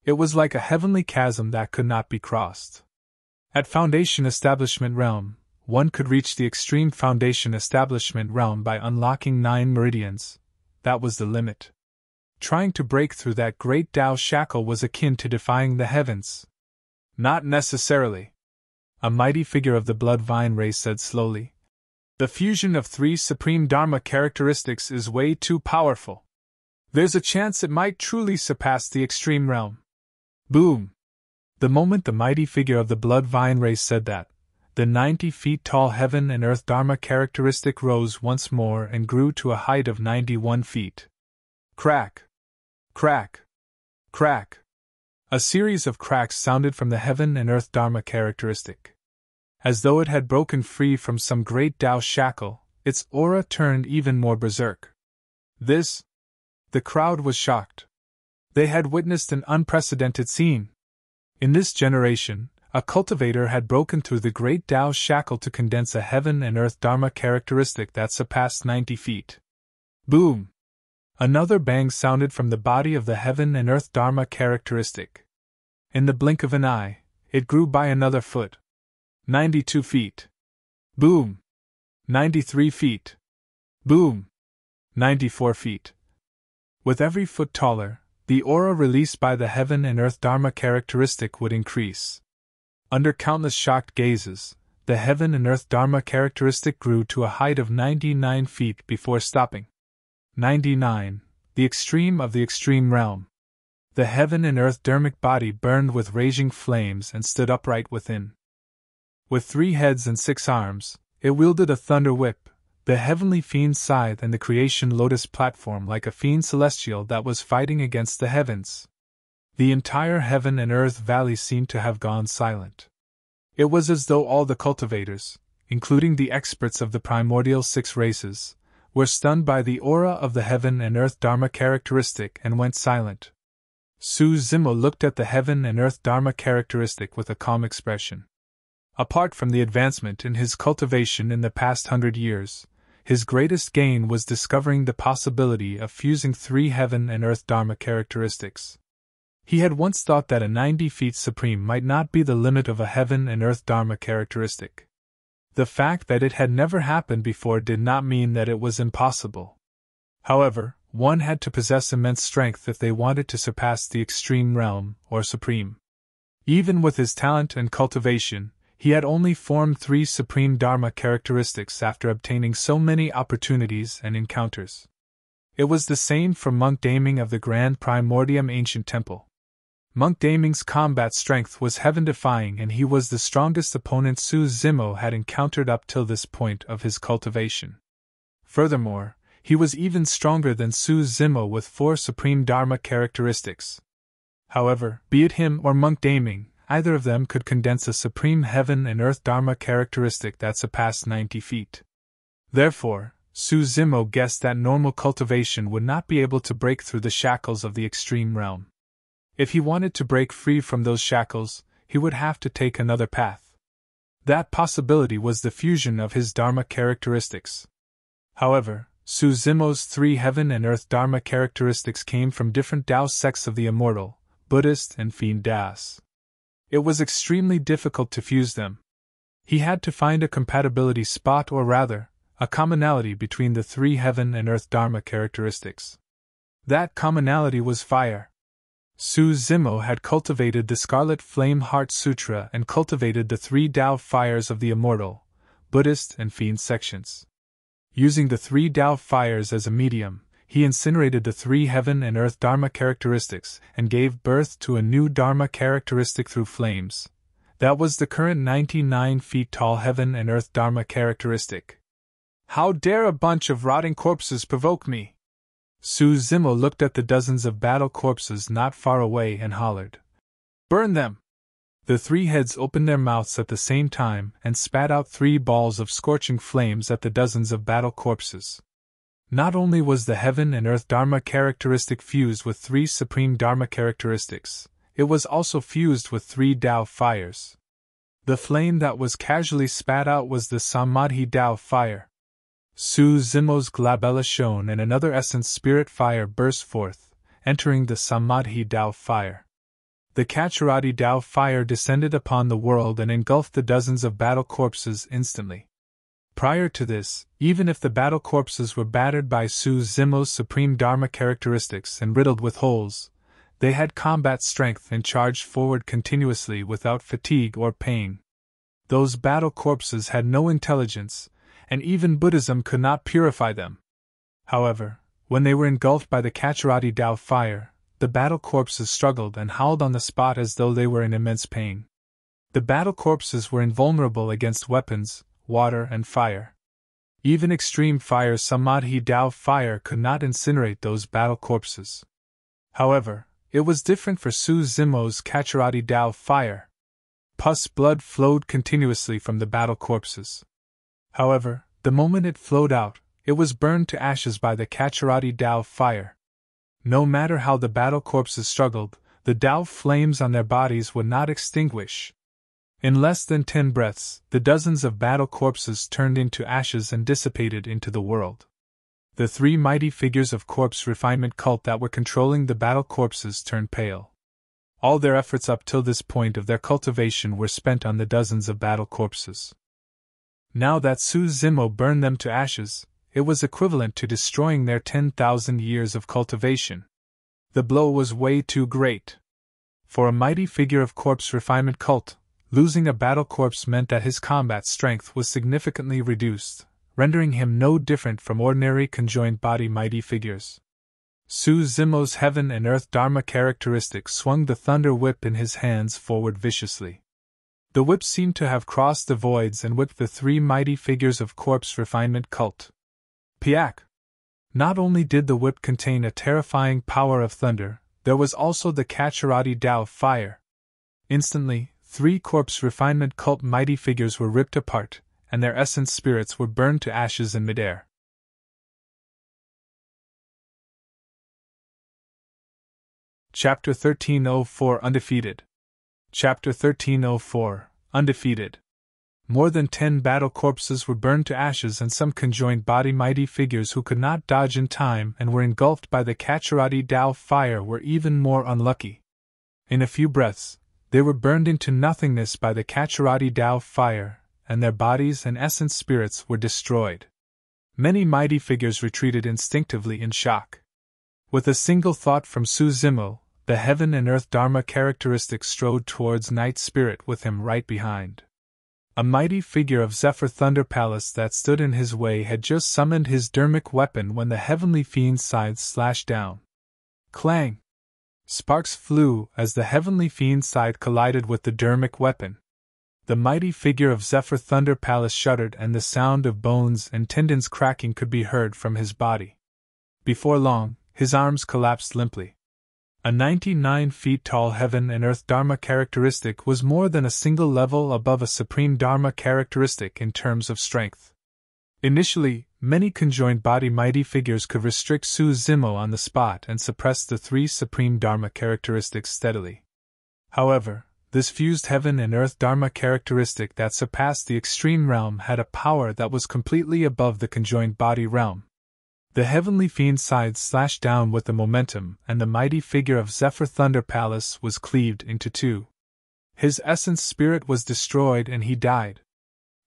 It was like a heavenly chasm that could not be crossed. At Foundation Establishment Realm, one could reach the extreme Foundation Establishment Realm by unlocking 9 meridians. That was the limit. Trying to break through that great Tao shackle was akin to defying the heavens. Not necessarily. A mighty figure of the blood vine race said slowly. The fusion of 3 supreme Dharma characteristics is way too powerful. There's a chance it might truly surpass the extreme realm. Boom! The moment the mighty figure of the blood vine race said that, the 90 feet tall heaven and earth Dharma characteristic rose once more and grew to a height of 91 feet. Crack! Crack! Crack! A series of cracks sounded from the heaven and earth Dharma characteristic. As though it had broken free from some great Tao shackle, its aura turned even more berserk. This? The crowd was shocked. They had witnessed an unprecedented scene. In this generation, a cultivator had broken through the great Tao shackle to condense a heaven and earth Dharma characteristic that surpassed 90 feet. Boom! Another bang sounded from the body of the heaven and earth Dharma characteristic. In the blink of an eye, it grew by another foot. 92 feet. Boom! 93 feet. Boom! 94 feet. With every foot taller, the aura released by the heaven and earth Dharma characteristic would increase. Under countless shocked gazes, the heaven and earth Dharma characteristic grew to a height of 99 feet before stopping. 99, the extreme of the extreme realm. The heaven and earth dharmic body burned with raging flames and stood upright within. With 3 heads and 6 arms, it wielded a thunder whip, the heavenly fiend scythe and the creation lotus platform like a fiend celestial that was fighting against the heavens. The entire heaven and earth valley seemed to have gone silent. It was as though all the cultivators, including the experts of the primordial 6 races, were stunned by the aura of the heaven and earth Dharma characteristic and went silent. Su Zimo looked at the heaven and earth Dharma characteristic with a calm expression. Apart from the advancement in his cultivation in the past 100 years, his greatest gain was discovering the possibility of fusing 3 heaven and earth Dharma characteristics. He had once thought that a 90 feet supreme might not be the limit of a heaven and earth Dharma characteristic. The fact that it had never happened before did not mean that it was impossible. However, one had to possess immense strength if they wanted to surpass the extreme realm, or supreme. Even with his talent and cultivation, he had only formed 3 supreme Dharma characteristics after obtaining so many opportunities and encounters. It was the same for Monk Daming of the Grand Primordium Ancient Temple. Monk Daming's combat strength was heaven-defying and he was the strongest opponent Su Zimo had encountered up till this point of his cultivation. Furthermore, he was even stronger than Su Zimo with 4 supreme Dharma characteristics. However, be it him or Monk Daming, either of them could condense a supreme heaven and earth Dharma characteristic that surpassed 90 feet. Therefore, Su Zimo guessed that normal cultivation would not be able to break through the shackles of the extreme realm. If he wanted to break free from those shackles, he would have to take another path. That possibility was the fusion of his Dharma characteristics. However, Su Zimo's 3 heaven and earth Dharma characteristics came from different Daos sects of the Immortal, Buddhist and Fiend Daos. It was extremely difficult to fuse them. He had to find a compatibility spot or rather, a commonality between the 3 heaven and earth Dharma characteristics. That commonality was fire. Su Zimo had cultivated the Scarlet Flame Heart Sutra and cultivated the 3 Tao fires of the Immortal, Buddhist and Fiend sections. Using the 3 Tao fires as a medium, he incinerated the 3 heaven and earth Dharma characteristics and gave birth to a new Dharma characteristic through flames. That was the current 99 feet tall heaven and earth Dharma characteristic. How dare a bunch of rotting corpses provoke me? Su Zimo looked at the dozens of battle corpses not far away and hollered. Burn them! The 3 heads opened their mouths at the same time and spat out 3 balls of scorching flames at the dozens of battle corpses. Not only was the heaven and earth Dharma characteristic fused with 3 supreme Dharma characteristics, it was also fused with 3 Dao fires. The flame that was casually spat out was the Samadhi Dao fire. Su Zimo's glabella shone and another essence spirit fire burst forth, entering the Samadhi Dao fire. The Kacharati Dao fire descended upon the world and engulfed the dozens of battle corpses instantly. Prior to this, even if the battle corpses were battered by Su Zimo's supreme Dharma characteristics and riddled with holes, they had combat strength and charged forward continuously without fatigue or pain. Those battle corpses had no intelligence, and even Buddhism could not purify them. However, when they were engulfed by the Kacharati Dao fire, the battle corpses struggled and howled on the spot as though they were in immense pain. The battle corpses were invulnerable against weapons, water, and fire. Even extreme fire Samadhi Dao fire could not incinerate those battle corpses. However, it was different for Su Zimo's Kacharati Dao fire. Pus blood flowed continuously from the battle corpses. However, the moment it flowed out, it was burned to ashes by the Kacharati Dao fire. No matter how the battle corpses struggled, the Dao flames on their bodies would not extinguish. In less than 10 breaths, the dozens of battle corpses turned into ashes and dissipated into the world. The 3 mighty figures of corpse refinement cult that were controlling the battle corpses turned pale. All their efforts up till this point of their cultivation were spent on the dozens of battle corpses. Now that Su Zimo burned them to ashes, it was equivalent to destroying their 10,000 years of cultivation. The blow was way too great. For a mighty figure of corpse refinement cult, losing a battle corpse meant that his combat strength was significantly reduced, rendering him no different from ordinary conjoined body mighty figures. Su Zimo's heaven and earth Dharma characteristic swung the thunder whip in his hands forward viciously. The whip seemed to have crossed the voids and whipped the 3 mighty figures of corpse refinement cult. Piak! Not only did the whip contain a terrifying power of thunder, there was also the Kacharati Dao fire. Instantly, 3 corpse refinement cult mighty figures were ripped apart, and their essence spirits were burned to ashes in midair. Chapter 1304 Undefeated. Chapter 1304 Undefeated. More than 10 battle corpses were burned to ashes, and some conjoined body mighty figures who could not dodge in time and were engulfed by the Kacharati Dao fire were even more unlucky. In a few breaths, they were burned into nothingness by the Kacharati Dao fire, and their bodies and essence spirits were destroyed. Many mighty figures retreated instinctively in shock. With a single thought from Su Zimo, the heaven and earth Dharma characteristic strode towards Night Spirit with him right behind. A mighty figure of Zephyr Thunder Palace that stood in his way had just summoned his Dharmic weapon when the heavenly fiend's scythe slashed down. Clang! Sparks flew as the heavenly fiend's scythe collided with the Dharmic weapon. The mighty figure of Zephyr Thunder Palace shuddered, and the sound of bones and tendons cracking could be heard from his body. Before long, his arms collapsed limply. A 99 feet tall heaven and earth Dharma characteristic was more than a single level above a supreme Dharma characteristic in terms of strength. Initially, many conjoined body mighty figures could restrict Su Zimo on the spot and suppress the 3 supreme Dharma characteristics steadily. However, this fused heaven and earth Dharma characteristic that surpassed the extreme realm had a power that was completely above the conjoined body realm. The heavenly fiend's scythe slashed down with the momentum, and the mighty figure of Zephyr Thunder Palace was cleaved into 2. His essence spirit was destroyed and he died.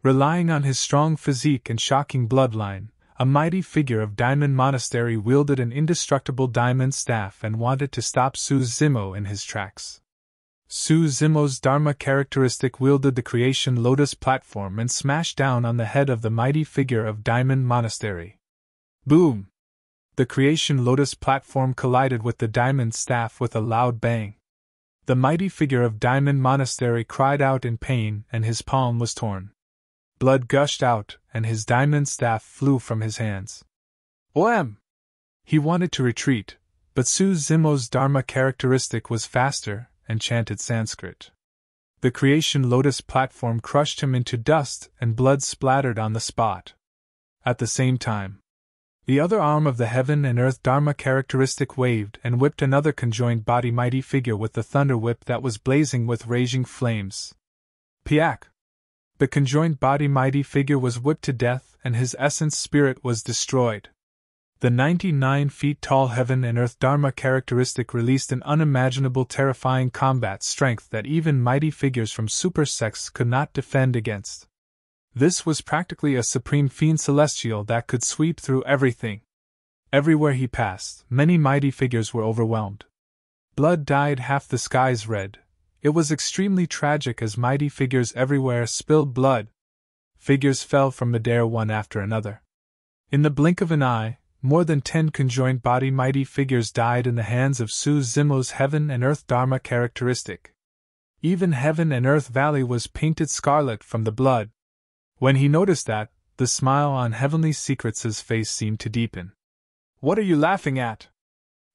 Relying on his strong physique and shocking bloodline, a mighty figure of Diamond Monastery wielded an indestructible diamond staff and wanted to stop Su Zimo in his tracks. Su Zimo's Dharma characteristic wielded the Creation Lotus platform and smashed down on the head of the mighty figure of Diamond Monastery. Boom! The Creation Lotus platform collided with the diamond staff with a loud bang. The mighty figure of Diamond Monastery cried out in pain, and his palm was torn. Blood gushed out, and his diamond staff flew from his hands. Oem! He wanted to retreat, but Su Zimo's Dharma characteristic was faster, and chanted Sanskrit. The Creation Lotus platform crushed him into dust, and blood splattered on the spot. At the same time, The other arm of the heaven and earth Dharma characteristic waved and whipped another conjoined body mighty figure with the thunder whip that was blazing with raging flames. Piak! The conjoined body mighty figure was whipped to death and his essence spirit was destroyed. The 99 feet tall heaven and earth Dharma characteristic released an unimaginable terrifying combat strength that even mighty figures from super sects could not defend against. This was practically a supreme fiend celestial that could sweep through everything. Everywhere he passed, many mighty figures were overwhelmed. Blood dyed half the skies red. It was extremely tragic as mighty figures everywhere spilled blood. Figures fell from midair one after another. In the blink of an eye, more than 10 conjoined body mighty figures died in the hands of Su Zimo's heaven and earth Dharma characteristic. Even heaven and earth valley was painted scarlet from the blood. When he noticed that, the smile on Heavenly Secrets' face seemed to deepen. "What are you laughing at?"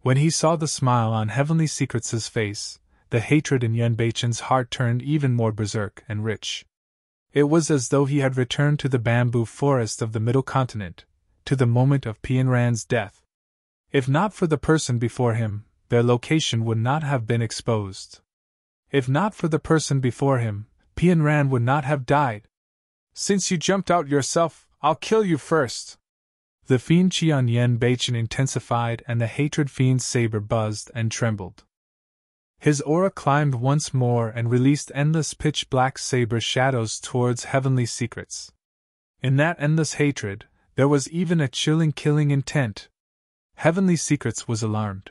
When he saw the smile on Heavenly Secrets' face, the hatred in Yenbeichun's heart turned even more berserk and rich. It was as though he had returned to the bamboo forest of the Middle Continent, to the moment of Pianran's death. If not for the person before him, their location would not have been exposed. If not for the person before him, Pianran would not have died. "Since you jumped out yourself, I'll kill you first." The fiend chi on Yenbeichun intensified and the hatred fiend's saber buzzed and trembled. His aura climbed once more and released endless pitch-black saber shadows towards Heavenly Secrets. In that endless hatred, there was even a chilling killing intent. Heavenly Secrets was alarmed.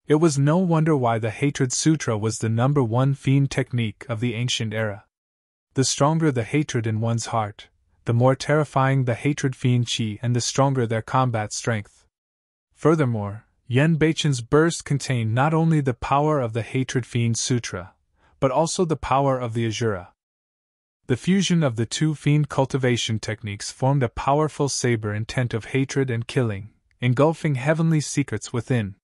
It was no wonder why the Hatred Sutra was the #1 fiend technique of the ancient era. The stronger the hatred in one's heart, the more terrifying the hatred fiend chi and the stronger their combat strength. Furthermore, Yenbeichun's burst contained not only the power of the Hatred Fiend Sutra, but also the power of the Asura. The fusion of the two fiend cultivation techniques formed a powerful saber intent of hatred and killing, engulfing Heavenly Secrets within.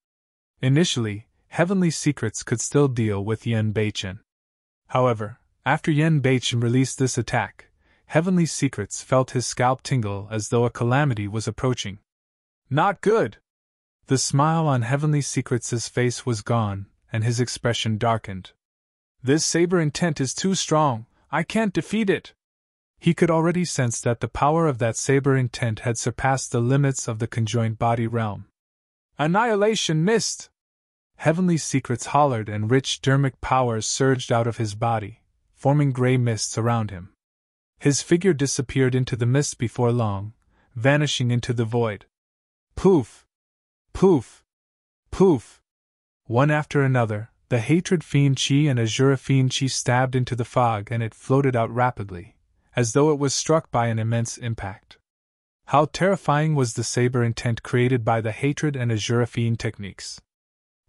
Initially, Heavenly Secrets could still deal with Yenbeichun. However, after Yenbeichun released this attack, Heavenly Secrets felt his scalp tingle as though a calamity was approaching. "Not good!" The smile on Heavenly Secrets' face was gone, and his expression darkened. "This saber intent is too strong, I can't defeat it." He could already sense that the power of that saber intent had surpassed the limits of the conjoined body realm. "Annihilation mist!" Heavenly Secrets hollered and rich dermic powers surged out of his body, forming gray mists around him. His figure disappeared into the mist before long, vanishing into the void. Poof! Poof! Poof! One after another, the Hatred Fiend Chi and Asura Fiend Chi stabbed into the fog and it floated out rapidly, as though it was struck by an immense impact. How terrifying was the saber intent created by the Hatred and Asura Fiend techniques.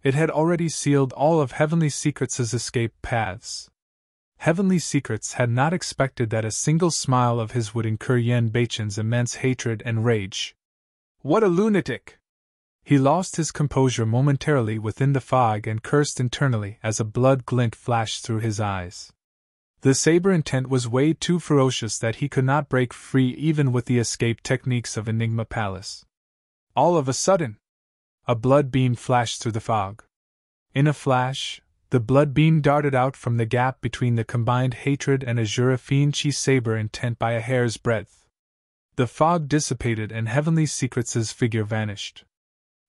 It had already sealed all of Heavenly Secrets' escape paths. Heavenly Secrets had not expected that a single smile of his would incur Yenbeichun's immense hatred and rage. What a lunatic! He lost his composure momentarily within the fog and cursed internally as a blood glint flashed through his eyes. The saber intent was way too ferocious that he could not break free even with the escape techniques of Enigma Palace. All of a sudden, a blood beam flashed through the fog. In a flash, the blood beam darted out from the gap between the combined Hatred and Asura Fiend Chi saber intent by a hair's breadth. The fog dissipated and Heavenly Secrets' figure vanished.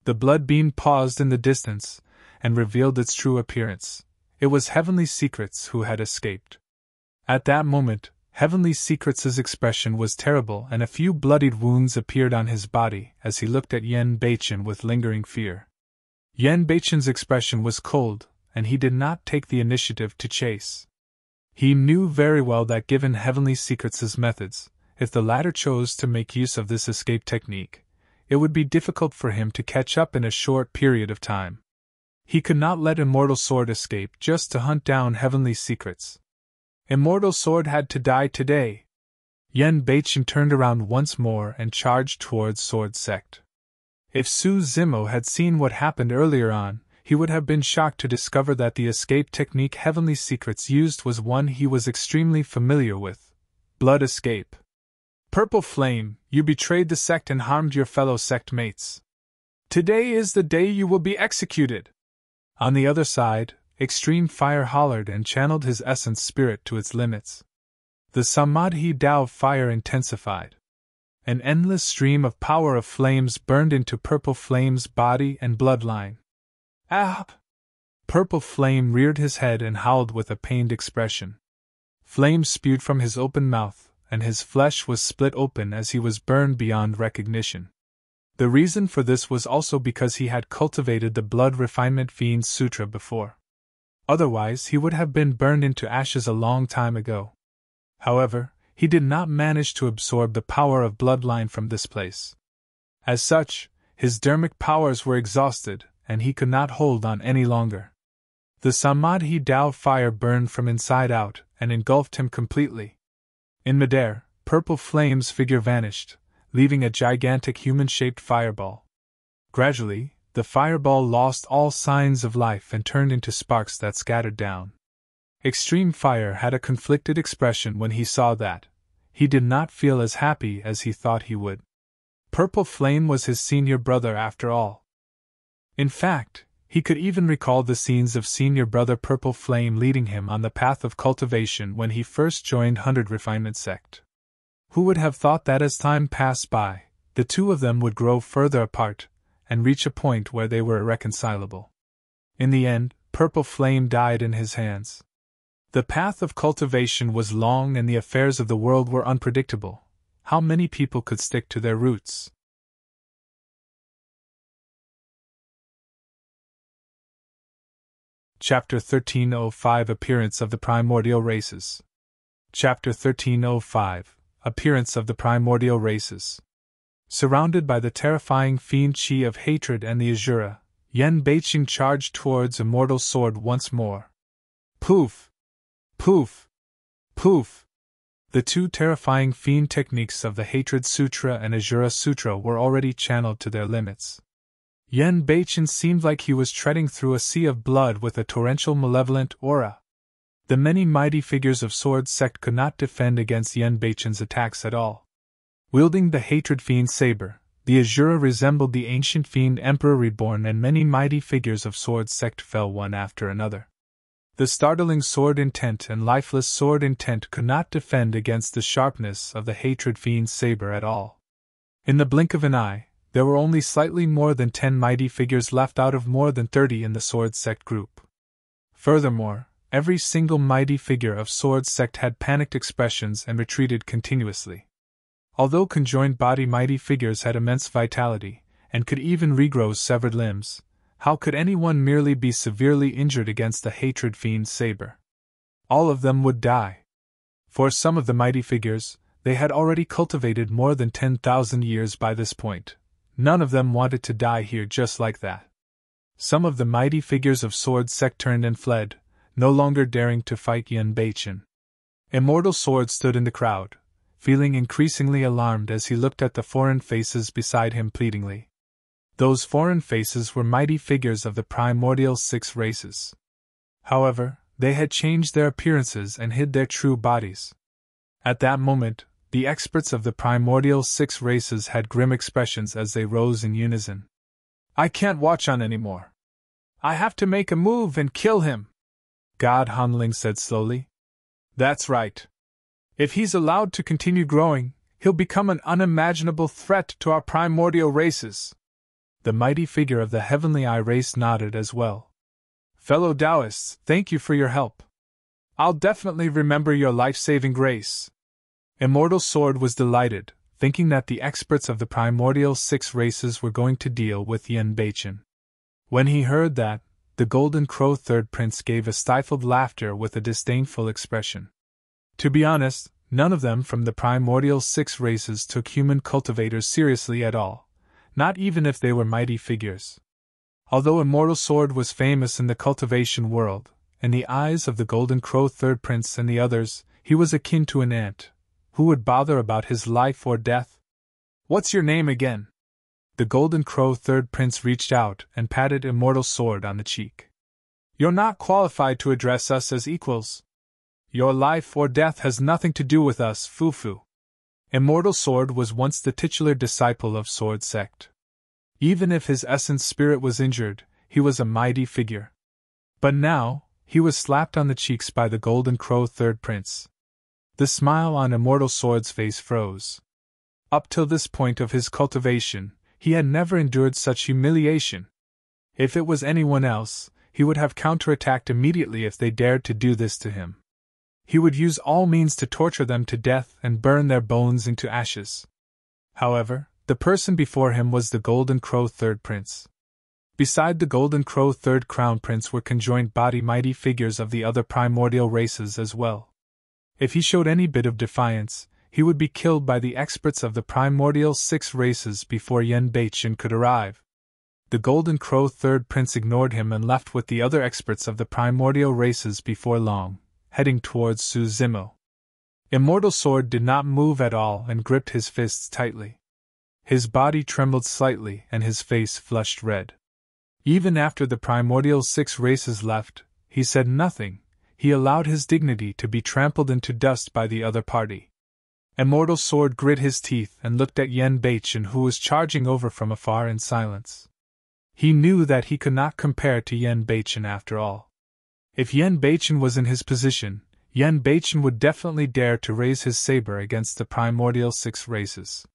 The blood beam paused in the distance, and revealed its true appearance. It was Heavenly Secrets who had escaped. At that moment, Heavenly Secrets' expression was terrible and a few bloodied wounds appeared on his body as he looked at Yenbeichun with lingering fear. Yenbeichun's expression was cold, and he did not take the initiative to chase. He knew very well that given Heavenly Secrets' methods, if the latter chose to make use of this escape technique, it would be difficult for him to catch up in a short period of time. He could not let Immortal Sword escape just to hunt down Heavenly Secrets. Immortal Sword had to die today. Yenbeichun turned around once more and charged towards Sword Sect. If Su Zimo had seen what happened earlier on, he would have been shocked to discover that the escape technique Heavenly Secrets used was one he was extremely familiar with: blood escape. Purple Flame, you betrayed the sect and harmed your fellow sect mates. Today is the day you will be executed. On the other side, Extreme Fire hollered and channeled his essence spirit to its limits. The Samadhi Dao fire intensified. An endless stream of power of flames burned into Purple Flame's body and bloodline. Ah! Purple Flame reared his head and howled with a pained expression. Flames spewed from his open mouth, and his flesh was split open as he was burned beyond recognition. The reason for this was also because he had cultivated the Blood Refinement Fiend Sutra before. Otherwise, he would have been burned into ashes a long time ago. However, he did not manage to absorb the power of bloodline from this place. As such, his dermic powers were exhausted, and he could not hold on any longer. The Samadhi Dao fire burned from inside out and engulfed him completely. In midair, Purple Flame's figure vanished, leaving a gigantic human-shaped fireball. Gradually, the fireball lost all signs of life and turned into sparks that scattered down. Extreme Fire had a conflicted expression when he saw that. He did not feel as happy as he thought he would. Purple Flame was his senior brother after all. In fact, he could even recall the scenes of senior brother Purple Flame leading him on the path of cultivation when he first joined 100 Refinement Sect. Who would have thought that as time passed by, the two of them would grow further apart, and reach a point where they were irreconcilable. In the end, Purple Flame died in his hands. The path of cultivation was long and the affairs of the world were unpredictable. How many people could stick to their roots? Chapter 1305 Appearance of the Primordial Races. Chapter 1305 Appearance of the Primordial Races. Surrounded by the terrifying fiend chi of hatred and the Azura, Yen Beiqing charged towards Immortal's sword once more. Poof! Poof! Poof! The two terrifying fiend techniques of the Hatred Sutra and Azura Sutra were already channeled to their limits. Yen Beiqing seemed like he was treading through a sea of blood with a torrential malevolent aura. The many mighty figures of Sword Sect could not defend against Yen Beiqing's attacks at all. Wielding the Hatred Fiend Saber, the Azura resembled the ancient Fiend Emperor Reborn, and many mighty figures of Sword Sect fell one after another. The startling Sword Intent and lifeless Sword Intent could not defend against the sharpness of the Hatred Fiend Saber at all. In the blink of an eye, there were only slightly more than 10 mighty figures left out of more than 30 in the Sword Sect group. Furthermore, every single mighty figure of Sword Sect had panicked expressions and retreated continuously. Although conjoined body mighty figures had immense vitality, and could even regrow severed limbs, how could anyone merely be severely injured against the Hatred Fiend Saber? All of them would die. For some of the mighty figures, they had already cultivated more than 10,000 years by this point. None of them wanted to die here just like that. Some of the mighty figures of Sword Sect turned and fled, no longer daring to fight Yen Beiqing. Immortal Sword stood in the crowd, feeling increasingly alarmed as he looked at the foreign faces beside him pleadingly. Those foreign faces were mighty figures of the Primordial 6 races. However, they had changed their appearances and hid their true bodies. At that moment, the experts of the Primordial 6 races had grim expressions as they rose in unison. "I can't watch on anymore. I have to make a move and kill him," God Hanling said slowly. "That's right. If he's allowed to continue growing, he'll become an unimaginable threat to our Primordial races." The mighty figure of the Heavenly Eye race nodded as well. "Fellow Daoists, thank you for your help. I'll definitely remember your life-saving grace." Immortal Sword was delighted, thinking that the experts of the Primordial 6 races were going to deal with Yen Beiqing. When he heard that, the Golden Crow Third Prince gave a stifled laughter with a disdainful expression. To be honest, none of them from the Primordial 6 races took human cultivators seriously at all, not even if they were mighty figures. Although Immortal Sword was famous in the cultivation world, in the eyes of the Golden Crow Third Prince and the others, he was akin to an ant. Who would bother about his life or death? "What's your name again?" The Golden Crow Third Prince reached out and patted Immortal Sword on the cheek. "You're not qualified to address us as equals. Your life or death has nothing to do with us, Fufu." Immortal Sword was once the titular disciple of Sword Sect. Even if his essence spirit was injured, he was a mighty figure. But now, he was slapped on the cheeks by the Golden Crow Third Prince. The smile on Immortal Sword's face froze. Up till this point of his cultivation, he had never endured such humiliation. If it was anyone else, he would have counterattacked immediately if they dared to do this to him. He would use all means to torture them to death and burn their bones into ashes. However, the person before him was the Golden Crow Third Prince. Beside the Golden Crow Third Crown Prince were conjoined body mighty figures of the other primordial races as well. If he showed any bit of defiance, he would be killed by the experts of the primordial 6 races before Yen Baichen could arrive. The Golden Crow Third Prince ignored him and left with the other experts of the primordial races before long, heading towards Su Zimo. Immortal Sword did not move at all and gripped his fists tightly. His body trembled slightly and his face flushed red. Even after the primordial 6 races left, he said nothing. He allowed his dignity to be trampled into dust by the other party. Immortal Sword grit his teeth and looked at Yen Baichen, who was charging over from afar in silence. He knew that he could not compare to Yen Baichen after all. If Yen Baichen was in his position, Yen Baichen would definitely dare to raise his saber against the primordial 6 races.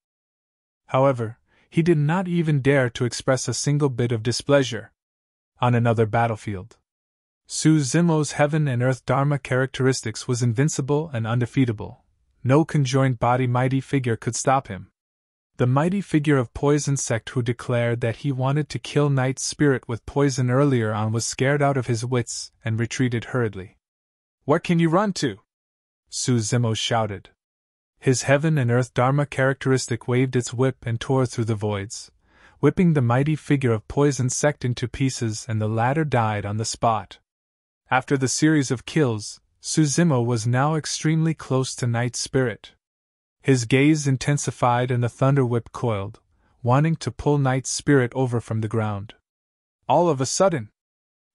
However, he did not even dare to express a single bit of displeasure. On another battlefield, Su Zimo's heaven and earth Dharma characteristics was invincible and undefeatable. No conjoined body mighty figure could stop him. The mighty figure of Poison Sect who declared that he wanted to kill Night Spirit with poison earlier on was scared out of his wits and retreated hurriedly. "Where can you run to?" Su Zimo shouted. His heaven and earth Dharma characteristic waved its whip and tore through the voids, whipping the mighty figure of Poison Sect into pieces, and the latter died on the spot. After the series of kills, Su Zimo was now extremely close to Night Spirit. His gaze intensified and the thunder whip coiled, wanting to pull Night Spirit over from the ground. All of a sudden,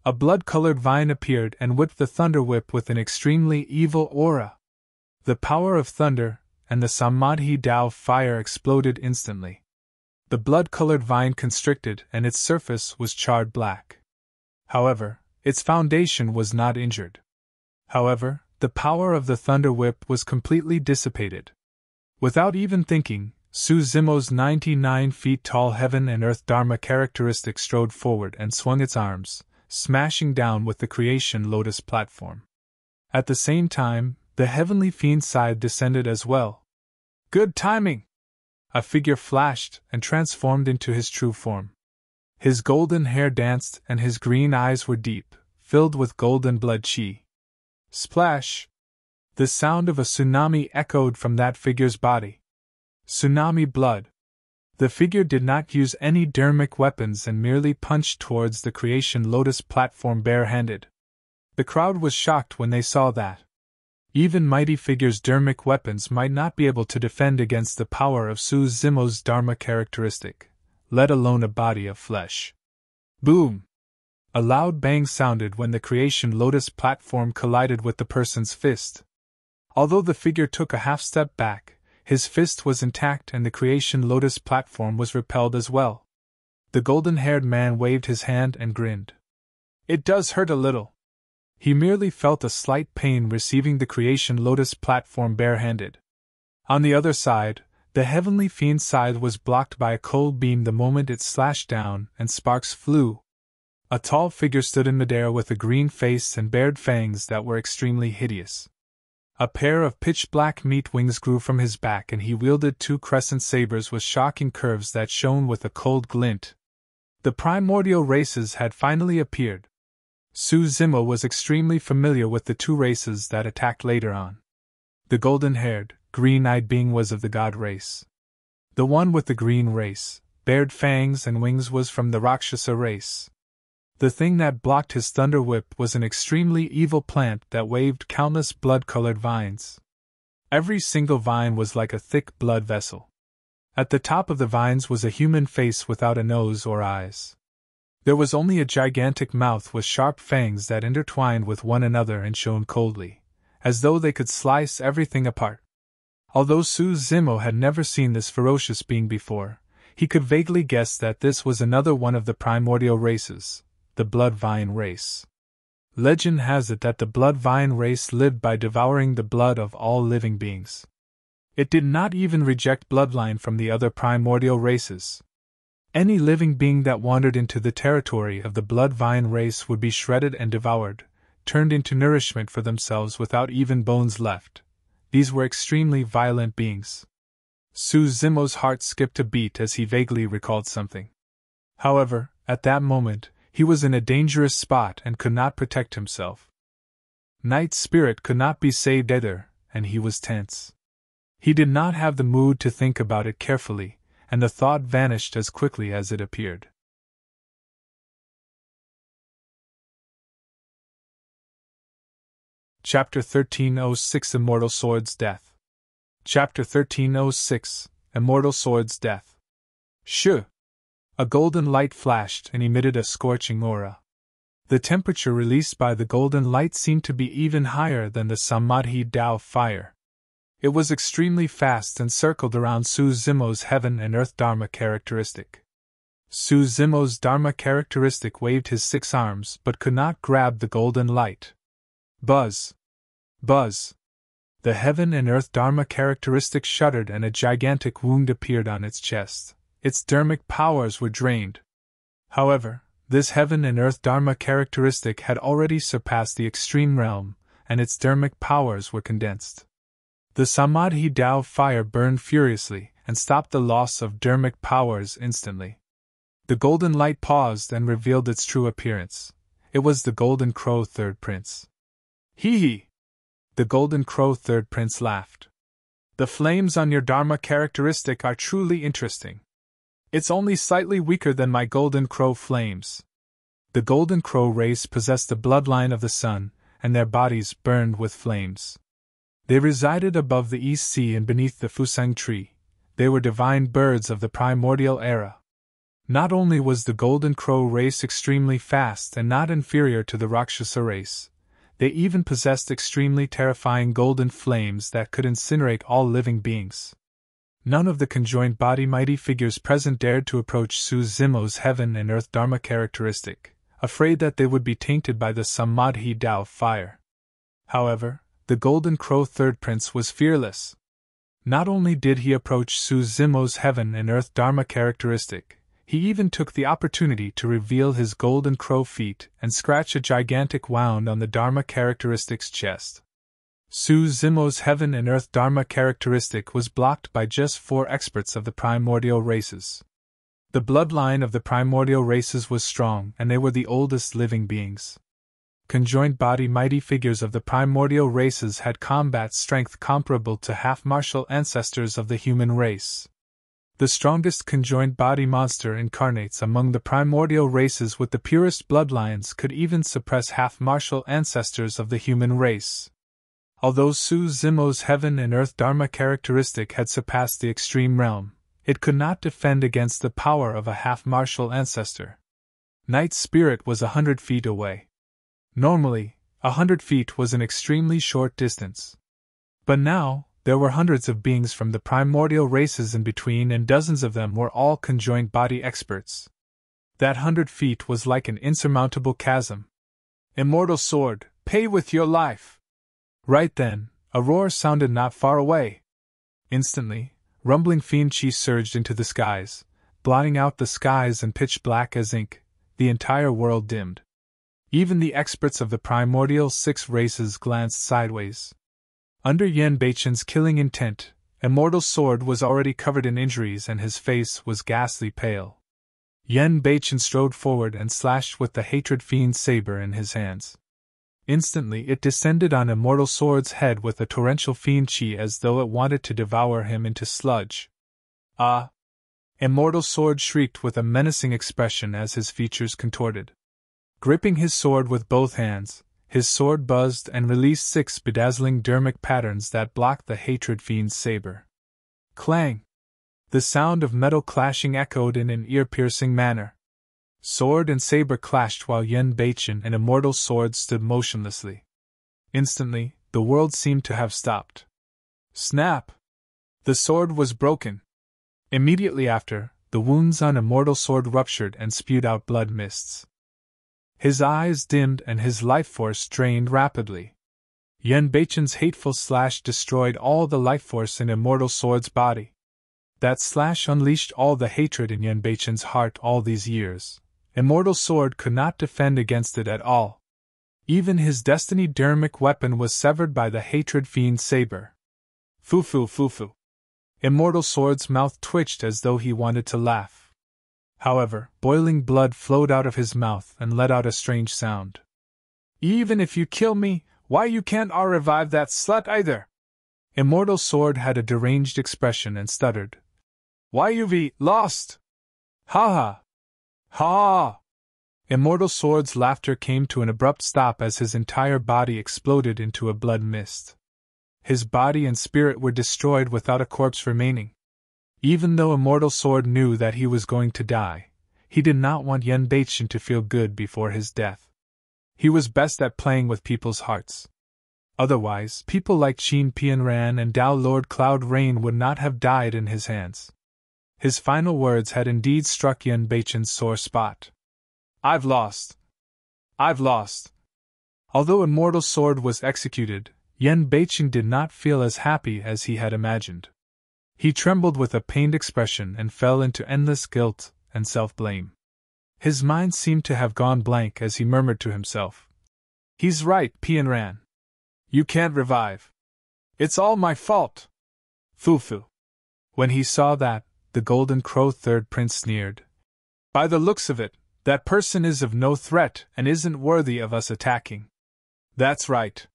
a blood-colored vine appeared and whipped the thunder whip with an extremely evil aura. The power of thunder and the Samadhi Dao fire exploded instantly. The blood-colored vine constricted and its surface was charred black. However, its foundation was not injured. However, the power of the thunder whip was completely dissipated. Without even thinking, Su Zimo's 99 feet tall heaven and earth Dharma characteristic strode forward and swung its arms, smashing down with the creation lotus platform. At the same time, the heavenly fiend side descended as well. Good timing! A figure flashed and transformed into his true form. His golden hair danced and his green eyes were deep, filled with golden blood chi. Splash! The sound of a tsunami echoed from that figure's body. Tsunami blood. The figure did not use any dharmic weapons and merely punched towards the creation lotus platform barehanded. The crowd was shocked when they saw that. Even mighty figures' dharmic weapons might not be able to defend against the power of Su Zimo's Dharma characteristic, let alone a body of flesh. Boom! A loud bang sounded when the creation lotus platform collided with the person's fist. Although the figure took a half step back, his fist was intact and the creation lotus platform was repelled as well. The golden-haired man waved his hand and grinned. It does hurt a little. He merely felt a slight pain receiving the creation lotus platform barehanded. On the other side, the heavenly fiend side was blocked by a cold beam the moment it slashed down and sparks flew. A tall figure stood in midair with a green face and bared fangs that were extremely hideous. A pair of pitch-black meat wings grew from his back and he wielded 2 crescent sabers with shocking curves that shone with a cold glint. The primordial races had finally appeared. Su Zimo was extremely familiar with the 2 races that attacked later on. The golden-haired, green-eyed being was of the god race. The one with the green race, bared fangs and wings was from the Rakshasa race. The thing that blocked his thunder whip was an extremely evil plant that waved countless blood-colored vines. Every single vine was like a thick blood vessel. At the top of the vines was a human face without a nose or eyes. There was only a gigantic mouth with sharp fangs that intertwined with one another and shone coldly, as though they could slice everything apart. Although Su Zimo had never seen this ferocious being before, he could vaguely guess that this was another one of the primordial races, the Blood Vine race. Legend has it that the Blood Vine race lived by devouring the blood of all living beings. It did not even reject bloodline from the other primordial races. Any living being that wandered into the territory of the Blood Vine race would be shredded and devoured, turned into nourishment for themselves without even bones left. These were extremely violent beings. Su Zimo's heart skipped a beat as he vaguely recalled something. However, at that moment, he was in a dangerous spot and could not protect himself. Knight's spirit could not be saved either, and he was tense. He did not have the mood to think about it carefully, and the thought vanished as quickly as it appeared. Chapter 1306 Immortal Sword's Death. Chapter 1306 Immortal Sword's Death. Shoo! A golden light flashed and emitted a scorching aura. The temperature released by the golden light seemed to be even higher than the Samadhi Dao fire. It was extremely fast and circled around Su Zimo's heaven and earth Dharma characteristic. Su Zimo's Dharma characteristic waved his 6 arms but could not grab the golden light. Buzz! Buzz! The heaven and earth Dharma characteristic shuddered and a gigantic wound appeared on its chest. Its dharmic powers were drained. However, this heaven and earth Dharma characteristic had already surpassed the extreme realm, and its dharmic powers were condensed. The Samadhi Dao fire burned furiously and stopped the loss of dharmic powers instantly. The golden light paused and revealed its true appearance. It was the Golden Crow Third Prince. Hee hee! The Golden Crow Third Prince laughed. The flames on your Dharma characteristic are truly interesting. It's only slightly weaker than my Golden Crow flames. The Golden Crow race possessed the bloodline of the sun, and their bodies burned with flames. They resided above the East Sea and beneath the Fusang tree. They were divine birds of the primordial era. Not only was the Golden Crow race extremely fast and not inferior to the Rakshasa race, they even possessed extremely terrifying golden flames that could incinerate all living beings. None of the conjoined body mighty figures present dared to approach Su Zimo's heaven and earth Dharma characteristic, afraid that they would be tainted by the Samadhi Dao fire. However, the Golden Crow Third Prince was fearless. Not only did he approach Su Zimo's heaven and earth Dharma characteristic, he even took the opportunity to reveal his Golden Crow feet and scratch a gigantic wound on the Dharma characteristic's chest. Su Zimo's heaven and earth Dharma characteristic was blocked by just 4 experts of the primordial races. The bloodline of the primordial races was strong, and they were the oldest living beings. Conjoined body mighty figures of the primordial races had combat strength comparable to half-martial ancestors of the human race. The strongest conjoined body monster incarnates among the primordial races with the purest bloodlines could even suppress half-martial ancestors of the human race. Although Su Zimo's heaven and earth Dharma characteristic had surpassed the extreme realm, it could not defend against the power of a half-martial ancestor. Knight's spirit was 100 feet away. Normally, 100 feet was an extremely short distance. But now, there were hundreds of beings from the primordial races in between, and dozens of them were all conjoined body experts. That 100 feet was like an insurmountable chasm. Immortal sword, pay with your life! Right then, a roar sounded not far away. Instantly, rumbling fiend chi surged into the skies, blotting out the skies and pitch black as ink. The entire world dimmed. Even the experts of the primordial 6 races glanced sideways. Under Yen Beichen's killing intent, Immortal Sword was already covered in injuries and his face was ghastly pale. Yen Beichen strode forward and slashed with the Hatred Fiend's saber in his hands. Instantly it descended on Immortal Sword's head with a torrential fiend chi as though it wanted to devour him into sludge. Ah! Immortal Sword shrieked with a menacing expression as his features contorted. Gripping his sword with both hands, his sword buzzed and released 6 bedazzling dharmic patterns that blocked the Hatred Fiend's saber. Clang! The sound of metal clashing echoed in an ear-piercing manner. Sword and saber clashed while Yen Beichen and Immortal Sword stood motionlessly. Instantly, the world seemed to have stopped. Snap! The sword was broken. Immediately after, the wounds on Immortal's sword ruptured and spewed out blood mists. His eyes dimmed and his life force drained rapidly. Yen Beichen's hateful slash destroyed all the life force in Immortal's sword's body. That slash unleashed all the hatred in Yen Beichen's heart all these years. Immortal's sword could not defend against it at all. Even his destiny dharmic weapon was severed by the hatred fiend's saber. Foo-foo, foo-foo. Immortal's sword's mouth twitched as though he wanted to laugh. However, boiling blood flowed out of his mouth and let out a strange sound. Even if you kill me, why you can't revive that slut either? Immortal's sword had a deranged expression and stuttered. Why you've lost? Ha ha! Ha! Immortal Sword's laughter came to an abrupt stop as his entire body exploded into a blood mist. His body and spirit were destroyed without a corpse remaining. Even though Immortal Sword knew that he was going to die, he did not want Yen Beichen to feel good before his death. He was best at playing with people's hearts. Otherwise, people like Qin Pianran and Dao Lord Cloud Rain would not have died in his hands. His final words had indeed struck Yen Beichen's sore spot. I've lost. I've lost. Although Immortal Sword was executed, Yen Beichen did not feel as happy as he had imagined. He trembled with a pained expression and fell into endless guilt and self-blame. His mind seemed to have gone blank as he murmured to himself. He's right, Pianran. You can't revive. It's all my fault. Foo-foo. When he saw that, the Golden Crow Third Prince sneered. By the looks of it, that person is of no threat and isn't worthy of us attacking. That's right.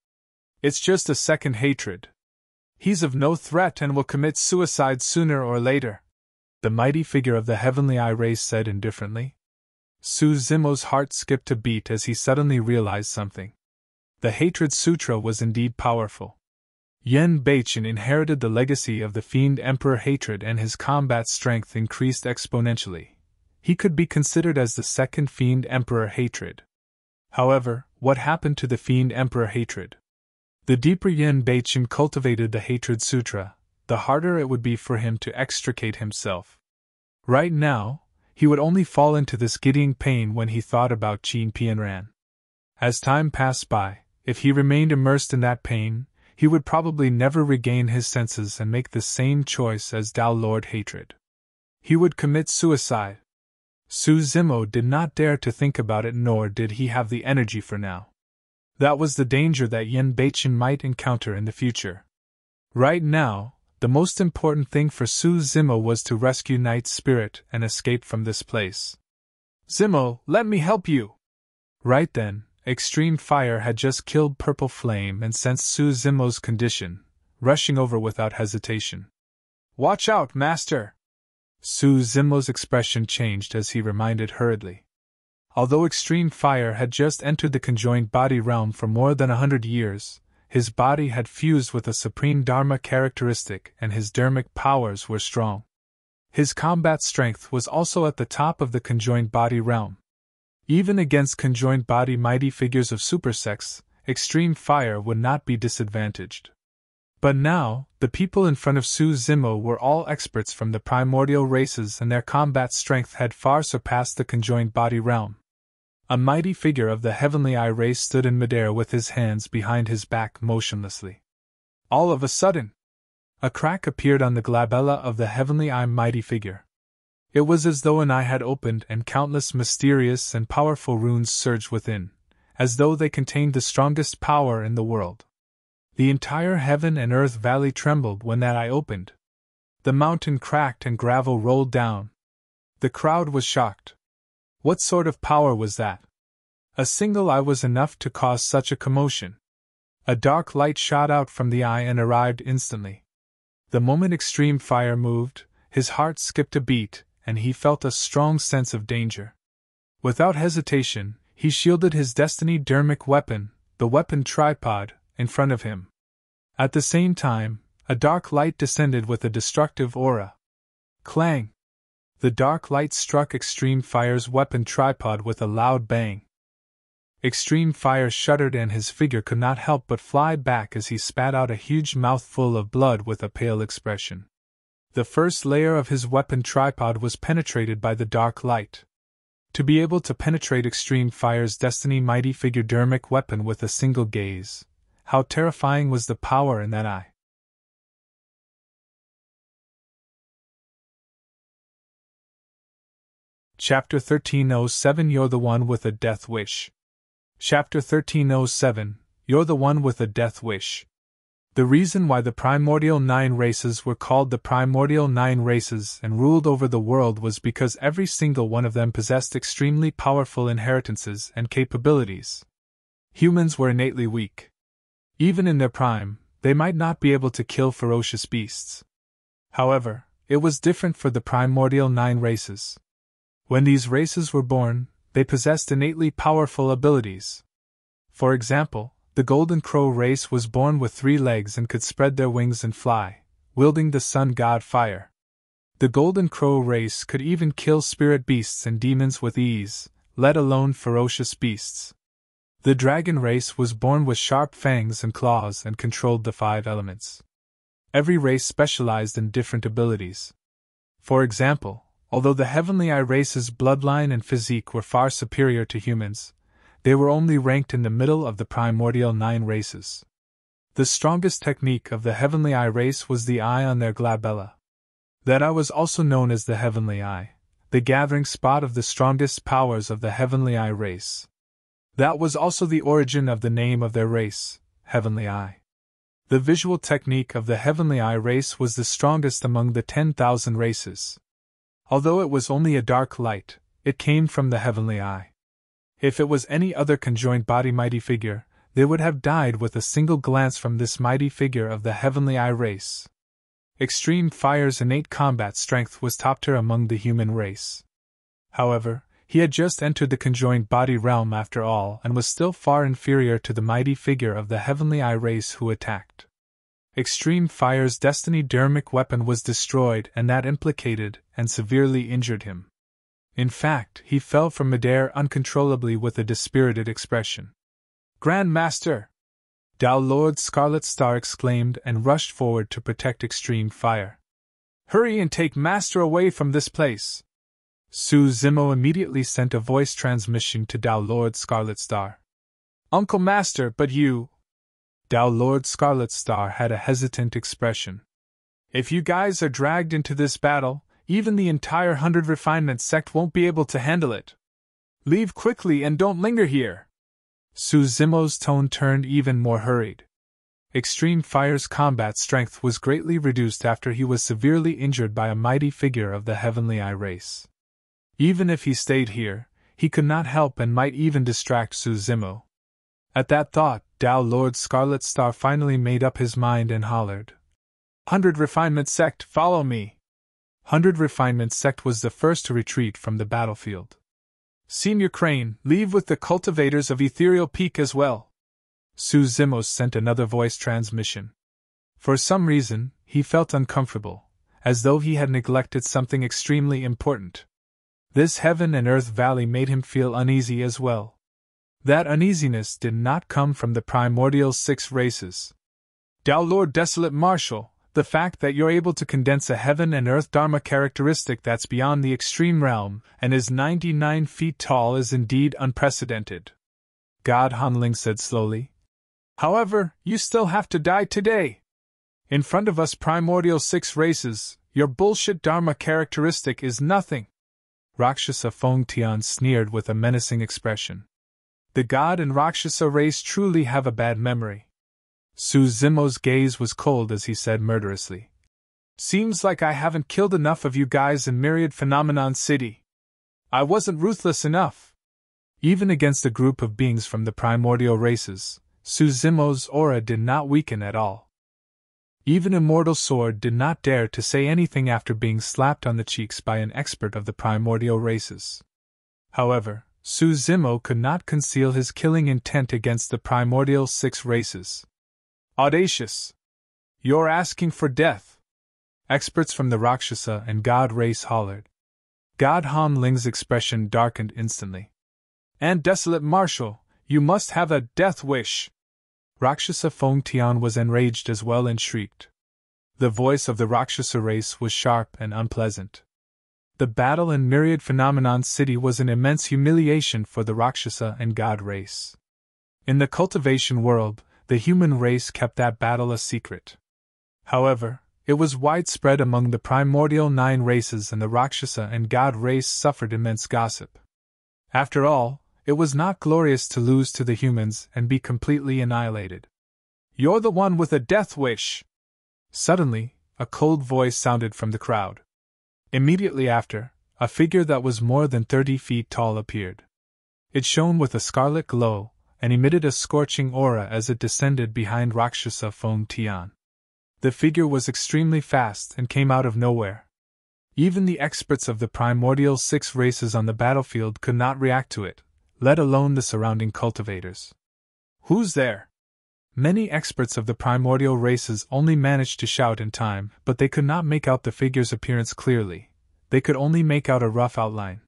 It's just a second hatred. He's of no threat and will commit suicide sooner or later, the mighty figure of the Heavenly Eye race said indifferently. Su Zimo's heart skipped a beat as he suddenly realized something. The Hatred Sutra was indeed powerful. Yen Beichen inherited the legacy of the Fiend Emperor Hatred and his combat strength increased exponentially. He could be considered as the second Fiend Emperor Hatred. However, what happened to the Fiend Emperor Hatred? The deeper Yen Beichen cultivated the Hatred Sutra, the harder it would be for him to extricate himself. Right now, he would only fall into this giddying pain when he thought about Qin Pianran. As time passed by, if he remained immersed in that pain, he would probably never regain his senses and make the same choice as Dao Lord Hatred. He would commit suicide. Su Zimo did not dare to think about it, nor did he have the energy for now. That was the danger that Yen Beichen might encounter in the future. Right now, the most important thing for Su Zimo was to rescue Night's spirit and escape from this place. Zimo, let me help you! Right then, Extreme Fire had just killed Purple Flame and sensed Su Zimo's condition, rushing over without hesitation. Watch out, Master! Su Zimo's expression changed as he reminded hurriedly. Although Extreme Fire had just entered the conjoined body realm for more than 100 years, his body had fused with a supreme Dharma characteristic and his dharmic powers were strong. His combat strength was also at the top of the conjoined body realm. Even against conjoined body mighty figures of supersex, Extreme Fire would not be disadvantaged. But now, the people in front of Su Zimo were all experts from the primordial races and their combat strength had far surpassed the conjoined body realm. A mighty figure of the Heavenly Eye race stood in midair with his hands behind his back motionlessly. All of a sudden, a crack appeared on the glabella of the Heavenly Eye mighty figure. It was as though an eye had opened and countless mysterious and powerful runes surged within, as though they contained the strongest power in the world. The entire heaven and earth valley trembled when that eye opened. The mountain cracked and gravel rolled down. The crowd was shocked. What sort of power was that? A single eye was enough to cause such a commotion. A dark light shot out from the eye and arrived instantly. The moment Extreme Fire moved, his heart skipped a beat, and he felt a strong sense of danger. Without hesitation, he shielded his destiny dharmic weapon, the weapon tripod, in front of him. At the same time, a dark light descended with a destructive aura. Clang! The dark light struck Extreme Fire's weapon tripod with a loud bang. Extreme Fire shuddered and his figure could not help but fly back as he spat out a huge mouthful of blood with a pale expression. The first layer of his weapon tripod was penetrated by the dark light. To be able to penetrate Extreme Fire's destiny mighty figure dermic weapon with a single gaze, how terrifying was the power in that eye. Chapter 1307 You're the One with a Death Wish. Chapter 1307 You're the One with a Death Wish. The reason why the Primordial 9 races were called the Primordial 9 races and ruled over the world was because every single one of them possessed extremely powerful inheritances and capabilities. Humans were innately weak. Even in their prime, they might not be able to kill ferocious beasts. However, it was different for the Primordial 9 races. When these races were born, they possessed innately powerful abilities. For example, the Golden Crow race was born with 3 legs and could spread their wings and fly, wielding the sun god fire. The Golden Crow race could even kill spirit beasts and demons with ease, let alone ferocious beasts. The Dragon race was born with sharp fangs and claws and controlled the 5 elements. Every race specialized in different abilities. For example, although the Heavenly Eye race's bloodline and physique were far superior to humans, they were only ranked in the middle of the Primordial 9 races. The strongest technique of the Heavenly Eye race was the eye on their glabella. That eye was also known as the Heavenly Eye, the gathering spot of the strongest powers of the Heavenly Eye race. That was also the origin of the name of their race, Heavenly Eye. The visual technique of the Heavenly Eye race was the strongest among the 10,000 races. Although it was only a dark light, it came from the Heavenly Eye. If it was any other conjoined body mighty figure, they would have died with a single glance from this mighty figure of the Heavenly Eye race. Extreme Fire's innate combat strength was top tier among the human race. However, he had just entered the conjoined body realm after all and was still far inferior to the mighty figure of the Heavenly Eye race who attacked. Extreme Fire's destiny dermic weapon was destroyed and that implicated and severely injured him. In fact, he fell from midair uncontrollably with a dispirited expression. "Grand Master!" Dao Lord Scarlet Star exclaimed and rushed forward to protect Extreme Fire. "Hurry and take Master away from this place!" Su Zimo immediately sent a voice transmission to Dao Lord Scarlet Star. "Uncle Master, but you..." Dao Lord Scarlet Star had a hesitant expression. "If you guys are dragged into this battle, even the entire 100 Refinement sect won't be able to handle it. Leave quickly and don't linger here." Su Zimo's tone turned even more hurried. Extreme Fire's combat strength was greatly reduced after he was severely injured by a mighty figure of the Heavenly Eye race. Even if he stayed here, he could not help and might even distract Su Zimo. At that thought, Dao Lord Scarlet Star finally made up his mind and hollered, "100 Refinement sect, follow me!" 100 Refinement sect was the first to retreat from the battlefield. "Senior Crane, leave with the cultivators of Ethereal Peak as well." Su Zimo sent another voice transmission. For some reason, he felt uncomfortable, as though he had neglected something extremely important. This Heaven and Earth Valley made him feel uneasy as well. That uneasiness did not come from the Primordial 6 races. "Dao Lord Desolate Marshal, the fact that you're able to condense a Heaven and Earth Dharma characteristic that's beyond the extreme realm and is 99 feet tall is indeed unprecedented," God Hanling said slowly. "However, you still have to die today. In front of us Primordial 6 races, your bullshit Dharma characteristic is nothing." Rakshasa Feng Tian sneered with a menacing expression. The God and Rakshasa race truly have a bad memory. Su Zimo's gaze was cold as he said murderously, "Seems like I haven't killed enough of you guys in Myriad Phenomenon City. I wasn't ruthless enough." Even against a group of beings from the primordial races, Su Zimo's aura did not weaken at all. Even Immortal Sword did not dare to say anything after being slapped on the cheeks by an expert of the primordial races. However, Su Zimo could not conceal his killing intent against the primordial 6 races. "Audacious! You're asking for death!" Experts from the Rakshasa and God race hollered. God Hanling's expression darkened instantly. "And Desolate Marshal, you must have a death wish!" Rakshasa Feng Tian was enraged as well and shrieked. The voice of the Rakshasa race was sharp and unpleasant. The battle in Myriad Phenomenon City was an immense humiliation for the Rakshasa and God race. In the cultivation world, the human race kept that battle a secret. However, it was widespread among the primordial 9 races, and the Rakshasa and God race suffered immense gossip. After all, it was not glorious to lose to the humans and be completely annihilated. "You're the one with a death wish!" Suddenly, a cold voice sounded from the crowd. Immediately after, a figure that was more than 30 feet tall appeared. It shone with a scarlet glow, and emitted a scorching aura as it descended behind Rakshasa Fong Tian. The figure was extremely fast and came out of nowhere. Even the experts of the primordial 6 races on the battlefield could not react to it, let alone the surrounding cultivators. "Who's there?" Many experts of the primordial races only managed to shout in time, but they could not make out the figure's appearance clearly. They could only make out a rough outline.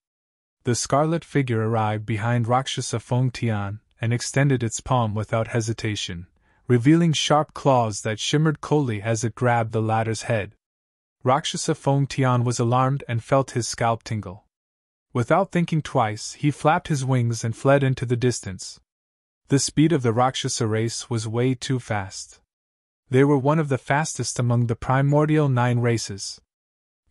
The scarlet figure arrived behind Rakshasa Fong Tian and extended its palm without hesitation, revealing sharp claws that shimmered coldly as it grabbed the latter's head. Rakshasa Fong Tian was alarmed and felt his scalp tingle. Without thinking twice, he flapped his wings and fled into the distance. The speed of the Rakshasa race was way too fast. They were one of the fastest among the primordial 9 races.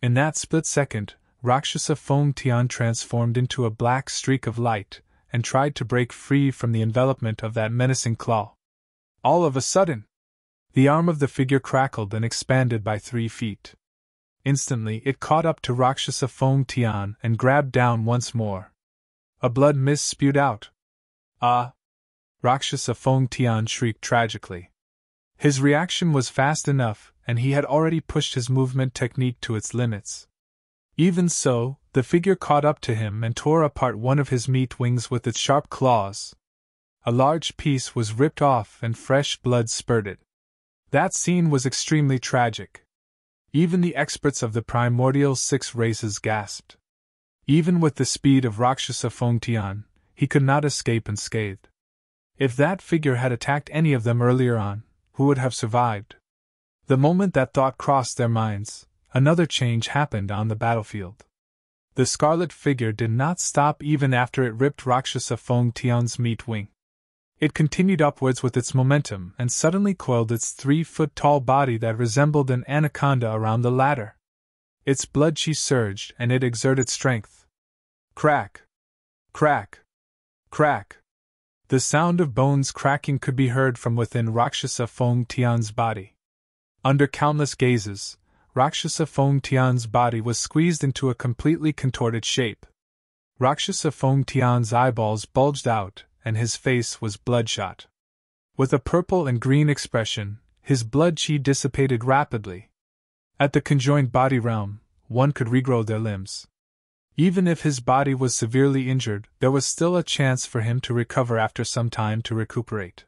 In that split second, Rakshasa Fong Tian transformed into a black streak of light and tried to break free from the envelopment of that menacing claw. All of a sudden, the arm of the figure crackled and expanded by 3 feet. Instantly, it caught up to Rakshasa Fong Tian and grabbed down once more. A blood mist spewed out. "Ah!" Rakshasa Fong Tian shrieked tragically. His reaction was fast enough, and he had already pushed his movement technique to its limits. Even so, the figure caught up to him and tore apart one of his meat wings with its sharp claws. A large piece was ripped off and fresh blood spurted. That scene was extremely tragic. Even the experts of the primordial 6 races gasped. Even with the speed of Rakshasa Fong Tian, he could not escape unscathed. If that figure had attacked any of them earlier on, who would have survived? The moment that thought crossed their minds, another change happened on the battlefield. The scarlet figure did not stop even after it ripped Rakshasa Fong Tian's meat wing. It continued upwards with its momentum and suddenly coiled its 3-foot-tall body that resembled an anaconda around the latter. Its blood chi surged and it exerted strength. Crack! Crack! Crack! The sound of bones cracking could be heard from within Rakshasa Fong Tian's body. Under countless gazes, Rakshasa Fong Tian's body was squeezed into a completely contorted shape. Rakshasa Fong Tian's eyeballs bulged out, and his face was bloodshot. With a purple and green expression, his blood chi dissipated rapidly. At the conjoined body realm, one could regrow their limbs. Even if his body was severely injured, there was still a chance for him to recover after some time to recuperate.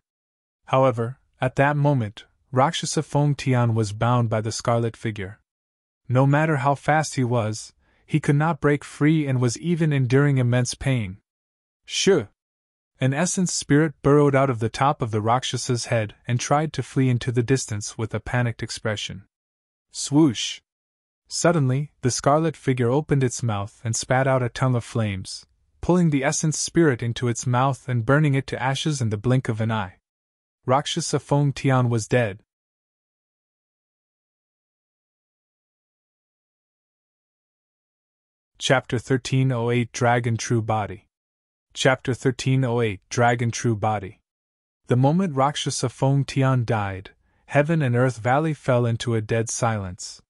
However, at that moment, Rakshasa Fong Tian was bound by the scarlet figure. No matter how fast he was, he could not break free and was even enduring immense pain. Shoo! An essence spirit burrowed out of the top of the Rakshasa's head and tried to flee into the distance with a panicked expression. Swoosh! Suddenly, the scarlet figure opened its mouth and spat out a tongue of flames, pulling the essence spirit into its mouth and burning it to ashes in the blink of an eye. Rakshasa Fong Tian was dead. Chapter 1308 Dragon True Body. Chapter 1308 Dragon True Body. The moment Rakshasa Fong Tian died, heaven and earth valley fell into a dead silence.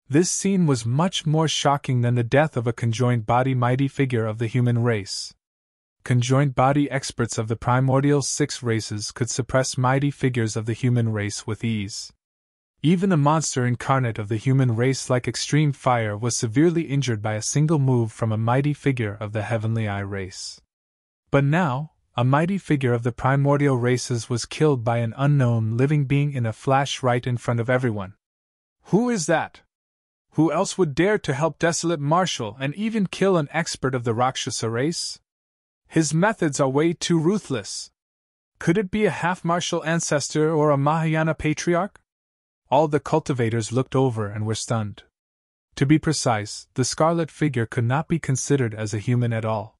This scene was much more shocking than the death of a conjoined body mighty figure of the human race. Conjoined body experts of the primordial 6 races could suppress mighty figures of the human race with ease. Even a monster incarnate of the human race like Extreme Fire was severely injured by a single move from a mighty figure of the Heavenly Eye race. But now, a mighty figure of the primordial races was killed by an unknown living being in a flash right in front of everyone. Who is that? Who else would dare to help Desolate Marshal and even kill an expert of the Rakshasa race? His methods are way too ruthless. Could it be a half-martial ancestor or a Mahayana patriarch? All the cultivators looked over and were stunned. To be precise, the scarlet figure could not be considered as a human at all.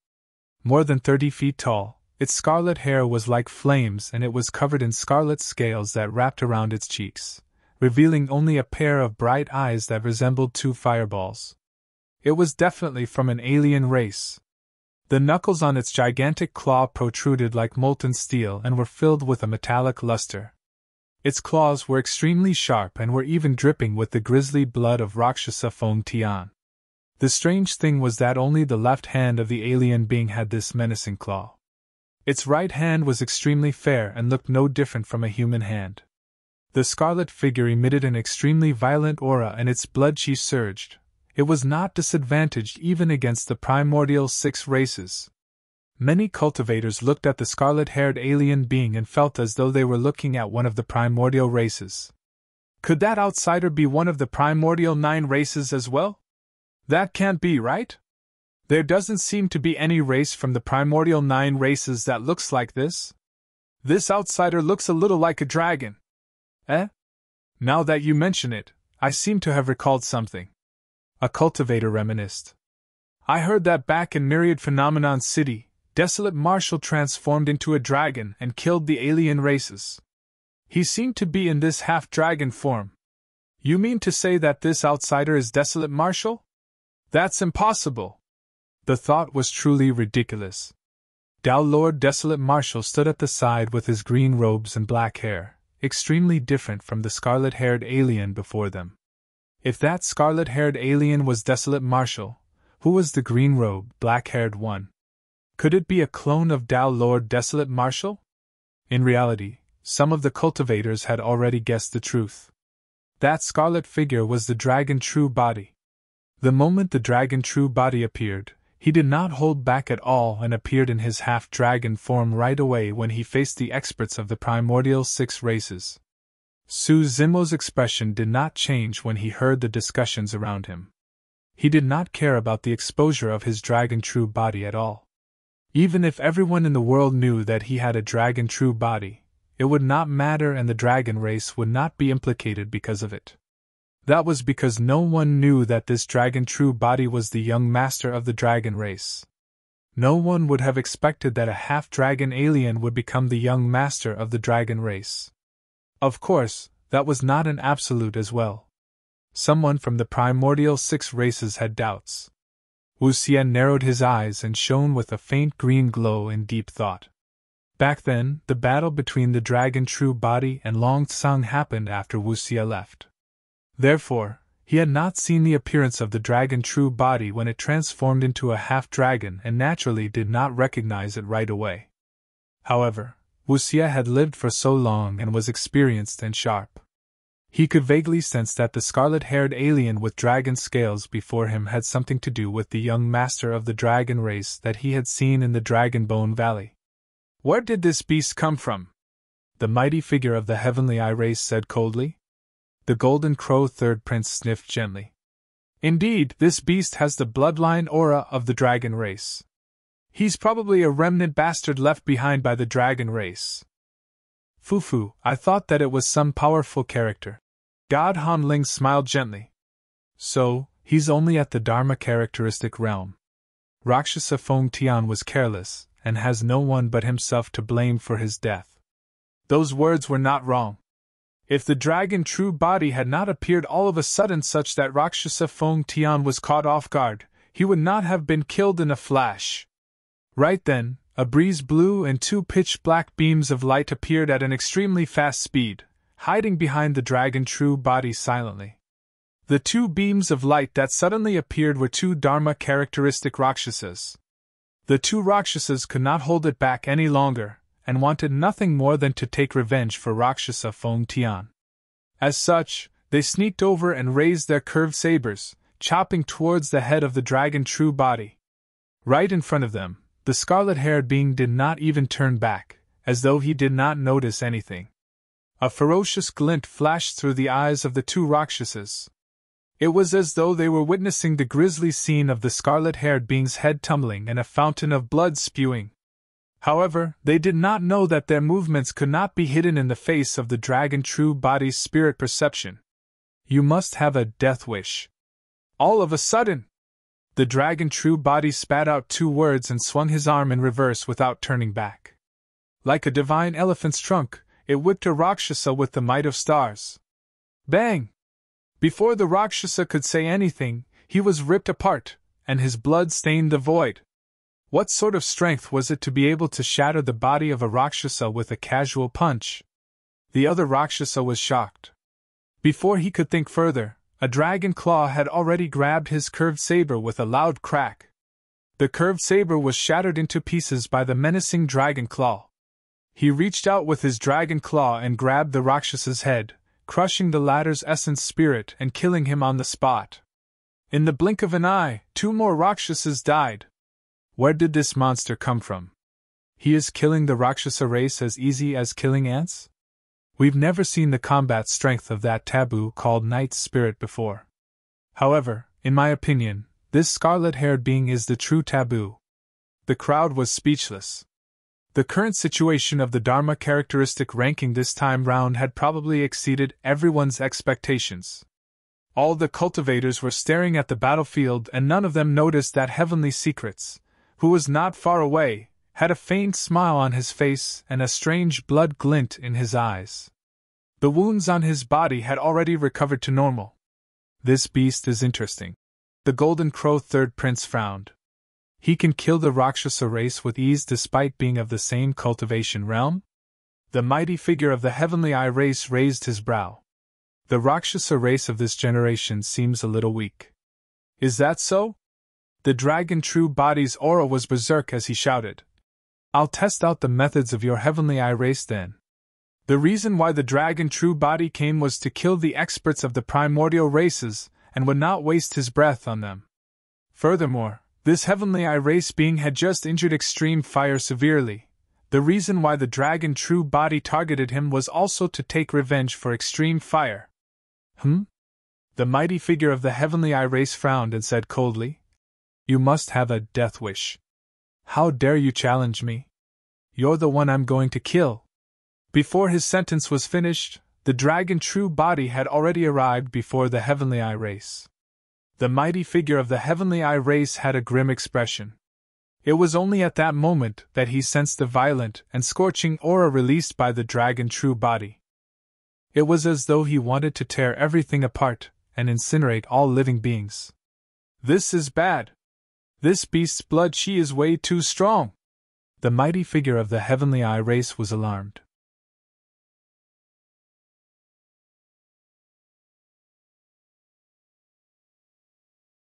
More than 30 feet tall, its scarlet hair was like flames and it was covered in scarlet scales that wrapped around its cheeks, revealing only a pair of bright eyes that resembled two fireballs. It was definitely from an alien race. The knuckles on its gigantic claw protruded like molten steel and were filled with a metallic luster. Its claws were extremely sharp and were even dripping with the grisly blood of Rakshasa Fong Tian. The strange thing was that only the left hand of the alien being had this menacing claw. Its right hand was extremely fair and looked no different from a human hand. The scarlet figure emitted an extremely violent aura and its blood chi surged. It was not disadvantaged even against the primordial 6 races. Many cultivators looked at the scarlet-haired alien being and felt as though they were looking at one of the primordial races. Could that outsider be one of the primordial 9 races as well? That can't be, right? There doesn't seem to be any race from the primordial 9 races that looks like this. This outsider looks a little like a dragon. Eh? Now that you mention it, I seem to have recalled something. A cultivator reminisced. I heard that back in Myriad Phenomenon City, Desolate Marshal transformed into a dragon and killed the alien races. He seemed to be in this half-dragon form. You mean to say that this outsider is Desolate Marshal? That's impossible. The thought was truly ridiculous. Dao Lord Desolate Marshal stood at the side with his green robes and black hair, extremely different from the scarlet-haired alien before them. If that scarlet-haired alien was Desolate Marshal, who was the green-robed, black-haired one? Could it be a clone of Dao Lord Desolate Marshal? In reality, some of the cultivators had already guessed the truth. That scarlet figure was the Dragon True Body. The moment the Dragon True Body appeared, he did not hold back at all and appeared in his half-dragon form right away when he faced the experts of the primordial 6 races. Su Zimo's expression did not change when he heard the discussions around him. He did not care about the exposure of his Dragon True Body at all. Even if everyone in the world knew that he had a Dragon True Body, it would not matter and the dragon race would not be implicated because of it. That was because no one knew that this Dragon True Body was the young master of the dragon race. No one would have expected that a half-dragon alien would become the young master of the dragon race. Of course, that was not an absolute as well. Someone from the primordial 6 races had doubts. Wu Xian narrowed his eyes and shone with a faint green glow in deep thought. Back then, the battle between the Dragon True Body and Long Tsang happened after Wu Xia left. Therefore, he had not seen the appearance of the Dragon True Body when it transformed into a half-dragon and naturally did not recognize it right away. However, Wu Xia had lived for so long and was experienced and sharp. He could vaguely sense that the scarlet-haired alien with dragon scales before him had something to do with the young master of the dragon race that he had seen in the Dragonbone Valley. Where did this beast come from? The mighty figure of the Heavenly Eye race said coldly. The Golden Crow Third Prince sniffed gently. Indeed, this beast has the bloodline aura of the dragon race. He's probably a remnant bastard left behind by the dragon race. Fufu, I thought that it was some powerful character. God Hanling smiled gently. So, he's only at the Dharma characteristic realm. Rakshasa Fong Tian was careless, and has no one but himself to blame for his death. Those words were not wrong. If the Dragon True Body had not appeared all of a sudden such that Rakshasa Fong Tian was caught off guard, he would not have been killed in a flash. Right then, a breeze blew and 2 pitch-black beams of light appeared at an extremely fast speed, hiding behind the Dragon True Body silently. The 2 beams of light that suddenly appeared were 2 Dharma characteristic Rakshasas. The 2 Rakshasas could not hold it back any longer, and wanted nothing more than to take revenge for Rakshasa Fong Tian. As such, they sneaked over and raised their curved sabers, chopping towards the head of the Dragon True Body. Right in front of them, the scarlet-haired being did not even turn back, as though he did not notice anything. A ferocious glint flashed through the eyes of the 2 Rakshasas. It was as though they were witnessing the grisly scene of the scarlet-haired being's head tumbling and a fountain of blood spewing. However, they did not know that their movements could not be hidden in the face of the Dragon True Body's spirit perception, You must have a death wish. All of a sudden, the dragon true body spat out 2 words and swung his arm in reverse without turning back. Like a divine elephant's trunk, it whipped a Rakshasa with the might of stars. Bang! Before the Rakshasa could say anything, he was ripped apart, and his blood stained the void. What sort of strength was it to be able to shatter the body of a Rakshasa with a casual punch? The other Rakshasa was shocked. Before he could think further, a dragon claw had already grabbed his curved saber with a loud crack. The curved saber was shattered into pieces by the menacing dragon claw. He reached out with his dragon claw and grabbed the Rakshasa's head, crushing the latter's essence spirit and killing him on the spot. In the blink of an eye, 2 more Rakshasas died. Where did this monster come from? He is killing the Rakshasa race as easy as killing ants? We've never seen the combat strength of that taboo called Knight's Spirit before. However, in my opinion, this scarlet-haired being is the true taboo. The crowd was speechless. The current situation of the Dharma characteristic ranking this time round had probably exceeded everyone's expectations. All the cultivators were staring at the battlefield and none of them noticed that Heavenly Secrets, who was not far away, had a faint smile on his face and a strange blood glint in his eyes. The wounds on his body had already recovered to normal. This beast is interesting. The Golden Crow Third Prince frowned. He can kill the Rakshasa race with ease despite being of the same cultivation realm? The mighty figure of the Heavenly Eye race raised his brow. The Rakshasa race of this generation seems a little weak. Is that so? The dragon true body's aura was berserk as he shouted. I'll test out the methods of your Heavenly Eye race then. The reason why the dragon true body came was to kill the experts of the primordial races, and would not waste his breath on them. Furthermore, this Heavenly Eye race being had just injured Extreme Fire severely. The reason why the dragon true body targeted him was also to take revenge for Extreme Fire. The mighty figure of the Heavenly Eye race frowned and said coldly, You must have a death wish. How dare you challenge me? You're the one I'm going to kill. Before his sentence was finished, the dragon true body had already arrived before the Heavenly Eye race. The mighty figure of the Heavenly Eye race had a grim expression. It was only at that moment that he sensed the violent and scorching aura released by the dragon true body. It was as though he wanted to tear everything apart and incinerate all living beings. This is bad. This beast's blood chi is way too strong. The mighty figure of the Heavenly Eye race was alarmed.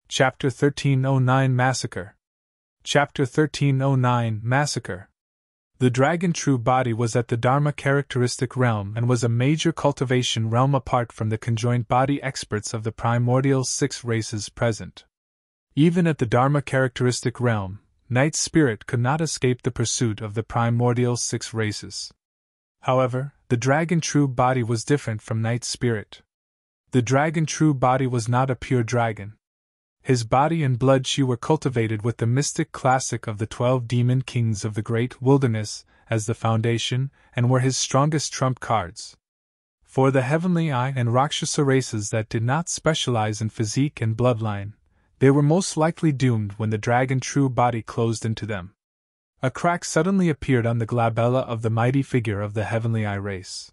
Chapter 1309 Massacre. Chapter 1309 Massacre. The dragon true body was at the Dharma characteristic realm and was a major cultivation realm apart from the conjoined body experts of the primordial 6 races present. Even at the Dharma characteristic realm, Knight's Spirit could not escape the pursuit of the primordial 6 races. However, the dragon true body was different from Knight's Spirit. The dragon true body was not a pure dragon. His body and blood chi were cultivated with the mystic classic of the 12 demon kings of the great wilderness as the foundation and were his strongest trump cards. For the Heavenly Eye and Rakshasa races that did not specialize in physique and bloodline, they were most likely doomed when the dragon true body closed into them. A crack suddenly appeared on the glabella of the mighty figure of the Heavenly Eye race.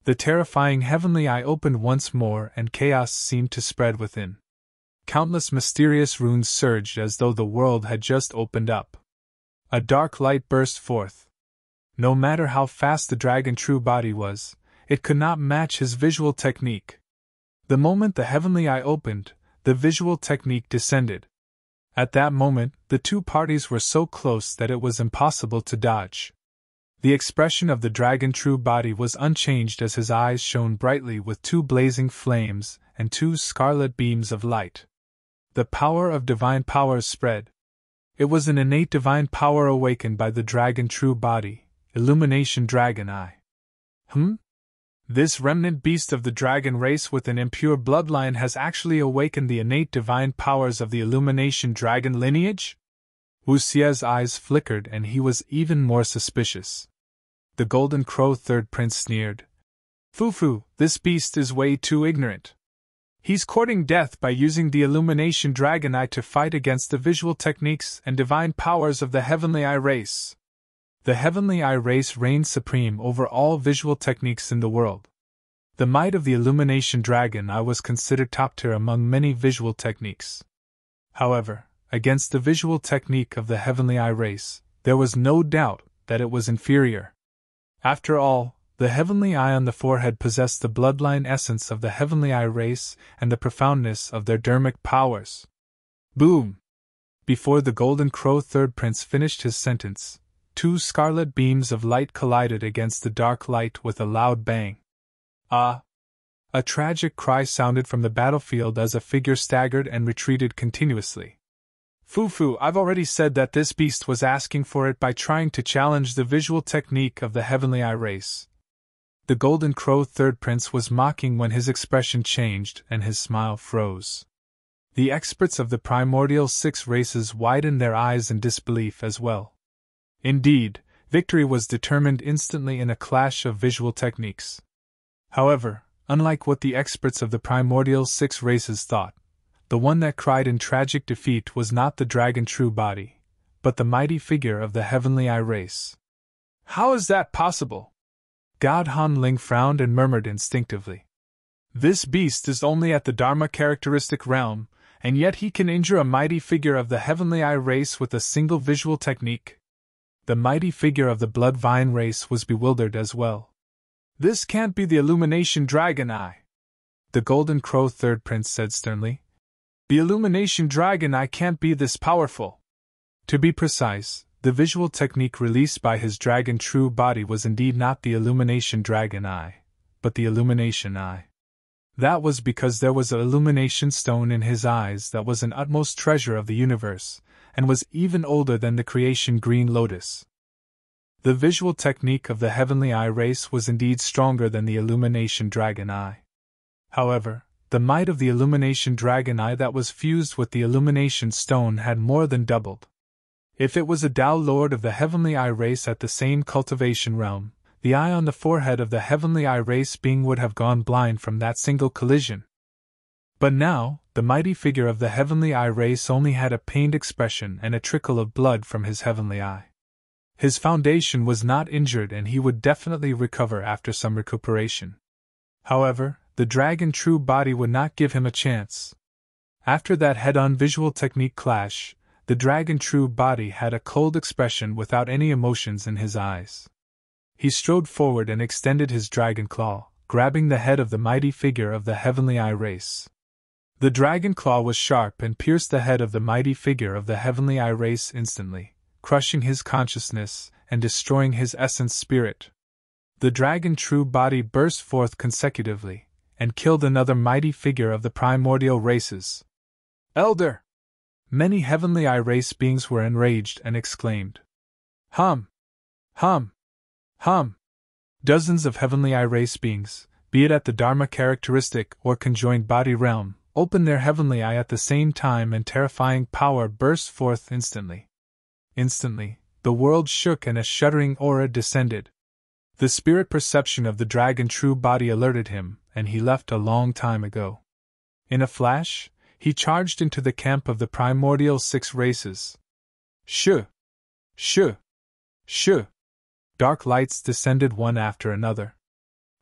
The terrifying Heavenly Eye opened once more and chaos seemed to spread within. Countless mysterious runes surged as though the world had just opened up. A dark light burst forth. No matter how fast the dragon true body was, it could not match his visual technique. The moment the Heavenly Eye opened, the visual technique descended. At that moment, the 2 parties were so close that it was impossible to dodge. The expression of the dragon true body was unchanged as his eyes shone brightly with 2 blazing flames and 2 scarlet beams of light. The power of divine powers spread. It was an innate divine power awakened by the dragon true body, Illumination Dragon Eye. This remnant beast of the dragon race with an impure bloodline has actually awakened the innate divine powers of the Illumination Dragon lineage? Wu Xie's eyes flickered and he was even more suspicious. The Golden Crow Third Prince sneered. Fufu, this beast is way too ignorant. He's courting death by using the Illumination Dragon Eye to fight against the visual techniques and divine powers of the Heavenly Eye race. The Heavenly Eye race reigns supreme over all visual techniques in the world. The might of the Illumination Dragon Eye was considered top tier among many visual techniques. However, against the visual technique of the Heavenly Eye race, there was no doubt that it was inferior. After all, the Heavenly Eye on the forehead possessed the bloodline essence of the Heavenly Eye race and the profoundness of their dharmic powers. Boom! Before the Golden Crow Third Prince finished his sentence, two scarlet beams of light collided against the dark light with a loud bang. Ah! A tragic cry sounded from the battlefield as a figure staggered and retreated continuously. Foo, I've already said that this beast was asking for it by trying to challenge the visual technique of the Heavenly Eye race. The Golden Crow Third Prince was mocking when his expression changed and his smile froze. The experts of the Primordial 6 races widened their eyes in disbelief as well. Indeed, victory was determined instantly in a clash of visual techniques. However, unlike what the experts of the Primordial 6 races thought, the one that cried in tragic defeat was not the dragon true body, but the mighty figure of the Heavenly Eye race. How is that possible? God Han Ling frowned and murmured instinctively. This beast is only at the Dharma characteristic realm, and yet he can injure a mighty figure of the Heavenly Eye race with a single visual technique. The mighty figure of the Blood Vine race was bewildered as well. This can't be the Illumination Dragon Eye, the Golden Crow Third Prince said sternly. The Illumination Dragon Eye can't be this powerful. To be precise, the visual technique released by his dragon true body was indeed not the Illumination Dragon Eye, but the Illumination Eye. That was because there was an illumination stone in his eyes that was an utmost treasure of the universe, and was even older than the creation green lotus. The visual technique of the Heavenly Eye race was indeed stronger than the Illumination Dragon Eye. However, the might of the Illumination Dragon Eye that was fused with the Illumination Stone had more than doubled. If it was a Tao Lord of the Heavenly Eye race at the same cultivation realm, the eye on the forehead of the Heavenly Eye race being would have gone blind from that single collision. But now, the mighty figure of the Heavenly Eye race only had a pained expression and a trickle of blood from his Heavenly Eye. His foundation was not injured and he would definitely recover after some recuperation. However, the dragon true body would not give him a chance. After that head-on visual technique clash, the dragon true body had a cold expression without any emotions in his eyes. He strode forward and extended his dragon claw, grabbing the head of the mighty figure of the Heavenly Eye race. The dragon claw was sharp and pierced the head of the mighty figure of the Heavenly Eye race instantly, crushing his consciousness and destroying his essence spirit. The dragon true body burst forth consecutively, and killed another mighty figure of the primordial races. Elder! Many Heavenly Eye race beings were enraged and exclaimed. Hum! Hum! Hum! Dozens of Heavenly Eye race beings, be it at the Dharma characteristic or conjoined body realm, opened their Heavenly Eye at the same time and terrifying power burst forth instantly. Instantly, the world shook and a shuddering aura descended. The spirit perception of the dragon true body alerted him, and he left a long time ago. In a flash, he charged into the camp of the Primordial 6 races. Shoo! Shoo! Shoo! Dark lights descended one after another.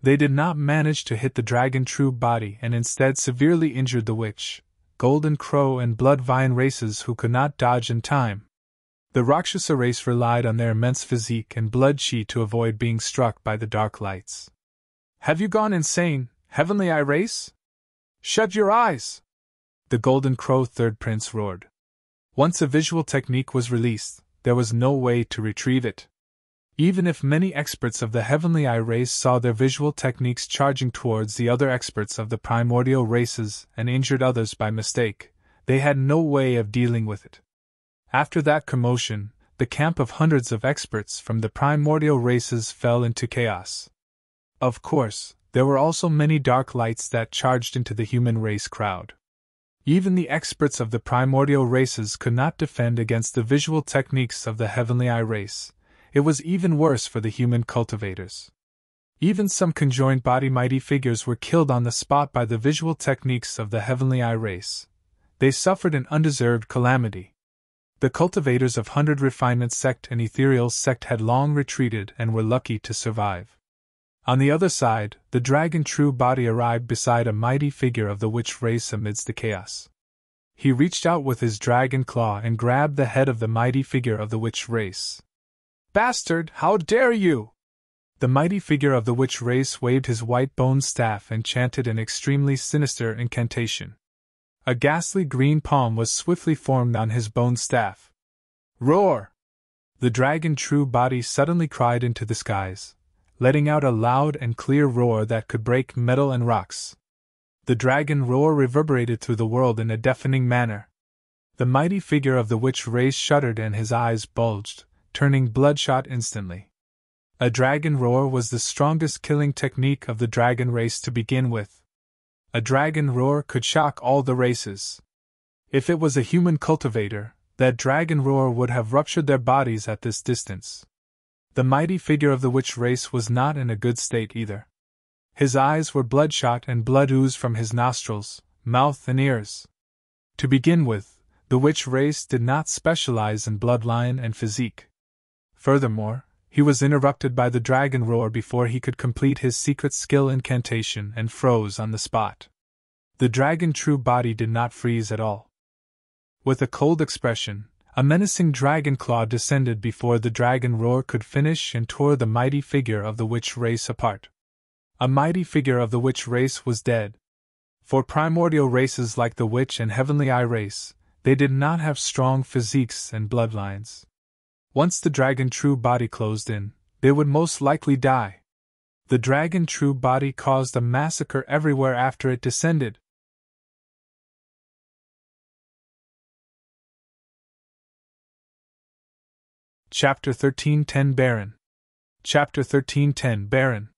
They did not manage to hit the dragon true body and instead severely injured the witch, golden crow and blood vine races who could not dodge in time. The Rakshasa race relied on their immense physique and blood chi to avoid being struck by the dark lights. Have you gone insane, Heavenly Eye race? Shut your eyes! The Golden Crow Third Prince roared. Once a visual technique was released, there was no way to retrieve it. Even if many experts of the Heavenly Eye race saw their visual techniques charging towards the other experts of the primordial races and injured others by mistake, they had no way of dealing with it. After that commotion, the camp of hundreds of experts from the primordial races fell into chaos. Of course, there were also many dark lights that charged into the human race crowd. Even the experts of the primordial races could not defend against the visual techniques of the Heavenly Eye race. It was even worse for the human cultivators. Even some conjoined body mighty figures were killed on the spot by the visual techniques of the Heavenly Eye race. They suffered an undeserved calamity. The cultivators of 100 Refinement sect and Ethereal sect had long retreated and were lucky to survive. On the other side, the dragon true body arrived beside a mighty figure of the witch race amidst the chaos. He reached out with his dragon claw and grabbed the head of the mighty figure of the witch race. "Bastard, how dare you!" The mighty figure of the witch race waved his white bone staff and chanted an extremely sinister incantation. A ghastly green palm was swiftly formed on his bone staff. "Roar!" The dragon true body suddenly cried into the skies, letting out a loud and clear roar that could break metal and rocks. The dragon roar reverberated through the world in a deafening manner. The mighty figure of the witch race shuddered and his eyes bulged, turning bloodshot instantly. A dragon roar was the strongest killing technique of the dragon race to begin with. A dragon roar could shock all the races. If it was a human cultivator, that dragon roar would have ruptured their bodies at this distance. The mighty figure of the witch race was not in a good state either. His eyes were bloodshot and blood oozed from his nostrils, mouth and ears. To begin with, the witch race did not specialize in bloodline and physique. Furthermore, he was interrupted by the dragon roar before he could complete his secret skill incantation and froze on the spot. The dragon true body did not freeze at all. With a cold expression, a menacing dragon claw descended before the dragon roar could finish and tore the mighty figure of the witch race apart. A mighty figure of the witch race was dead. For primordial races like the witch and heavenly eye race, they did not have strong physiques and bloodlines. Once the dragon true body closed in, they would most likely die. The dragon true body caused a massacre everywhere after it descended. Chapter 1310 Barren. Chapter 1310 Barren.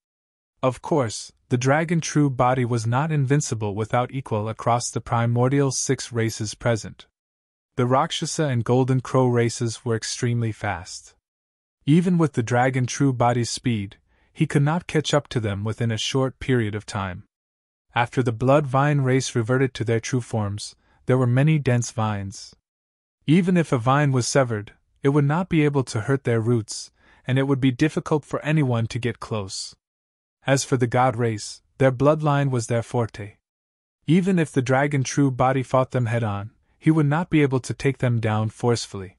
Of course, the dragon true body was not invincible without equal across the primordial 6 races present. The Rakshasa and Golden Crow races were extremely fast. Even with the dragon true body's speed, he could not catch up to them within a short period of time. After the blood vine race reverted to their true forms, there were many dense vines. Even if a vine was severed, it would not be able to hurt their roots, and it would be difficult for anyone to get close. As for the god race, their bloodline was their forte. Even if the dragon true body fought them head-on, he would not be able to take them down forcefully.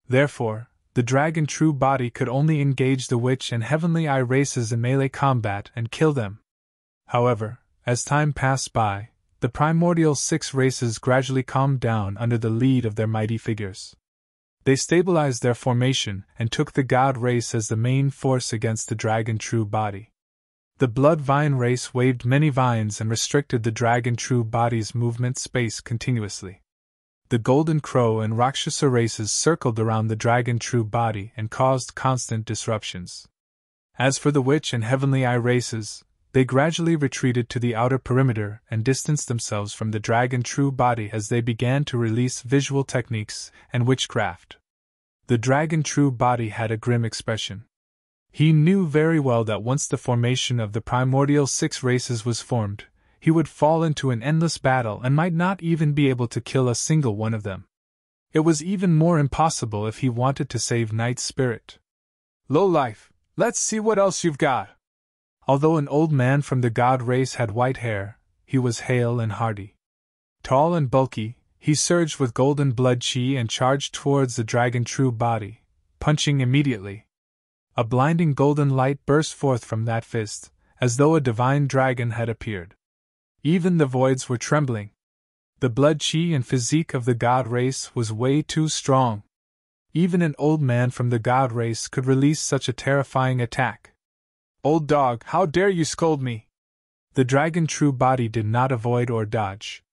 Therefore, the dragon true body could only engage the witch and heavenly eye races in melee combat and kill them. However, as time passed by, the primordial 6 races gradually calmed down under the lead of their mighty figures. They stabilized their formation and took the god race as the main force against the dragon true body. The blood vine race waved many vines and restricted the dragon true body's movement space continuously. The Golden Crow and Rakshasa races circled around the dragon true body and caused constant disruptions. As for the witch and heavenly eye races, they gradually retreated to the outer perimeter and distanced themselves from the dragon true body as they began to release visual techniques and witchcraft. The dragon true body had a grim expression. He knew very well that once the formation of the primordial 6 races was formed, he would fall into an endless battle and might not even be able to kill a single one of them. It was even more impossible if he wanted to save Night Spirit. "Lowlife, let's see what else you've got." Although an old man from the god race had white hair, he was hale and hearty. Tall and bulky, he surged with golden blood chi and charged towards the dragon true body, punching immediately. A blinding golden light burst forth from that fist, as though a divine dragon had appeared. Even the voids were trembling. The blood chi and physique of the god race was way too strong. Even an old man from the god race could release such a terrifying attack. "Old dog, how dare you scold me?" The dragon true body did not avoid or dodge.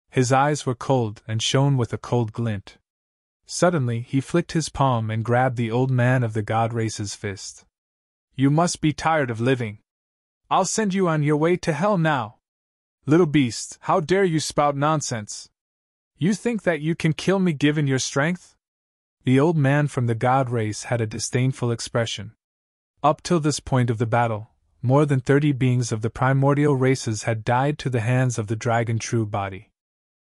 His eyes were cold and shone with a cold glint. Suddenly he flicked his palm and grabbed the old man of the god race's fist. "You must be tired of living. I'll send you on your way to hell now. Little beast, how dare you spout nonsense? You think that you can kill me given your strength?" The old man from the god race had a disdainful expression. Up till this point of the battle, more than 30 beings of the primordial races had died to the hands of the dragon true body.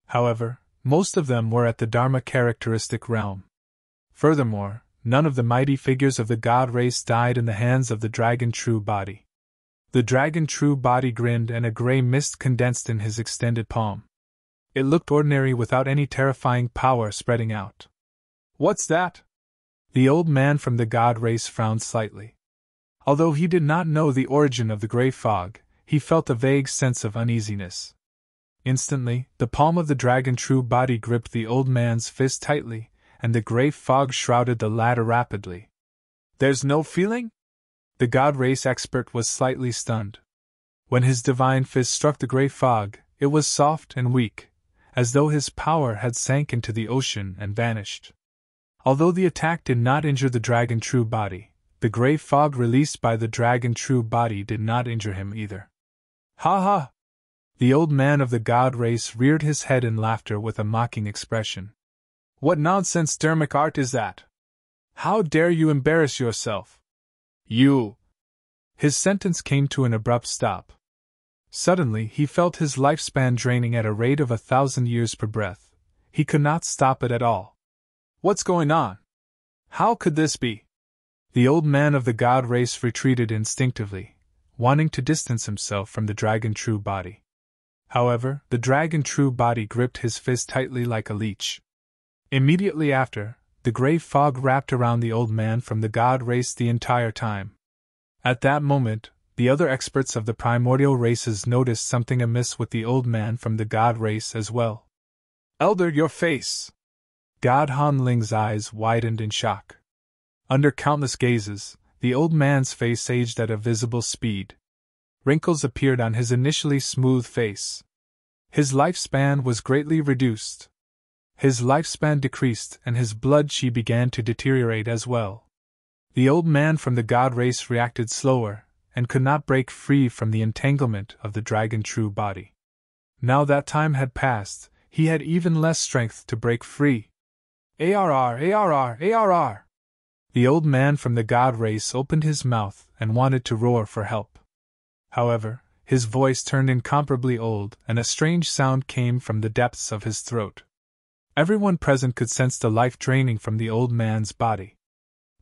However, most of them were at the Dharma characteristic realm. Furthermore, none of the mighty figures of the god race died in the hands of the dragon true body. The dragon true body grinned and a gray mist condensed in his extended palm. It looked ordinary without any terrifying power spreading out. "What's that?" The old man from the god race frowned slightly. Although he did not know the origin of the gray fog, he felt a vague sense of uneasiness. Instantly, the palm of the dragon true body gripped the old man's fist tightly, and the gray fog shrouded the latter rapidly. "There's no feeling?" The god race expert was slightly stunned. When his divine fist struck the gray fog, it was soft and weak, as though his power had sank into the ocean and vanished. Although the attack did not injure the dragon true body, the gray fog released by the dragon true body did not injure him either. "Ha ha!" The old man of the god race reared his head in laughter with a mocking expression. "What nonsense Dharmic art is that? How dare you embarrass yourself? You—" His sentence came to an abrupt stop. Suddenly he felt his lifespan draining at a rate of 1,000 years per breath. He could not stop it at all. "What's going on? How could this be?" The old man of the god race retreated instinctively, wanting to distance himself from the dragon true body. However, the dragon true body gripped his fist tightly like a leech. Immediately after, the gray fog wrapped around the old man from the god race the entire time. At that moment, the other experts of the primordial races noticed something amiss with the old man from the god race as well. "Elder, your face!" God Han Ling's eyes widened in shock. Under countless gazes, the old man's face aged at a visible speed. Wrinkles appeared on his initially smooth face. His lifespan was greatly reduced. His lifespan decreased and his blood chi began to deteriorate as well. The old man from the god race reacted slower, and could not break free from the entanglement of the dragon true body. Now that time had passed, he had even less strength to break free. "ARR, ARR, ARR!" The old man from the god race opened his mouth and wanted to roar for help. However, his voice turned incomparably old and a strange sound came from the depths of his throat. Everyone present could sense the life draining from the old man's body.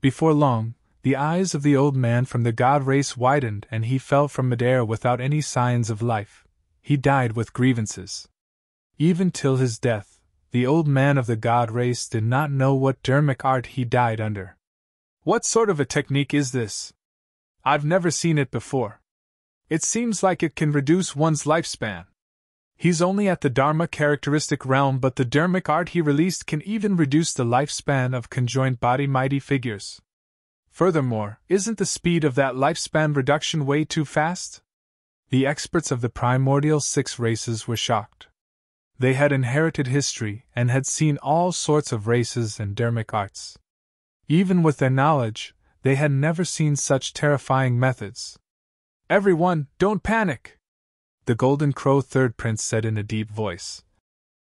Before long, the eyes of the old man from the god race widened and he fell from midair without any signs of life. He died with grievances. Even till his death, the old man of the god race did not know what Dharmic art he died under. "What sort of a technique is this? I've never seen it before. It seems like it can reduce one's lifespan. He's only at the Dharma characteristic realm, but the Dharmic art he released can even reduce the lifespan of conjoined body mighty figures. Furthermore, isn't the speed of that lifespan reduction way too fast?" The experts of the primordial 6 races were shocked. They had inherited history and had seen all sorts of races and Dharmic arts. Even with their knowledge, they had never seen such terrifying methods. "Everyone, don't panic!" The Golden Crow Third Prince said in a deep voice.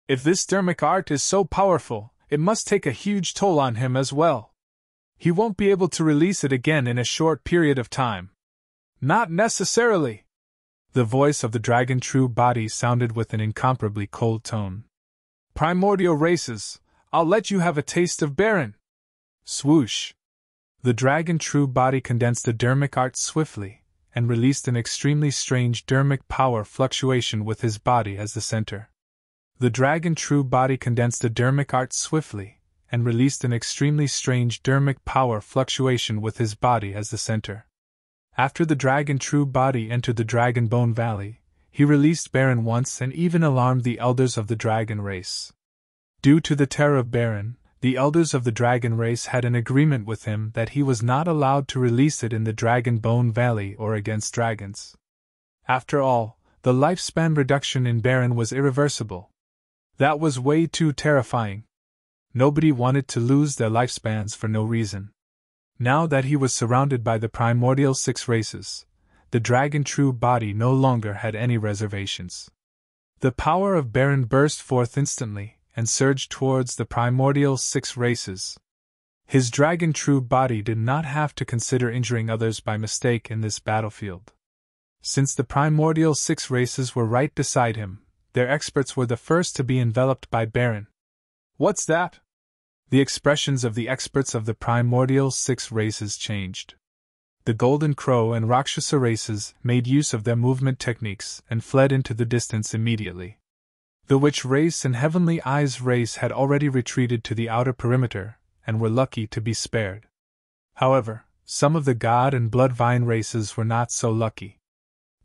"If this Dharmic art is so powerful, it must take a huge toll on him as well. He won't be able to release it again in a short period of time." "Not necessarily." The voice of the dragon true body sounded with an incomparably cold tone. "Primordial races, I'll let you have a taste of Barren." Swoosh! The dragon true body condensed the Dharmic art swiftly, and released an extremely strange Dharmic power fluctuation with his body as the center. The dragon true body condensed the Dharmic art swiftly, and released an extremely strange Dharmic power fluctuation with his body as the center. After the dragon true body entered the Dragon Bone Valley, he released Barren once and even alarmed the elders of the dragon race. Due to the terror of Barren, the elders of the dragon race had an agreement with him that he was not allowed to release it in the Dragon Bone Valley or against dragons. After all, the lifespan reduction in Barren was irreversible. That was way too terrifying. Nobody wanted to lose their lifespans for no reason. Now that he was surrounded by the primordial 6 races, the dragon true body no longer had any reservations. The power of Barren burst forth instantly, and surged towards the primordial 6 races. His dragon true body did not have to consider injuring others by mistake in this battlefield. Since the primordial 6 races were right beside him, their experts were the first to be enveloped by Barren. What's that? The expressions of the experts of the primordial 6 races changed. The Golden Crow and Rakshasa races made use of their movement techniques and fled into the distance immediately. The Witch race and Heavenly Eyes race had already retreated to the outer perimeter and were lucky to be spared. However, some of the God and Bloodvine races were not so lucky.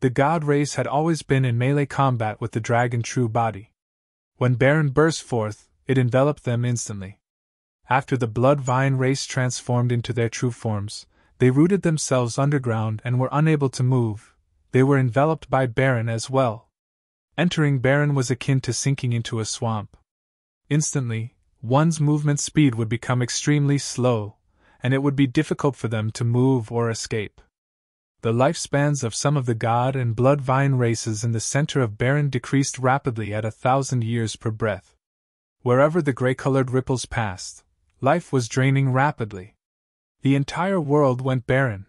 The God race had always been in melee combat with the dragon true body. When Barren burst forth, it enveloped them instantly. After the Bloodvine race transformed into their true forms, they rooted themselves underground and were unable to move. They were enveloped by Barren as well. Entering Barren was akin to sinking into a swamp. Instantly, one's movement speed would become extremely slow, and it would be difficult for them to move or escape. The lifespans of some of the God and Bloodvine races in the center of Barren decreased rapidly at 1,000 years per breath. Wherever the gray-colored ripples passed, life was draining rapidly. The entire world went barren.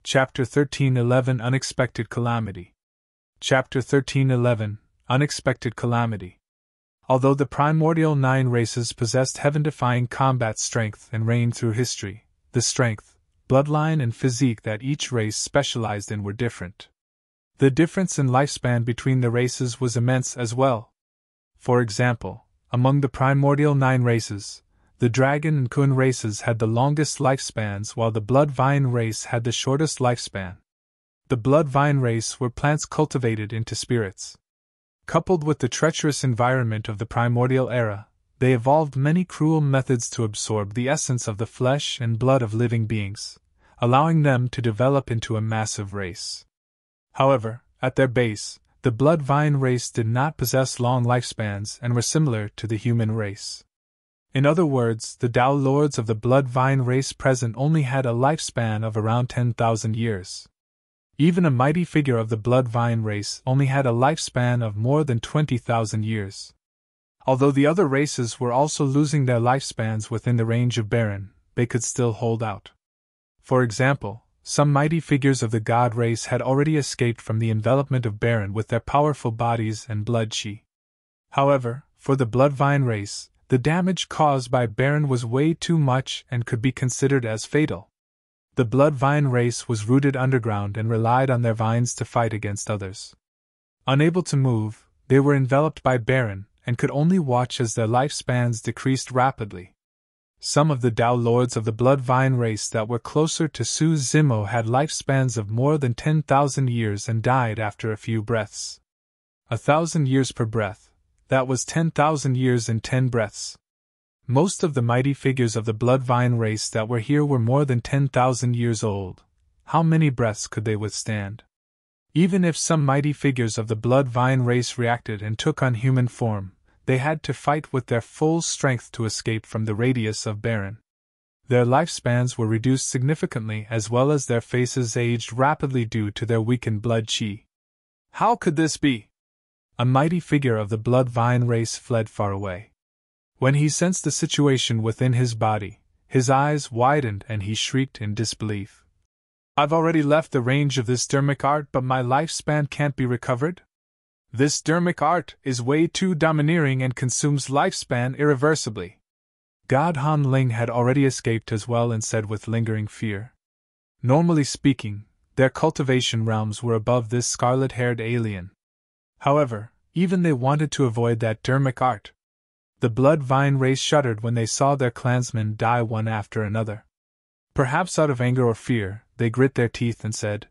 Chapter 13:11 Unexpected Calamity. Chapter 13:11 Unexpected Calamity. Although the primordial 9 races possessed heaven-defying combat strength and reigned through history, the strength, bloodline, and physique that each race specialized in were different. The difference in lifespan between the races was immense as well. For example, among the primordial 9 races, the Dragon and Kun races had the longest lifespans while the Bloodvine race had the shortest lifespan. The Bloodvine race were plants cultivated into spirits. Coupled with the treacherous environment of the primordial era, they evolved many cruel methods to absorb the essence of the flesh and blood of living beings, allowing them to develop into a massive race. However, at their base, the Bloodvine race did not possess long lifespans and were similar to the human race. In other words, the Dao Lords of the Bloodvine race present only had a lifespan of around 10,000 years. Even a mighty figure of the Bloodvine race only had a lifespan of more than 20,000 years. Although the other races were also losing their lifespans within the range of Barren, they could still hold out. For example, some mighty figures of the God race had already escaped from the envelopment of Barren with their powerful bodies and blood chi. However, for the Bloodvine race, the damage caused by Barren was way too much and could be considered as fatal. The Bloodvine race was rooted underground and relied on their vines to fight against others. Unable to move, they were enveloped by Barren and could only watch as their lifespans decreased rapidly. Some of the Dao Lords of the Bloodvine race that were closer to Su Zimo had lifespans of more than 10,000 years and died after a few breaths. 1,000 years per breath, that was 10,000 years in 10 breaths. Most of the mighty figures of the Bloodvine race that were here were more than 10,000 years old. How many breaths could they withstand? Even if some mighty figures of the Bloodvine race reacted and took on human form, they had to fight with their full strength to escape from the radius of Barren. Their lifespans were reduced significantly as well as their faces aged rapidly due to their weakened blood chi. How could this be? A mighty figure of the Bloodvine race fled far away. When he sensed the situation within his body, his eyes widened and he shrieked in disbelief. I've already left the range of this dermic art, but my lifespan can't be recovered? This dermic art is way too domineering and consumes lifespan irreversibly. God Han Ling had already escaped as well and said with lingering fear. Normally speaking, their cultivation realms were above this scarlet-haired alien. However, even they wanted to avoid that dermic art. The Bloodvine race shuddered when they saw their clansmen die one after another. Perhaps out of anger or fear, they grit their teeth and said,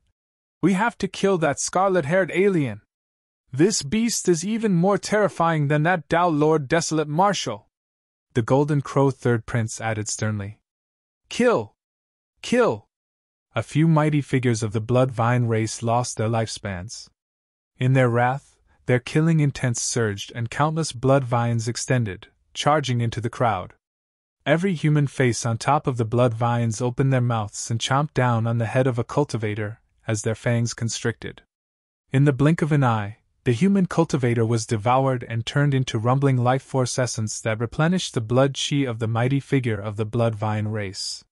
"We have to kill that scarlet-haired alien. This beast is even more terrifying than that Dao Lord Desolate Marshal." The Golden Crow Third Prince added sternly. "Kill! Kill!" A few mighty figures of the Bloodvine race lost their lifespans. In their wrath, their killing intent surged and countless bloodvines extended, charging into the crowd. Every human face on top of the bloodvines opened their mouths and chomped down on the head of a cultivator as their fangs constricted. In the blink of an eye, The human cultivator was devoured and turned into rumbling life force essence that replenished the blood chi of the mighty figure of the blood vine race.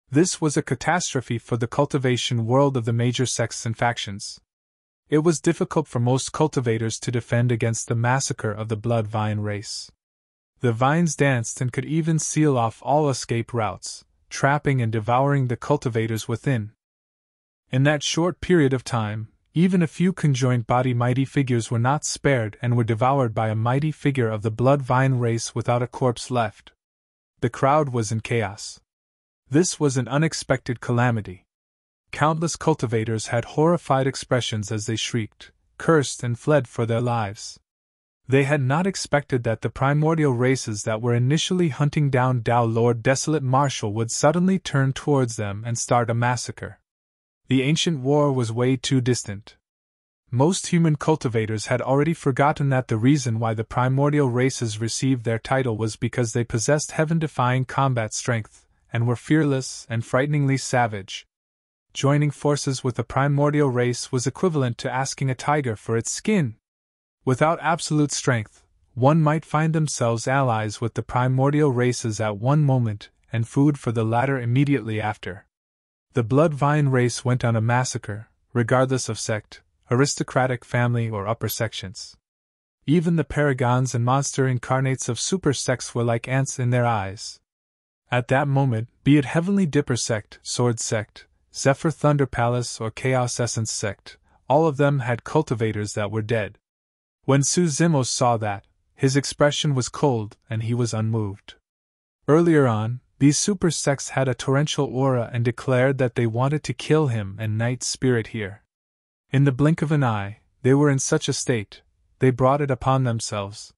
This was a catastrophe for the cultivation world of the major sects and factions. It was difficult for most cultivators to defend against the massacre of the blood vine race. The vines danced and could even seal off all escape routes, trapping and devouring the cultivators within. In that short period of time, even a few conjoined body mighty figures were not spared and were devoured by a mighty figure of the blood vine race without a corpse left. The crowd was in chaos. This was an unexpected calamity. Countless cultivators had horrified expressions as they shrieked, cursed, and fled for their lives. They had not expected that the primordial races that were initially hunting down Dao Lord Desolate Marshal would suddenly turn towards them and start a massacre. The ancient war was way too distant. Most human cultivators had already forgotten that the reason why the primordial races received their title was because they possessed heaven-defying combat strength, and were fearless and frighteningly savage. Joining forces with the primordial race was equivalent to asking a tiger for its skin. Without absolute strength, one might find themselves allies with the primordial races at one moment, and food for the latter immediately after. The blood vine race went on a massacre, regardless of sect, aristocratic family, or upper sections. Even the paragons and monster incarnates of super sects were like ants in their eyes. At that moment, be it Heavenly Dipper sect, Sword sect, Zephyr Thunder Palace, or Chaos Essence sect, all of them had cultivators that were dead. When Suzimos saw that, his expression was cold and he was unmoved. Earlier on, these super sects had a torrential aura and declared that they wanted to kill him and Night Spirit here. In the blink of an eye, they were in such a state, they brought it upon themselves.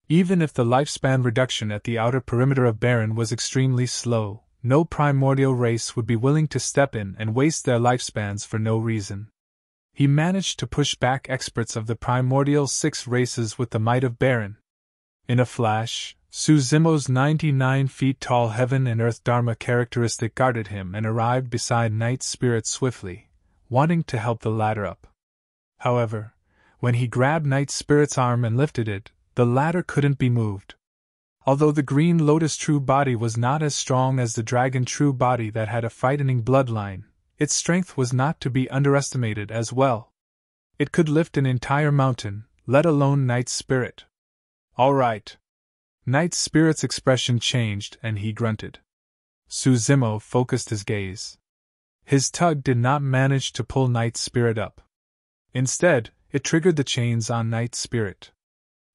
Even if the lifespan reduction at the outer perimeter of Barren was extremely slow, no primordial race would be willing to step in and waste their lifespans for no reason. He managed to push back experts of the primordial 6 races with the might of Barren. In a flash, Suzimo's 99 feet tall heaven and earth Dharma characteristic guarded him and arrived beside Night Spirit swiftly, wanting to help the latter up. However, when he grabbed Night Spirit's arm and lifted it, the latter couldn't be moved. Although the Green Lotus True Body was not as strong as the Dragon True Body that had a frightening bloodline, its strength was not to be underestimated as well. It could lift an entire mountain, let alone Night Spirit. All right. Night Spirit's expression changed and he grunted. Suzimo focused his gaze. His tug did not manage to pull Night Spirit up. Instead, it triggered the chains on Night Spirit.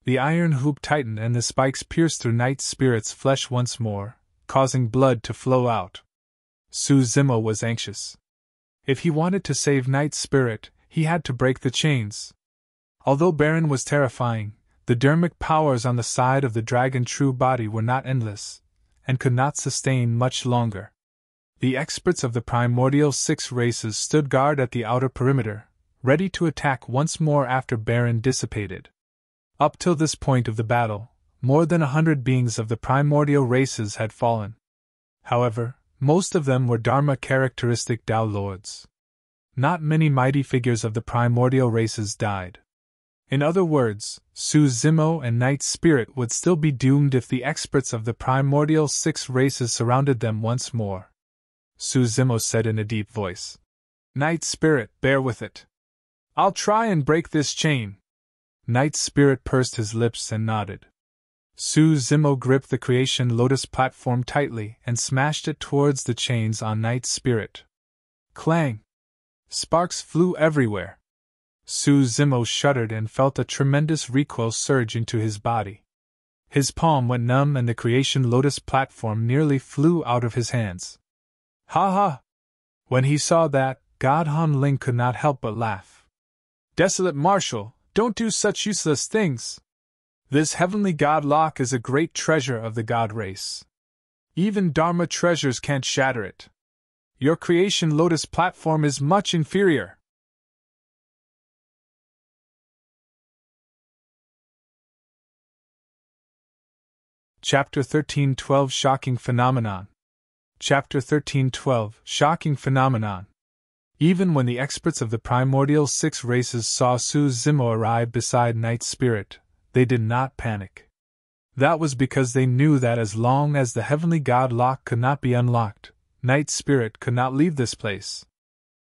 The iron hoop tightened and the spikes pierced through Night Spirit's flesh once more, causing blood to flow out. Suzimo was anxious. If he wanted to save Night Spirit, he had to break the chains. Although Barren was terrifying, the dermic powers on the side of the Dragon True Body were not endless, and could not sustain much longer. The experts of the primordial 6 races stood guard at the outer perimeter, ready to attack once more after Barren dissipated. Up till this point of the battle, more than 100 beings of the primordial races had fallen. However, most of them were Dharma characteristic Dao Lords. Not many mighty figures of the primordial races died. In other words, Suzimo and Night Spirit would still be doomed if the experts of the primordial 6 races surrounded them once more. Suzimo said in a deep voice. Night Spirit, bear with it. I'll try and break this chain. Night Spirit pursed his lips and nodded. Suzimo gripped the Creation Lotus platform tightly and smashed it towards the chains on Night Spirit. Clang! Sparks flew everywhere. Suzimo shuddered and felt a tremendous recoil surge into his body. His palm went numb and the Creation Lotus platform nearly flew out of his hands. Ha ha! When he saw that, God Han Ling could not help but laugh. Desolate Marshal, don't do such useless things! This heavenly god lock is a great treasure of the god race. Even Dharma treasures can't shatter it. Your Creation Lotus platform is much inferior. Chapter 13:12 Shocking Phenomenon. Chapter 13:12 Shocking Phenomenon. Even when the experts of the Primordial 6 races saw Su Zimo arrive beside Night Spirit, they did not panic. That was because they knew that as long as the Heavenly God Lock could not be unlocked, Night Spirit could not leave this place.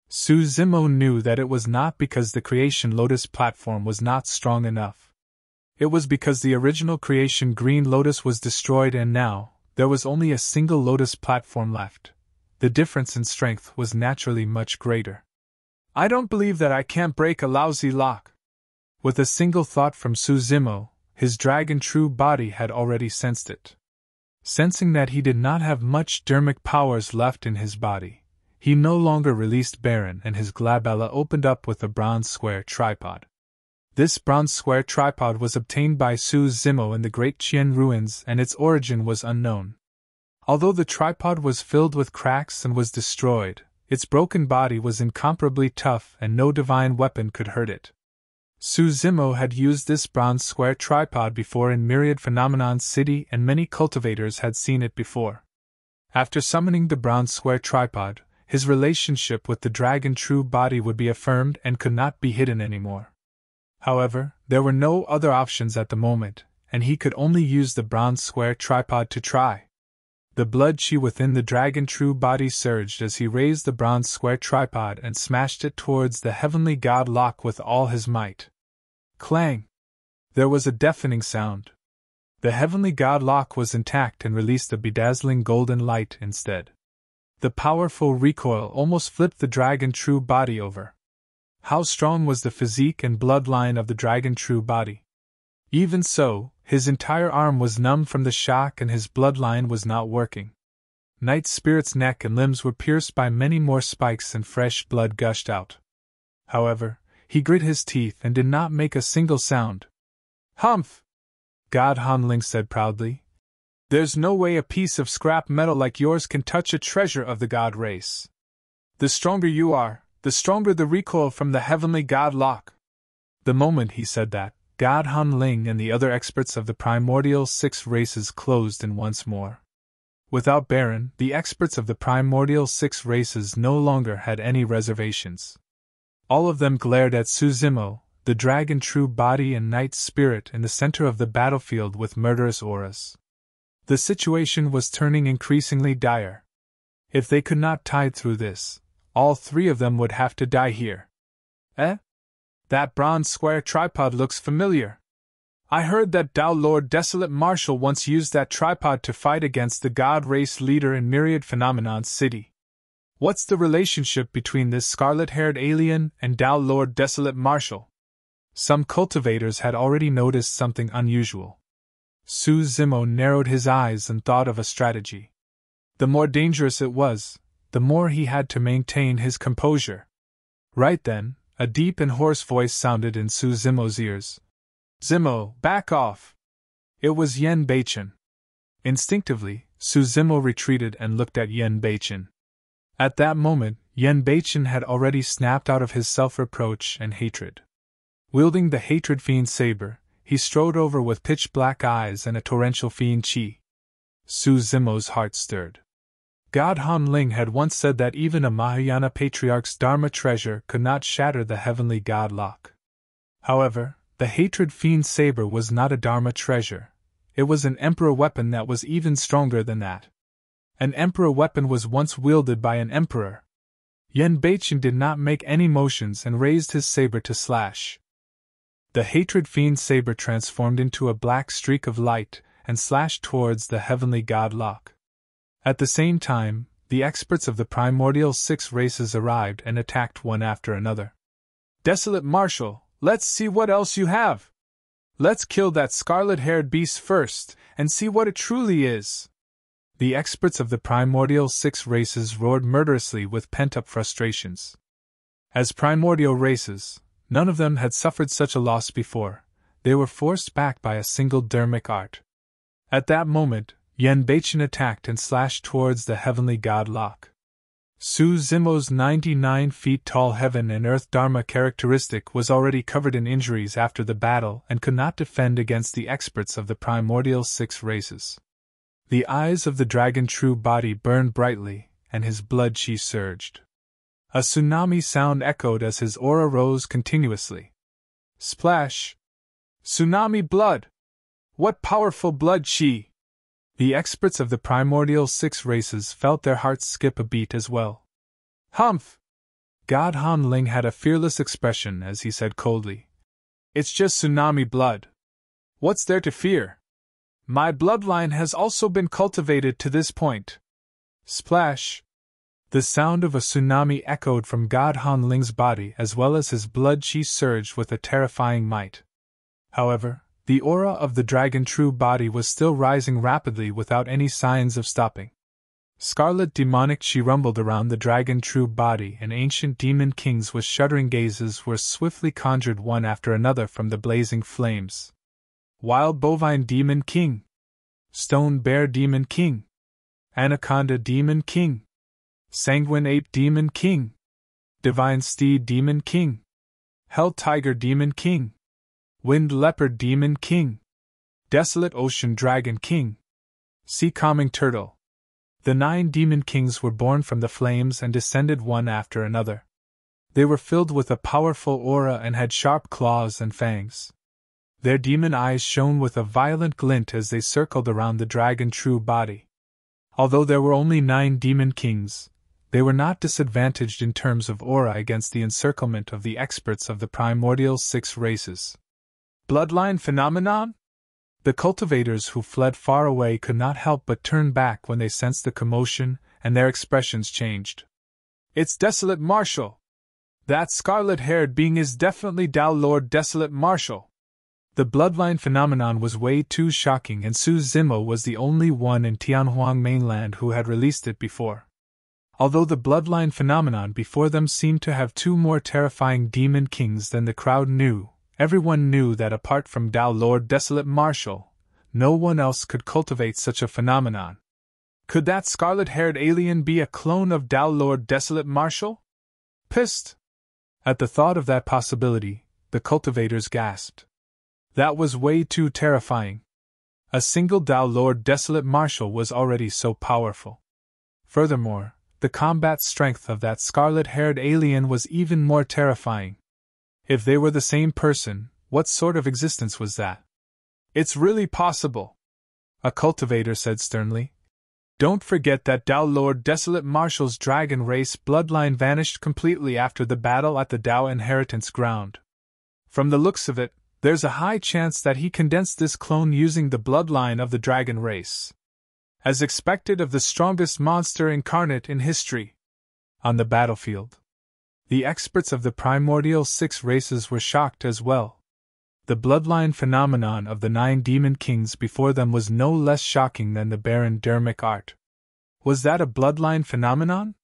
Su Zimo knew that it was not because the Creation Lotus platform was not strong enough. It was because the original Creation Green Lotus was destroyed and now, there was only a single Lotus platform left. The difference in strength was naturally much greater. I don't believe that I can't break a lousy lock. With a single thought from Su Zimo, his dragon true body had already sensed it. Sensing that he did not have much dermic powers left in his body, he no longer released Barren and his glabella opened up with a bronze square tripod. This bronze square tripod was obtained by Su Zimo in the Great Qian ruins and its origin was unknown. Although the tripod was filled with cracks and was destroyed, its broken body was incomparably tough and no divine weapon could hurt it. Su Zimo had used this bronze square tripod before in Myriad Phenomenon City and many cultivators had seen it before. After summoning the bronze square tripod, his relationship with the dragon true body would be affirmed and could not be hidden anymore. However, there were no other options at the moment, and he could only use the bronze square tripod to try. The blood chi within the dragon true body surged as he raised the bronze square tripod and smashed it towards the Heavenly God Lock with all his might. Clang! There was a deafening sound. The Heavenly God Lock was intact and released a bedazzling golden light instead. The powerful recoil almost flipped the dragon true body over. How strong was the physique and bloodline of the dragon true body? Even so, his entire arm was numb from the shock and his bloodline was not working. Night Spirit's neck and limbs were pierced by many more spikes and fresh blood gushed out. However, he grit his teeth and did not make a single sound. Humph! God Hanling said proudly. There's no way a piece of scrap metal like yours can touch a treasure of the God race. The stronger you are, the stronger the recoil from the Heavenly God Lock. The moment he said that, God Hanling and the other experts of the Primordial 6 races closed in once more. Without Barren, the experts of the Primordial 6 races no longer had any reservations. All of them glared at Su Zimo, the dragon true body and Night Spirit in the center of the battlefield with murderous auras. The situation was turning increasingly dire. If they could not tide through this, all three of them would have to die here. Eh? That bronze square tripod looks familiar. I heard that Dao Lord Desolate Marshal once used that tripod to fight against the God race leader in Myriad Phenomenon City. What's the relationship between this scarlet-haired alien and Dao Lord Desolate Marshal? Some cultivators had already noticed something unusual. Su Zimo narrowed his eyes and thought of a strategy. The more dangerous it was, the more he had to maintain his composure. Right then, a deep and hoarse voice sounded in Su Zimo's ears. Zimo, back off! It was Yen Beichen. Instinctively, Su Zimo retreated and looked at Yen Beichen. At that moment, Yen Beichen had already snapped out of his self-reproach and hatred. Wielding the Hatred Fiend saber, he strode over with pitch-black eyes and a torrential fiend chi. Su Zimo's heart stirred. God Hanling had once said that even a Mahayana Patriarch's Dharma treasure could not shatter the Heavenly God Lock. However, the Hatred Fiend saber was not a Dharma treasure. It was an Emperor weapon that was even stronger than that. An Emperor weapon was once wielded by an Emperor. Yen Beichen did not make any motions and raised his saber to slash. The Hatred Fiend saber transformed into a black streak of light and slashed towards the Heavenly God Lock. At the same time, the experts of the Primordial 6 races arrived and attacked one after another. Desolate Marshal, let's see what else you have! Let's kill that scarlet-haired beast first, and see what it truly is! The experts of the Primordial 6 races roared murderously with pent-up frustrations. As primordial races, none of them had suffered such a loss before. They were forced back by a single dermic art. At that moment, Yen Beichen attacked and slashed towards the Heavenly God Lock. Su Zimo's 99 feet tall heaven and earth Dharma characteristic was already covered in injuries after the battle and could not defend against the experts of the Primordial 6 races. The eyes of the dragon true body burned brightly, and his blood chi surged. A tsunami sound echoed as his aura rose continuously. Splash! Tsunami blood! What powerful blood chi! The experts of the primordial 6 races felt their hearts skip a beat as well. Humph! God Hanling had a fearless expression as he said coldly. It's just tsunami blood. What's there to fear? My bloodline has also been cultivated to this point. Splash! The sound of a tsunami echoed from God Hanling's body as well as his blood chi surged with a terrifying might. However, the aura of the dragon true body was still rising rapidly without any signs of stopping. Scarlet demonic chi rumbled around the dragon true body, and ancient demon kings with shuddering gazes were swiftly conjured one after another from the blazing flames. Wild bovine demon king, stone bear demon king, anaconda demon king, sanguine ape demon king, divine steed demon king, hell tiger demon king, wind leopard demon king, desolate ocean dragon king, sea calming turtle. The 9 demon kings were born from the flames and descended one after another. They were filled with a powerful aura and had sharp claws and fangs. Their demon eyes shone with a violent glint as they circled around the dragon true body. Although there were only 9 demon kings, they were not disadvantaged in terms of aura against the encirclement of the experts of the primordial 6 races. Bloodline phenomenon? The cultivators who fled far away could not help but turn back when they sensed the commotion, and their expressions changed. It's Desolate Marshal! That scarlet-haired being is definitely Dao Lord Desolate Marshal! The bloodline phenomenon was way too shocking, and Su Zimo was the only one in Tianhuang mainland who had released it before. Although the bloodline phenomenon before them seemed to have 2 more terrifying demon kings than the crowd knew, everyone knew that apart from Dao Lord Desolate Marshal, no one else could cultivate such a phenomenon. Could that scarlet-haired alien be a clone of Dao Lord Desolate Marshal? Pissed! At the thought of that possibility, the cultivators gasped. That was way too terrifying. A single Dao Lord Desolate Marshal was already so powerful. Furthermore, the combat strength of that scarlet-haired alien was even more terrifying. If they were the same person, what sort of existence was that? It's really possible, a cultivator said sternly. Don't forget that Dao Lord Desolate Marshal's dragon race bloodline vanished completely after the battle at the Dao Inheritance Ground. From the looks of it, there's a high chance that he condensed this clone using the bloodline of the dragon race. As expected of the strongest monster incarnate in history. On the battlefield, the experts of the primordial 6 races were shocked as well. The bloodline phenomenon of the 9 demon kings before them was no less shocking than the Barren dermic art. Was that a bloodline phenomenon?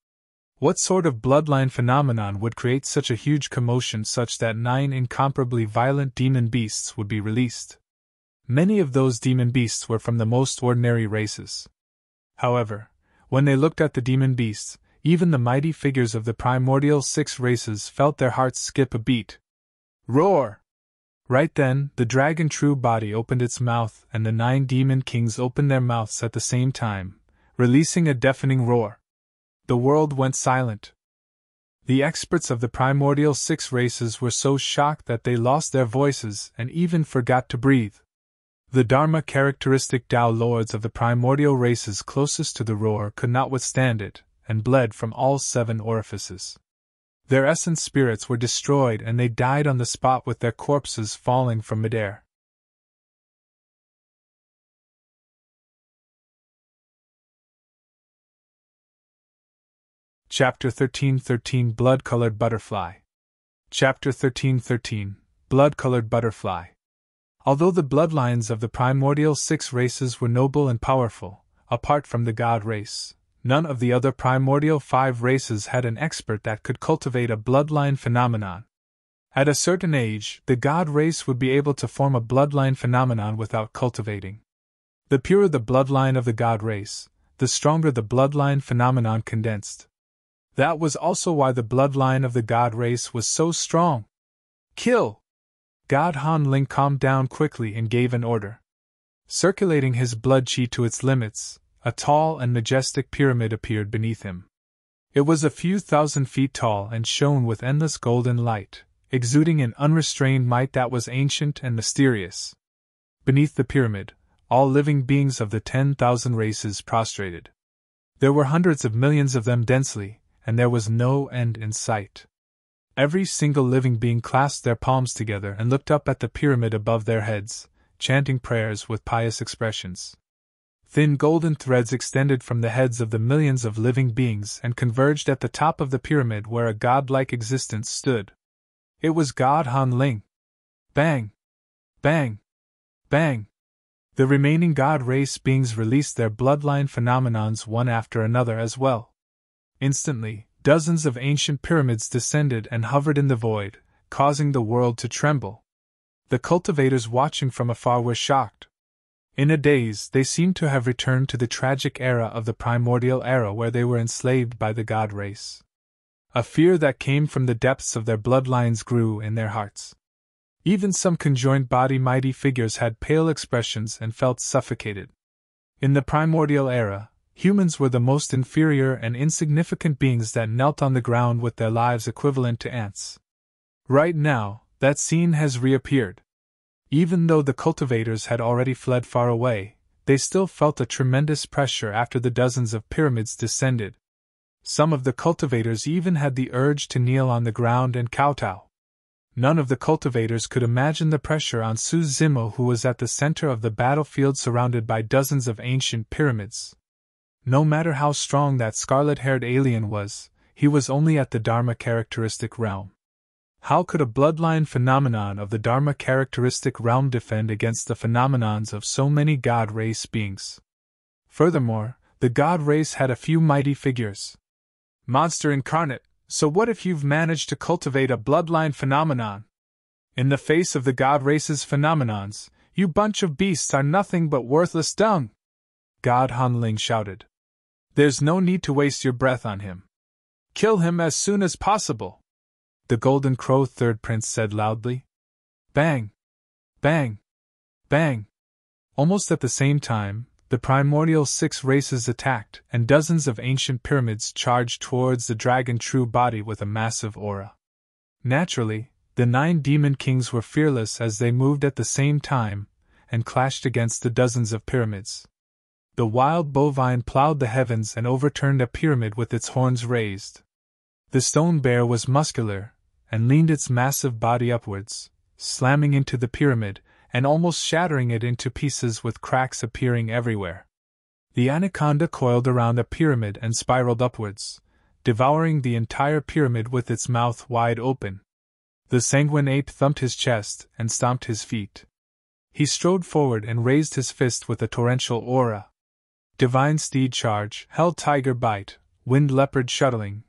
What sort of bloodline phenomenon would create such a huge commotion such that 9 incomparably violent demon beasts would be released? Many of those demon beasts were from the most ordinary races. However, when they looked at the demon beasts, even the mighty figures of the primordial 6 races felt their hearts skip a beat. Roar! Right then, the dragon true body opened its mouth and the 9 demon kings opened their mouths at the same time, releasing a deafening roar. The world went silent. The experts of the primordial 6 races were so shocked that they lost their voices and even forgot to breathe. The Dharma characteristic Dao Lords of the primordial races closest to the roar could not withstand it, and bled from all 7 orifices. Their essence spirits were destroyed and they died on the spot with their corpses falling from midair. Chapter 13:13 Blood-Colored Butterfly. Chapter 13:13 Blood-Colored Butterfly. Although the bloodlines of the primordial 6 races were noble and powerful, apart from the God race, none of the other primordial 5 races had an expert that could cultivate a bloodline phenomenon. At a certain age, the God race would be able to form a bloodline phenomenon without cultivating. The purer the bloodline of the God race, the stronger the bloodline phenomenon condensed. That was also why the bloodline of the God race was so strong. Kill! God Hanling calmed down quickly and gave an order. Circulating his blood chi to its limits, a tall and majestic pyramid appeared beneath him. It was a few thousand feet tall and shone with endless golden light, exuding an unrestrained might that was ancient and mysterious. Beneath the pyramid, all living beings of the 10,000 races prostrated. There were hundreds of millions of them densely, and there was no end in sight. Every single living being clasped their palms together and looked up at the pyramid above their heads, chanting prayers with pious expressions. Thin golden threads extended from the heads of the millions of living beings and converged at the top of the pyramid where a godlike existence stood. It was God Han Ling. Bang! Bang! Bang! The remaining God race beings released their bloodline phenomenons one after another as well. Instantly, dozens of ancient pyramids descended and hovered in the void, causing the world to tremble. The cultivators watching from afar were shocked. In a daze, they seemed to have returned to the tragic era of the Primordial era where they were enslaved by the God race. A fear that came from the depths of their bloodlines grew in their hearts. Even some conjoined body mighty figures had pale expressions and felt suffocated. In the Primordial era, humans were the most inferior and insignificant beings that knelt on the ground with their lives equivalent to ants. Right now, that scene has reappeared. Even though the cultivators had already fled far away, they still felt a tremendous pressure after the dozens of pyramids descended. Some of the cultivators even had the urge to kneel on the ground and kowtow. None of the cultivators could imagine the pressure on Su Zimo, who was at the center of the battlefield surrounded by dozens of ancient pyramids. No matter how strong that scarlet-haired alien was, he was only at the Dharma characteristic realm. How could a bloodline phenomenon of the Dharma characteristic realm defend against the phenomenons of so many God race beings? Furthermore, the God race had a few mighty figures. Monster incarnate, so what if you've managed to cultivate a bloodline phenomenon? In the face of the God race's phenomenons, you bunch of beasts are nothing but worthless dung! God Han Ling shouted. There's no need to waste your breath on him. Kill him as soon as possible! The Golden Crow Third Prince said loudly. Bang! Bang! Bang! Almost at the same time, the Primordial 6 races attacked, and dozens of ancient pyramids charged towards the dragon true body with a massive aura. Naturally, the 9 demon kings were fearless as they moved at the same time, and clashed against the dozens of pyramids. The wild bovine plowed the heavens and overturned a pyramid with its horns raised. The stone bear was muscular, and leaned its massive body upwards, slamming into the pyramid, and almost shattering it into pieces with cracks appearing everywhere. The anaconda coiled around a pyramid and spiraled upwards, devouring the entire pyramid with its mouth wide open. The sanguine ape thumped his chest and stomped his feet. He strode forward and raised his fist with a torrential aura. Divine steed charge, hell tiger bite, wind leopard shuttling,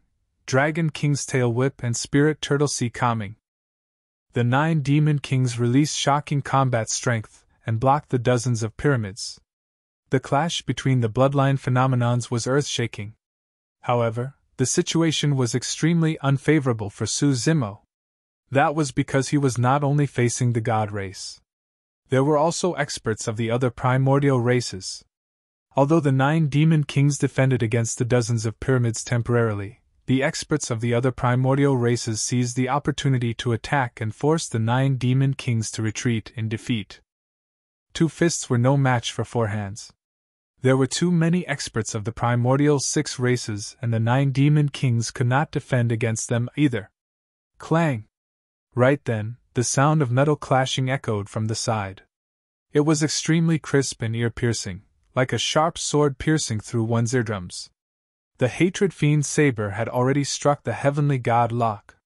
Dragon King's tail whip and Spirit Turtle Sea calming. The 9 demon kings released shocking combat strength and blocked the dozens of pyramids. The clash between the bloodline phenomenons was earth-shaking. However, the situation was extremely unfavorable for Su Zimo. That was because he was not only facing the god race. There were also experts of the other primordial races. Although the 9 demon kings defended against the dozens of pyramids temporarily, the experts of the other primordial races seized the opportunity to attack and force the 9 demon kings to retreat in defeat. 2 fists were no match for 4 hands. There were too many experts of the primordial 6 races, and the 9 demon kings could not defend against them either. Clang! Right then, the sound of metal clashing echoed from the side. It was extremely crisp and ear-piercing, like a sharp sword piercing through one's eardrums. The Hatred Fiend saber had already struck the Heavenly God Lock.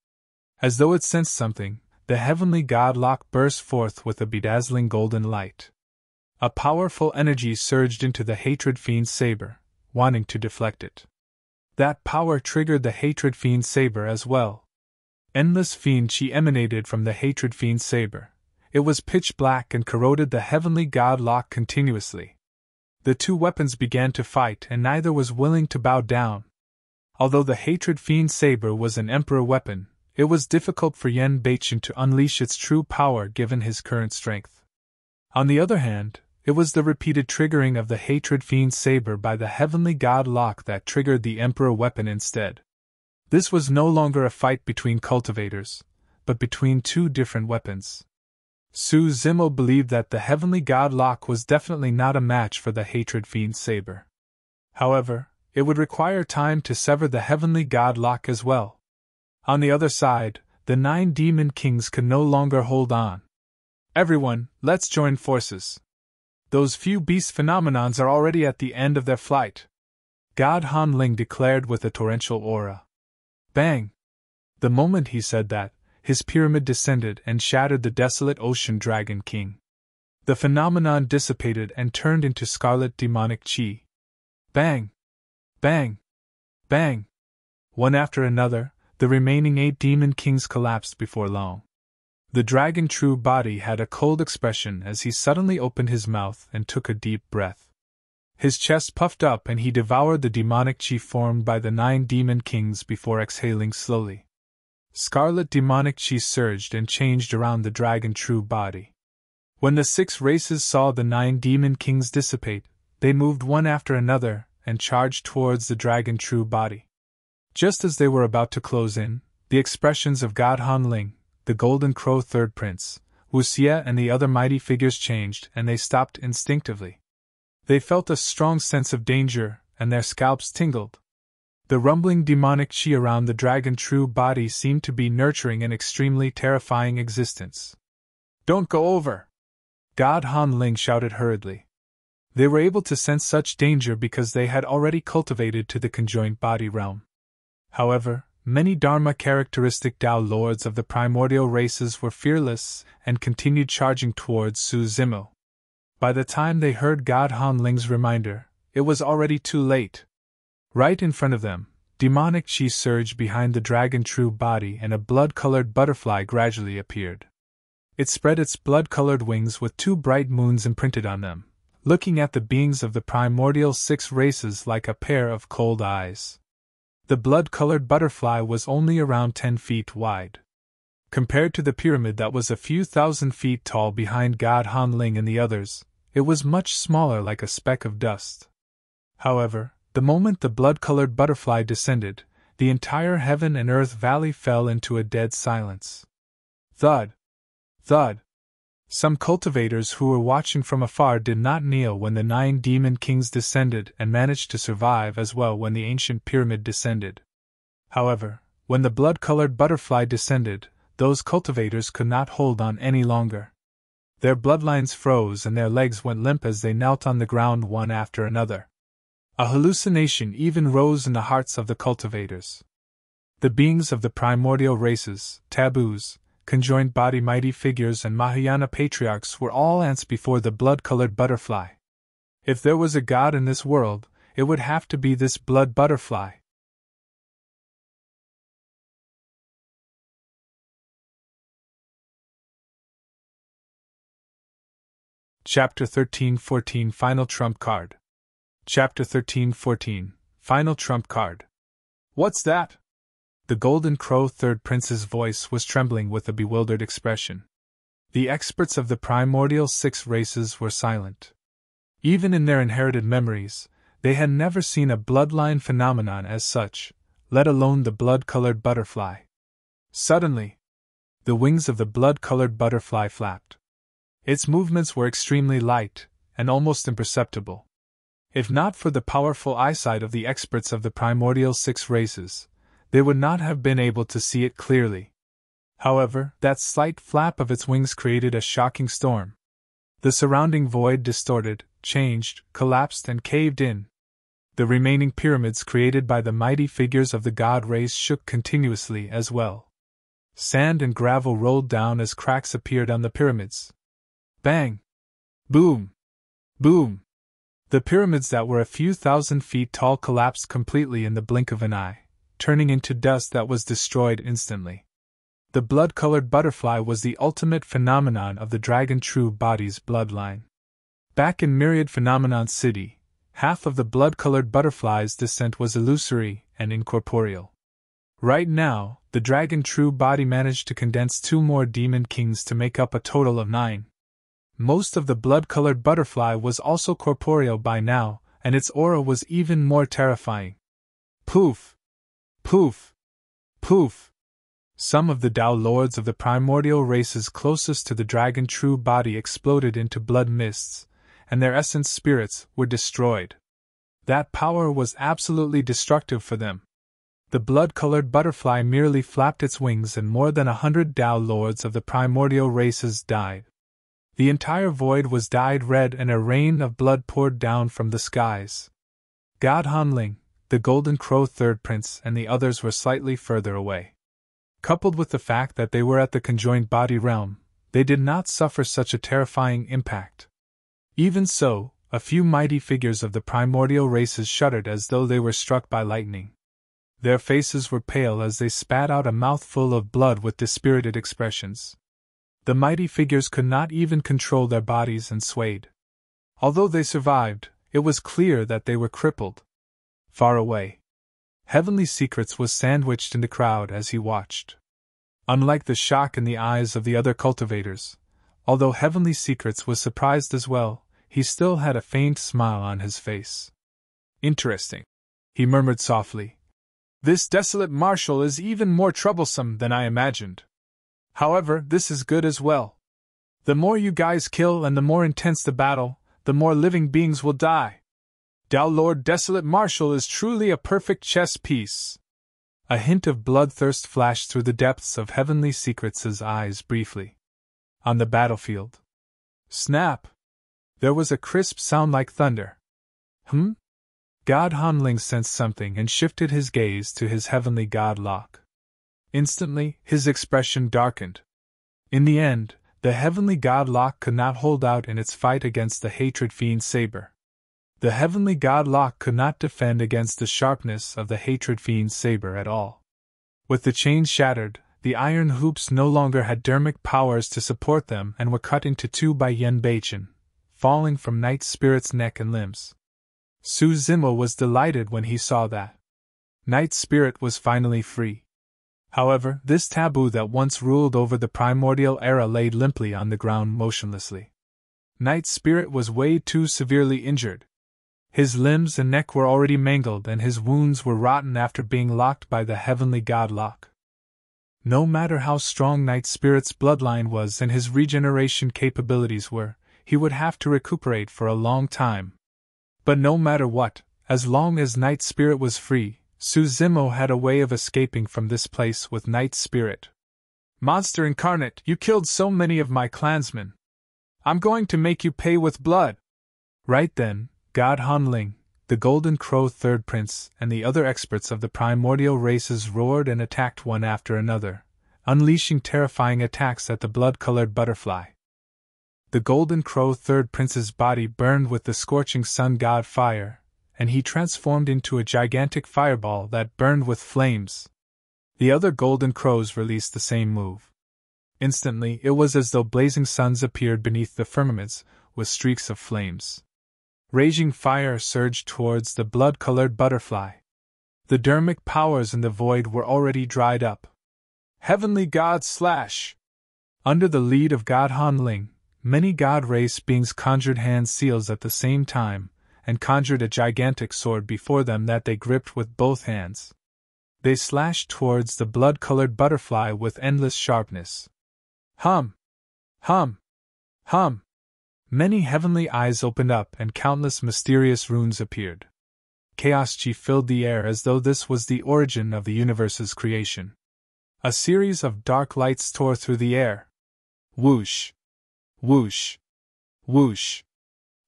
As though it sensed something, the Heavenly God Lock burst forth with a bedazzling golden light. A powerful energy surged into the Hatred Fiend saber, wanting to deflect it. That power triggered the Hatred Fiend saber as well. Endless fiend chi emanated from the Hatred Fiend saber. It was pitch black and corroded the Heavenly God Lock continuously. The 2 weapons began to fight and neither was willing to bow down. Although the Hatred Fiend saber was an emperor weapon, it was difficult for Yen Baichen to unleash its true power given his current strength. On the other hand, it was the repeated triggering of the Hatred Fiend's saber by the Heavenly God lock that triggered the Emperor weapon instead. This was no longer a fight between cultivators, but between two different weapons. Su Zimo believed that the Heavenly God lock was definitely not a match for the Hatred Fiend's saber. However, it would require time to sever the Heavenly God lock as well. On the other side, the 9 demon kings could no longer hold on. Everyone, let's join forces. Those few beast phenomenons are already at the end of their flight, God Han Ling declared with a torrential aura. Bang! The moment he said that, his pyramid descended and shattered the desolate ocean dragon king. The phenomenon dissipated and turned into scarlet demonic chi. Bang! Bang! Bang! One after another, the remaining 8 demon kings collapsed before long. The dragon true body had a cold expression as he suddenly opened his mouth and took a deep breath. His chest puffed up and he devoured the demonic chi formed by the 9 demon kings before exhaling slowly. Scarlet demonic chi surged and changed around the dragon true body. When the 6 races saw the 9 demon kings dissipate, they moved one after another and charged towards the dragon true body. Just as they were about to close in, the expressions of God Han Ling, the Golden Crow Third Prince, Wu Xie and the other mighty figures changed and they stopped instinctively. They felt a strong sense of danger, and their scalps tingled. The rumbling demonic chi around the dragon true body seemed to be nurturing an extremely terrifying existence. Don't go over! God Han Ling shouted hurriedly. They were able to sense such danger because they had already cultivated to the conjoined body realm. However, many Dharma characteristic Tao lords of the primordial races were fearless and continued charging towards Su Zimo. By the time they heard God Han Ling's reminder, it was already too late. Right in front of them, demonic chi surged behind the dragon true body and a blood-colored butterfly gradually appeared. It spread its blood-colored wings with 2 bright moons imprinted on them, looking at the beings of the primordial 6 races like a pair of cold eyes. The blood-colored butterfly was only around 10 feet wide. Compared to the pyramid that was a few thousand feet tall behind God Han Ling and the others, it was much smaller, like a speck of dust. However, the moment the blood-colored butterfly descended, the entire heaven and earth valley fell into a dead silence. Thud! Thud! Some cultivators who were watching from afar did not kneel when the 9 demon kings descended and managed to survive as well when the ancient pyramid descended. However, when the blood-colored butterfly descended, those cultivators could not hold on any longer. Their bloodlines froze and their legs went limp as they knelt on the ground one after another. A hallucination even rose in the hearts of the cultivators. The beings of the primordial races, taboos, conjoined body mighty figures and Mahayana patriarchs were all ants before the blood-colored butterfly. If there was a god in this world, it would have to be this blood butterfly. Chapter 13-14 Final Trump Card. Chapter 13-14 Final Trump Card. What's that? The Golden Crow Third Prince's voice was trembling with a bewildered expression. The experts of the primordial 6 races were silent. Even in their inherited memories, they had never seen a bloodline phenomenon as such, let alone the blood-colored butterfly. Suddenly, the wings of the blood-colored butterfly flapped. Its movements were extremely light and almost imperceptible. If not for the powerful eyesight of the experts of the primordial 6 races, they would not have been able to see it clearly. However, that slight flap of its wings created a shocking storm. The surrounding void distorted, changed, collapsed, and caved in. The remaining pyramids created by the mighty figures of the god race shook continuously as well. Sand and gravel rolled down as cracks appeared on the pyramids. Bang! Boom! Boom! The pyramids that were a few thousand feet tall collapsed completely in the blink of an eye, turning into dust that was destroyed instantly. The blood-colored butterfly was the ultimate phenomenon of the dragon true body's bloodline. Back in Myriad Phenomenon City, half of the blood-colored butterfly's descent was illusory and incorporeal. Right now, the dragon true body managed to condense 2 more demon kings to make up a total of 9. Most of the blood-colored butterfly was also corporeal by now, and its aura was even more terrifying. Poof! Poof! Poof! Some of the Dao lords of the primordial races closest to the dragon true body exploded into blood mists, and their essence spirits were destroyed. That power was absolutely destructive for them. The blood-colored butterfly merely flapped its wings and more than 100 Dao lords of the primordial races died. The entire void was dyed red and a rain of blood poured down from the skies. God Hanling, the Golden Crow Third Prince, and the others were slightly further away. Coupled with the fact that they were at the conjoined body realm, they did not suffer such a terrifying impact. Even so, a few mighty figures of the primordial races shuddered as though they were struck by lightning. Their faces were pale as they spat out a mouthful of blood with dispirited expressions. The mighty figures could not even control their bodies and swayed. Although they survived, it was clear that they were crippled. Far away, Heavenly Secrets was sandwiched in the crowd as he watched. Unlike the shock in the eyes of the other cultivators, although Heavenly Secrets was surprised as well, he still had a faint smile on his face. Interesting, he murmured softly. This desolate marshal is even more troublesome than I imagined. However, this is good as well. The more you guys kill and the more intense the battle, the more living beings will die. Dao Lord Desolate Marshal is truly a perfect chess piece. A hint of bloodthirst flashed through the depths of Heavenly Secrets' eyes briefly. On the battlefield. Snap! There was a crisp sound like thunder. God Hanling sensed something and shifted his gaze to his heavenly god lock. Instantly, his expression darkened. In the end, the heavenly god lock could not hold out in its fight against the hatred fiend saber. The heavenly god lock could not defend against the sharpness of the hatred fiend saber at all. With the chains shattered, the iron hoops no longer had dharmic powers to support them and were cut into two by Yen Beichen, falling from Night Spirit's neck and limbs. Su Zimo was delighted when he saw that. Night Spirit was finally free. However, this taboo that once ruled over the primordial era lay limply on the ground motionlessly. Night Spirit was way too severely injured. His limbs and neck were already mangled and his wounds were rotten after being locked by the heavenly god lock. No matter how strong Night Spirit's bloodline was and his regeneration capabilities were, he would have to recuperate for a long time. But no matter what, as long as Night Spirit was free, Su Zimo had a way of escaping from this place with Night Spirit. Monster incarnate, you killed so many of my clansmen. I'm going to make you pay with blood. Right then, God Hanling, the Golden Crow Third Prince, and the other experts of the primordial races roared and attacked one after another, unleashing terrifying attacks at the blood-colored butterfly. The Golden Crow Third Prince's body burned with the scorching sun god fire, and he transformed into a gigantic fireball that burned with flames. The other Golden Crows released the same move. Instantly, it was as though blazing suns appeared beneath the firmaments, with streaks of flames. Raging fire surged towards the blood-colored butterfly. The dharmic powers in the void were already dried up. Heavenly God Slash! Under the lead of God Hanling, many god race beings conjured hand seals at the same time, and conjured a gigantic sword before them that they gripped with both hands. They slashed towards the blood-colored butterfly with endless sharpness. Hum! Hum! Hum! Many heavenly eyes opened up and countless mysterious runes appeared. Chaos chi filled the air as though this was the origin of the universe's creation. A series of dark lights tore through the air. Whoosh! Whoosh! Whoosh!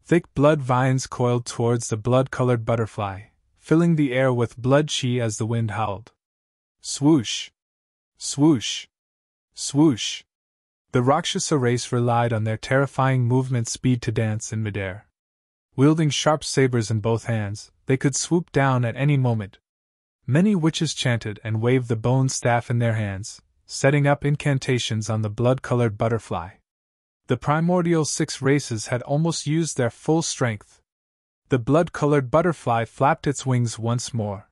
Thick blood vines coiled towards the blood-colored butterfly, filling the air with blood chi as the wind howled. Swoosh! Swoosh! Swoosh! The Rakshasa race relied on their terrifying movement speed to dance in midair. Wielding sharp sabers in both hands, they could swoop down at any moment. Many witches chanted and waved the bone staff in their hands, setting up incantations on the blood-colored butterfly. The primordial 6 races had almost used their full strength. The blood-colored butterfly flapped its wings once more.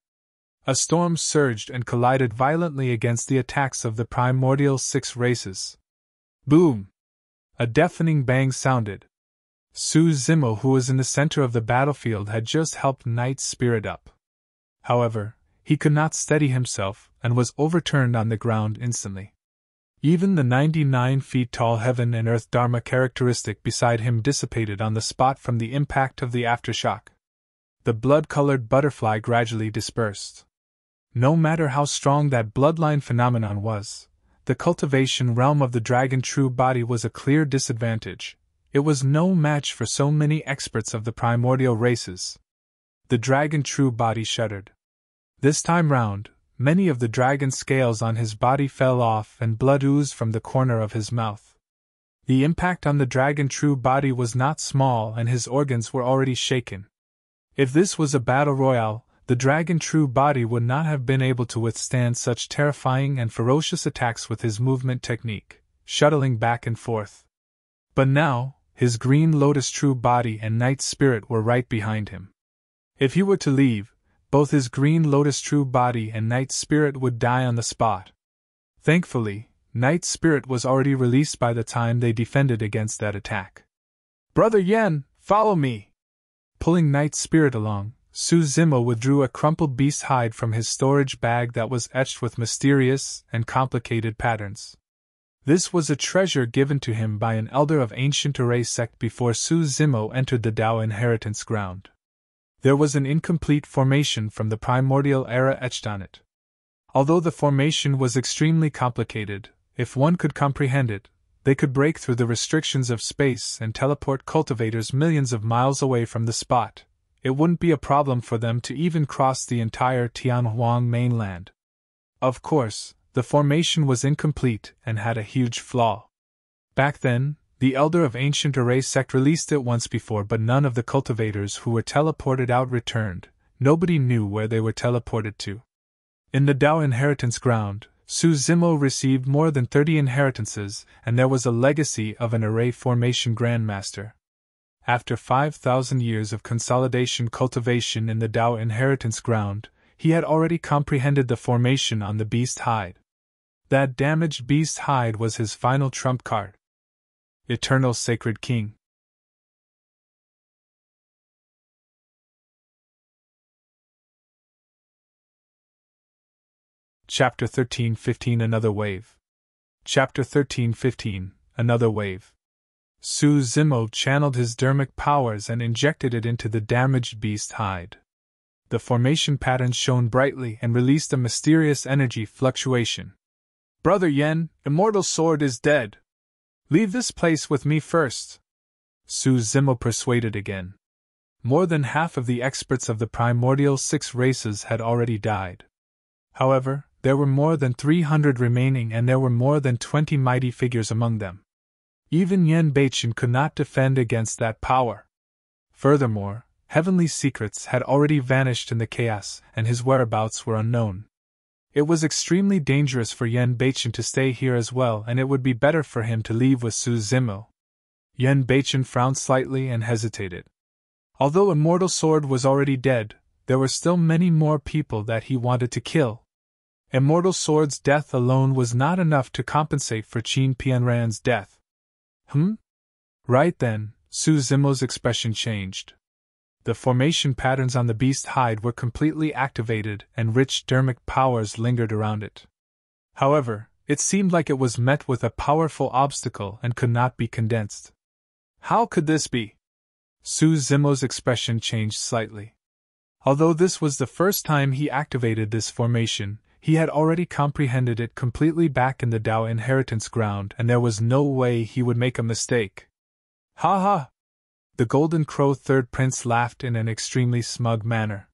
A storm surged and collided violently against the attacks of the primordial 6 races. Boom! A deafening bang sounded. Su Zimo, who was in the center of the battlefield, had just helped Knight's spirit up. However, he could not steady himself and was overturned on the ground instantly. Even the 99 feet tall heaven and earth Dharma characteristic beside him dissipated on the spot from the impact of the aftershock. The blood-colored butterfly gradually dispersed. No matter how strong that bloodline phenomenon was, the cultivation realm of the dragon true body was a clear disadvantage. It was no match for so many experts of the primordial races. The dragon true body shuddered. This time round, many of the dragon's scales on his body fell off and blood oozed from the corner of his mouth. The impact on the dragon true body was not small and his organs were already shaken. If this was a battle royale, the dragon true body would not have been able to withstand such terrifying and ferocious attacks with his movement technique, shuttling back and forth. But now, his green lotus true body and Knight's spirit were right behind him. If he were to leave, both his green lotus true body and Knight's spirit would die on the spot. Thankfully, Knight's spirit was already released by the time they defended against that attack. "Brother Yen, follow me!" Pulling Knight's spirit along, Su Zimo withdrew a crumpled beast hide from his storage bag that was etched with mysterious and complicated patterns. This was a treasure given to him by an elder of ancient array sect before Su Zimo entered the Dao inheritance ground. There was an incomplete formation from the primordial era etched on it. Although the formation was extremely complicated, if one could comprehend it, they could break through the restrictions of space and teleport cultivators millions of miles away from the spot. It wouldn't be a problem for them to even cross the entire Tianhuang mainland. Of course, the formation was incomplete and had a huge flaw. Back then, the Elder of Ancient Array sect released it once before, but none of the cultivators who were teleported out returned. Nobody knew where they were teleported to. In the Dao inheritance ground, Su Zimo received more than 30 inheritances, and there was a legacy of an array formation grandmaster. After 5,000 years of consolidation cultivation in the Dao inheritance ground, he had already comprehended the formation on the beast hide. That damaged beast hide was his final trump card. Eternal Sacred King. Chapter 13-15 Another Wave. Chapter 13-15 Another Wave. Su Zimo channeled his dermic powers and injected it into the damaged beast hide. The formation patterns shone brightly and released a mysterious energy fluctuation. "Brother Yen, Immortal Sword is dead. Leave this place with me first," Su Zimo persuaded again. More than half of the experts of the primordial 6 races had already died. However, there were more than 300 remaining and there were more than 20 mighty figures among them. Even Yen Beichen could not defend against that power. Furthermore, heavenly secrets had already vanished in the chaos and his whereabouts were unknown. It was extremely dangerous for Yen Beichen to stay here as well, and it would be better for him to leave with Su Zimo. Yen Beichen frowned slightly and hesitated. Although Immortal Sword was already dead, there were still many more people that he wanted to kill. Immortal Sword's death alone was not enough to compensate for Qin Pianran's death. Right then, Su Zimo's expression changed. The formation patterns on the beast hide were completely activated and rich dermic powers lingered around it. However, it seemed like it was met with a powerful obstacle and could not be condensed. How could this be? Su Zimo's expression changed slightly. Although this was the first time he activated this formation, he had already comprehended it completely back in the Dao inheritance ground, and there was no way he would make a mistake. Ha ha! The Golden Crow Third Prince laughed in an extremely smug manner.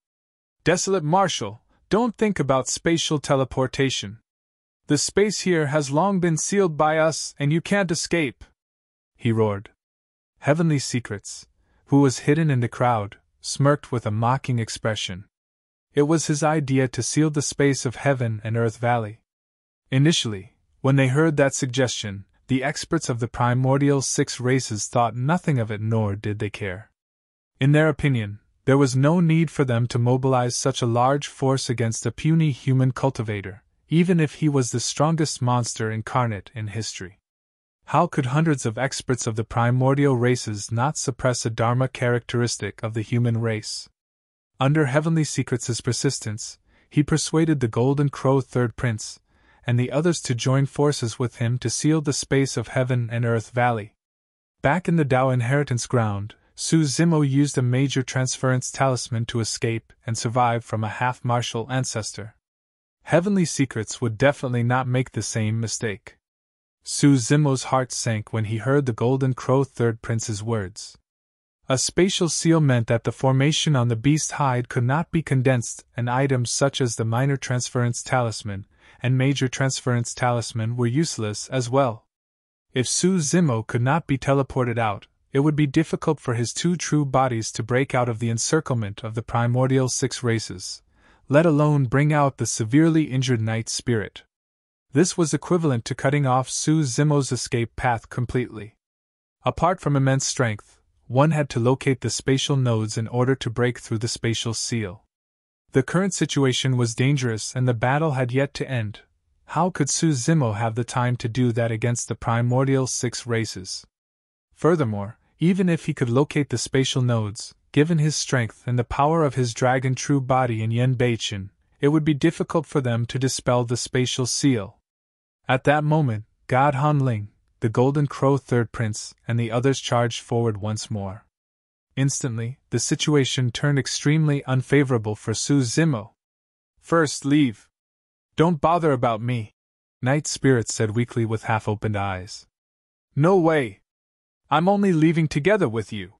"Desolate Marshal, don't think about spatial teleportation. The space here has long been sealed by us and you can't escape," he roared. Heavenly Secrets, who was hidden in the crowd, smirked with a mocking expression. It was his idea to seal the space of Heaven and Earth Valley. Initially, when they heard that suggestion, the experts of the primordial 6 races thought nothing of it, nor did they care. In their opinion, there was no need for them to mobilize such a large force against a puny human cultivator, even if he was the strongest monster incarnate in history. How could hundreds of experts of the primordial races not suppress a Dharma characteristic of the human race? Under Heavenly Secrets' persistence, he persuaded the Golden Crow Third Prince, and the others to join forces with him to seal the space of Heaven and Earth Valley. Back in the Dao inheritance ground, Su Zimo used a major transference talisman to escape and survive from a half-martial ancestor. Heavenly Secrets would definitely not make the same mistake. Su Zimo's heart sank when he heard the Golden Crow Third Prince's words. A spatial seal meant that the formation on the beast hide could not be condensed, and items such as the minor transference talisman and major transference talisman were useless as well. If Su Zimo could not be teleported out, it would be difficult for his two true bodies to break out of the encirclement of the primordial 6 races, let alone bring out the severely injured Night Spirit. This was equivalent to cutting off Su Zimo's escape path completely. Apart from immense strength, one had to locate the spatial nodes in order to break through the spatial seal. The current situation was dangerous and the battle had yet to end. How could Su Zimo have the time to do that against the primordial 6 races? Furthermore, even if he could locate the spatial nodes, given his strength and the power of his dragon true body in Yen Beichen, it would be difficult for them to dispel the spatial seal. At that moment, God Han Ling, the Golden Crow Third Prince, and the others charged forward once more. Instantly, the situation turned extremely unfavorable for Su Zimo. "First, leave. Don't bother about me," Night Spirit said weakly with half-opened eyes. "No way. I'm only leaving together with you."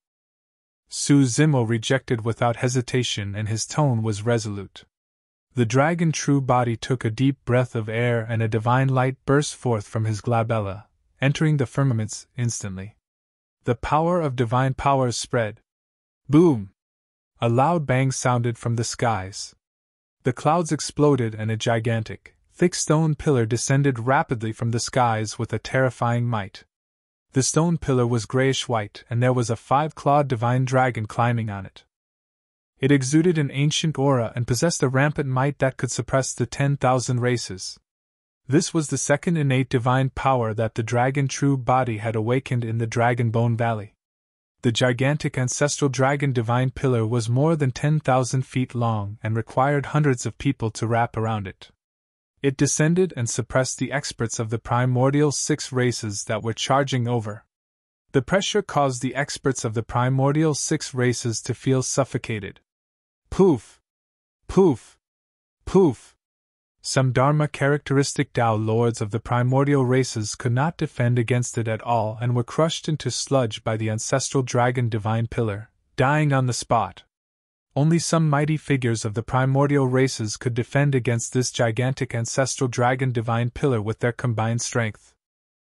Su Zimo rejected without hesitation, and his tone was resolute. The dragon true body took a deep breath of air and a divine light burst forth from his glabella, entering the firmaments instantly. The power of divine powers spread. Boom! A loud bang sounded from the skies. The clouds exploded and a gigantic, thick stone pillar descended rapidly from the skies with a terrifying might. The stone pillar was grayish-white and there was a 5-clawed divine dragon climbing on it. It exuded an ancient aura and possessed a rampant might that could suppress the 10,000 races. This was the second innate divine power that the dragon true body had awakened in the Dragon Bone Valley. The gigantic ancestral dragon divine pillar was more than 10,000 feet long and required hundreds of people to wrap around it. It descended and suppressed the experts of the primordial 6 races that were charging over. The pressure caused the experts of the primordial 6 races to feel suffocated. Poof! Poof! Poof! Some Dharma characteristic Tao lords of the primordial races could not defend against it at all and were crushed into sludge by the ancestral dragon divine pillar, dying on the spot. Only some mighty figures of the primordial races could defend against this gigantic ancestral dragon divine pillar with their combined strength.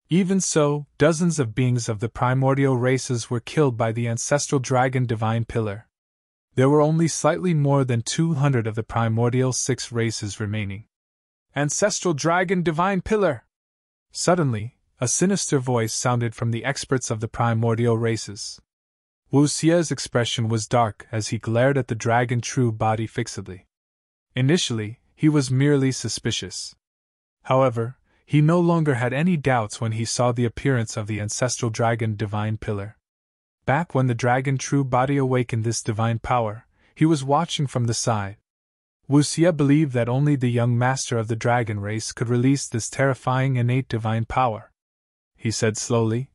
Even so, dozens of beings of the primordial races were killed by the ancestral dragon divine pillar. There were only slightly more than 200 of the primordial 6 races remaining. Ancestral dragon divine pillar! Suddenly, a sinister voice sounded from the experts of the primordial races. Wu Xie's expression was dark as he glared at the dragon true body fixedly. Initially, he was merely suspicious. However, he no longer had any doubts when he saw the appearance of the ancestral dragon divine pillar. Back when the dragon true body awakened this divine power, he was watching from the side. Wu Xie believed that only the young master of the dragon race could release this terrifying innate divine power. He said slowly,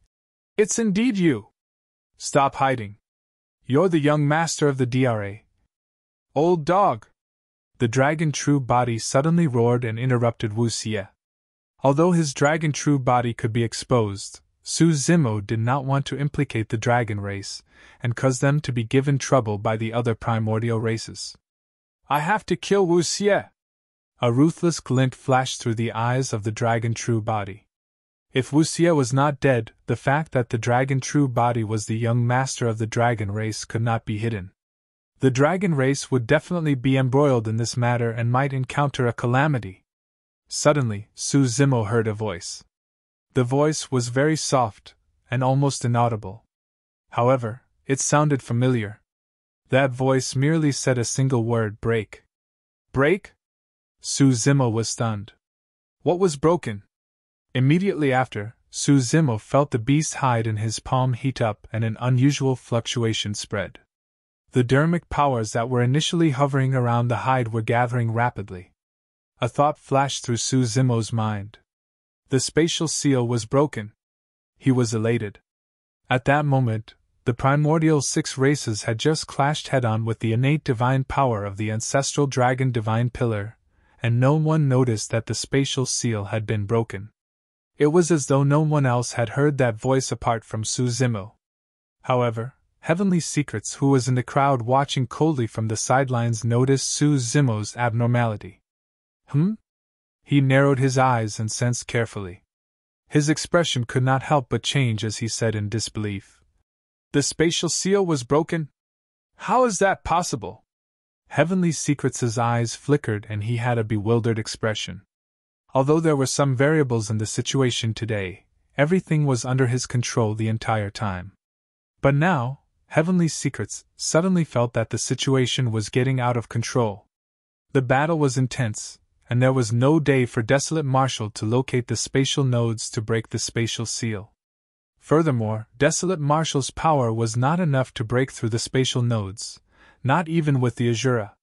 "It's indeed you. Stop hiding. You're the young master of the DRA. Old dog!" The dragon true body suddenly roared and interrupted Wu Xie. Although his dragon true body could be exposed, Su Zimo did not want to implicate the dragon race, and cause them to be given trouble by the other primordial races. "I have to kill Wu Xie!" A ruthless glint flashed through the eyes of the dragon true body. If Wu Xie was not dead, the fact that the dragon true body was the young master of the dragon race could not be hidden. The dragon race would definitely be embroiled in this matter and might encounter a calamity. Suddenly, Su Zimo heard a voice. The voice was very soft, and almost inaudible. However, it sounded familiar. That voice merely said a single word: break. Break? Su Zimo was stunned. What was broken? Immediately after, Zimo felt the beast's hide in his palm heat up and an unusual fluctuation spread. The dharmic powers that were initially hovering around the hide were gathering rapidly. A thought flashed through Zimo's mind. The spatial seal was broken. He was elated. At that moment, the primordial 6 races had just clashed head-on with the innate divine power of the ancestral dragon divine pillar, and no one noticed that the spatial seal had been broken. It was as though no one else had heard that voice apart from Zimo. However, Heavenly Secrets, who was in the crowd watching coldly from the sidelines, noticed Zimo's abnormality. He narrowed his eyes and sensed carefully. His expression could not help but change as he said in disbelief, "The spatial seal was broken? How is that possible?" Heavenly Secrets' eyes flickered and he had a bewildered expression. Although there were some variables in the situation today, everything was under his control the entire time. But now, Heavenly Secrets suddenly felt that the situation was getting out of control. The battle was intense, and there was no day for Desolate Marshal to locate the spatial nodes to break the spatial seal. Furthermore, Desolate Marshal's power was not enough to break through the spatial nodes, not even with the Azura.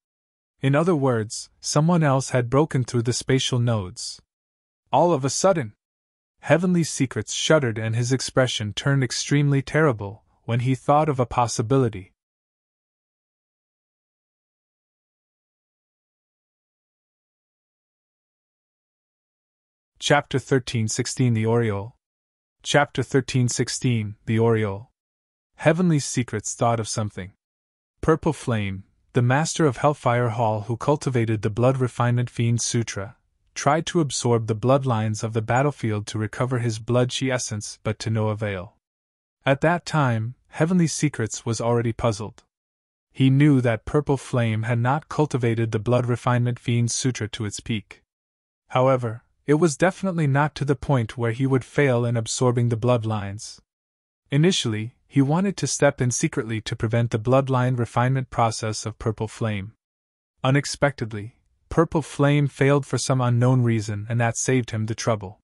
In other words, someone else had broken through the spatial nodes. All of a sudden, Heavenly Secrets shuddered and his expression turned extremely terrible when he thought of a possibility. Chapter 13:16 The Oriole. Chapter 13:16 The Oriole. Heavenly Secrets thought of something. Purple Flame, the master of Hellfire Hall who cultivated the Blood Refinement Fiend Sutra, tried to absorb the bloodlines of the battlefield to recover his blood chi essence, but to no avail. At that time, Heavenly Secrets was already puzzled. He knew that Purple Flame had not cultivated the Blood Refinement Fiend Sutra to its peak. However, it was definitely not to the point where he would fail in absorbing the bloodlines. Initially, he wanted to step in secretly to prevent the bloodline refinement process of Purple Flame. Unexpectedly, Purple Flame failed for some unknown reason, and that saved him the trouble.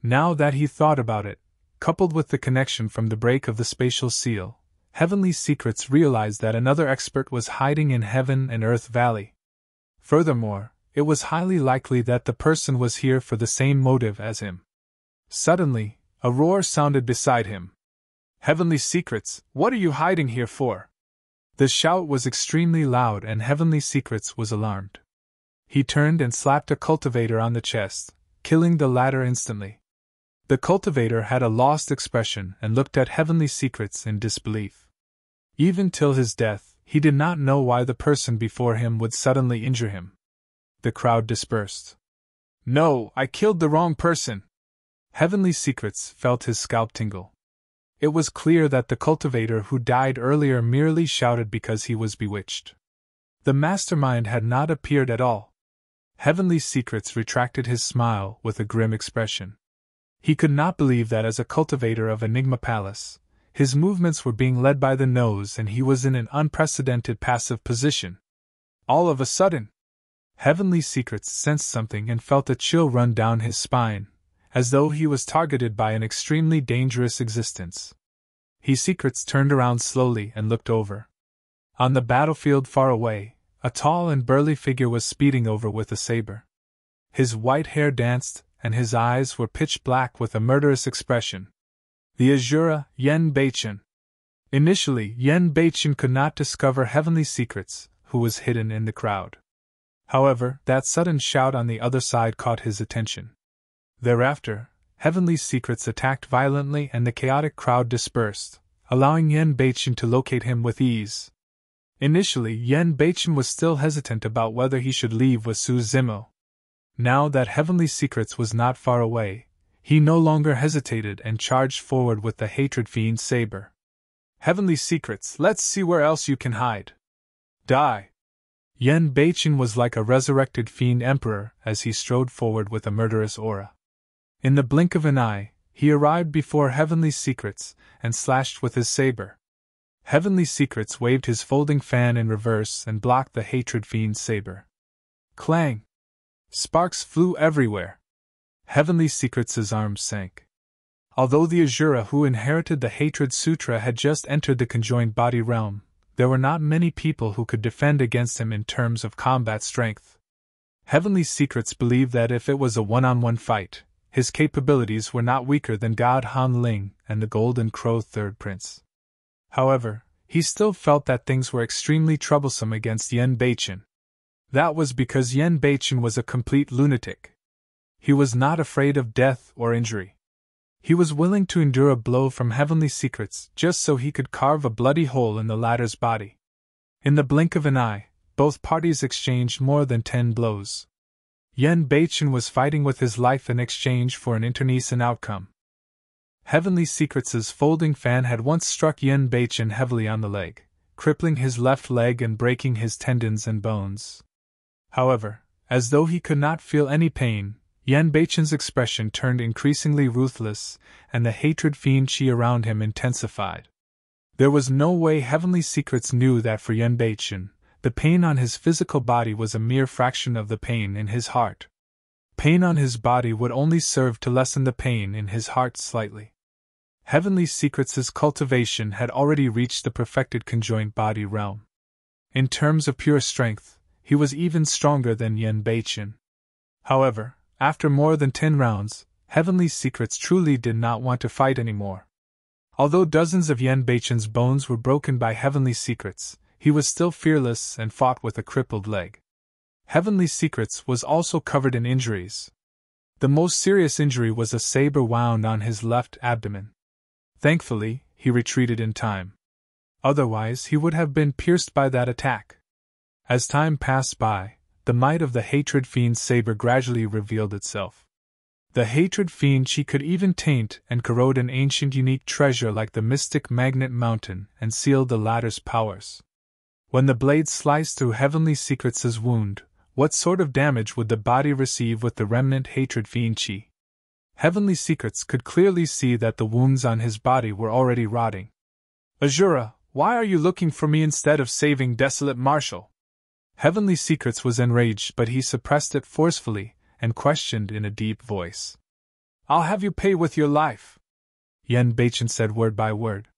Now that he thought about it, coupled with the connection from the break of the spatial seal, Heavenly Secrets realized that another expert was hiding in Heaven and Earth Valley. Furthermore, it was highly likely that the person was here for the same motive as him. Suddenly, a roar sounded beside him. "Heavenly Secrets, what are you hiding here for?" The shout was extremely loud and Heavenly Secrets was alarmed. He turned and slapped a cultivator on the chest, killing the latter instantly. The cultivator had a lost expression and looked at Heavenly Secrets in disbelief. Even till his death, he did not know why the person before him would suddenly injure him. The crowd dispersed. "No, I killed the wrong person." Heavenly Secrets felt his scalp tingle. It was clear that the cultivator who died earlier merely shouted because he was bewitched. The mastermind had not appeared at all. Heavenly Secrets retracted his smile with a grim expression. He could not believe that as a cultivator of Enigma Palace, his movements were being led by the nose and he was in an unprecedented passive position. All of a sudden, Heavenly Secrets sensed something and felt a chill run down his spine, as though he was targeted by an extremely dangerous existence. Secrets turned around slowly and looked over. On the battlefield far away, a tall and burly figure was speeding over with a saber. His white hair danced, and his eyes were pitch black with a murderous expression. The Azura, Yen Beichen. Initially, Yen Beichen could not discover Heavenly Secrets, who was hidden in the crowd. However, that sudden shout on the other side caught his attention. Thereafter, Heavenly Secrets attacked violently and the chaotic crowd dispersed, allowing Yen Beichen to locate him with ease. Initially, Yen Beichen was still hesitant about whether he should leave with Zimo. Now that Heavenly Secrets was not far away, he no longer hesitated and charged forward with the Hatred Fiend saber. "Heavenly Secrets, let's see where else you can hide. Die!" Yen Beichen was like a resurrected fiend emperor as he strode forward with a murderous aura. In the blink of an eye, he arrived before Heavenly Secrets and slashed with his saber. Heavenly Secrets waved his folding fan in reverse and blocked the Hatred Fiend's saber. Clang! Sparks flew everywhere. Heavenly Secrets' arms sank. Although the Asura who inherited the Hatred Sutra had just entered the conjoined body realm, there were not many people who could defend against him in terms of combat strength. Heavenly Secrets believed that if it was a one-on-one fight, his capabilities were not weaker than God Han Ling and the Golden Crow Third Prince. However, he still felt that things were extremely troublesome against Yen Beichen. That was because Yen Beichen was a complete lunatic. He was not afraid of death or injury. He was willing to endure a blow from Heavenly Secrets just so he could carve a bloody hole in the latter's body. In the blink of an eye, both parties exchanged more than 10 blows. Yen Beichen was fighting with his life in exchange for an internecine outcome. Heavenly Secrets' folding fan had once struck Yen Beichen heavily on the leg, crippling his left leg and breaking his tendons and bones. However, as though he could not feel any pain, Yen Beichen's expression turned increasingly ruthless, and the hatred fiend chi around him intensified. There was no way Heavenly Secrets knew that for Yen Beichen, the pain on his physical body was a mere fraction of the pain in his heart. Pain on his body would only serve to lessen the pain in his heart slightly. Heavenly Secrets' cultivation had already reached the perfected conjoined body realm. In terms of pure strength, he was even stronger than Yen Beichen. However, after more than 10 rounds, Heavenly Secrets truly did not want to fight anymore. Although dozens of Yen Beichen's bones were broken by Heavenly Secrets, he was still fearless and fought with a crippled leg. Heavenly Secrets was also covered in injuries. The most serious injury was a saber wound on his left abdomen. Thankfully, he retreated in time. Otherwise, he would have been pierced by that attack. As time passed by, the might of the Hatred Fiend's saber gradually revealed itself. The Hatred Fiend chi could even taint and corrode an ancient unique treasure like the mystic Magnet Mountain and seal the latter's powers. When the blade sliced through Heavenly Secrets' wound, what sort of damage would the body receive with the remnant Hatred Fiend chi? Heavenly Secrets could clearly see that the wounds on his body were already rotting. Asura, why are you looking for me instead of saving Desolate Marshal? Heavenly Secrets was enraged, but he suppressed it forcefully and questioned in a deep voice. I'll have you pay with your life, Yen Beichen said word by word.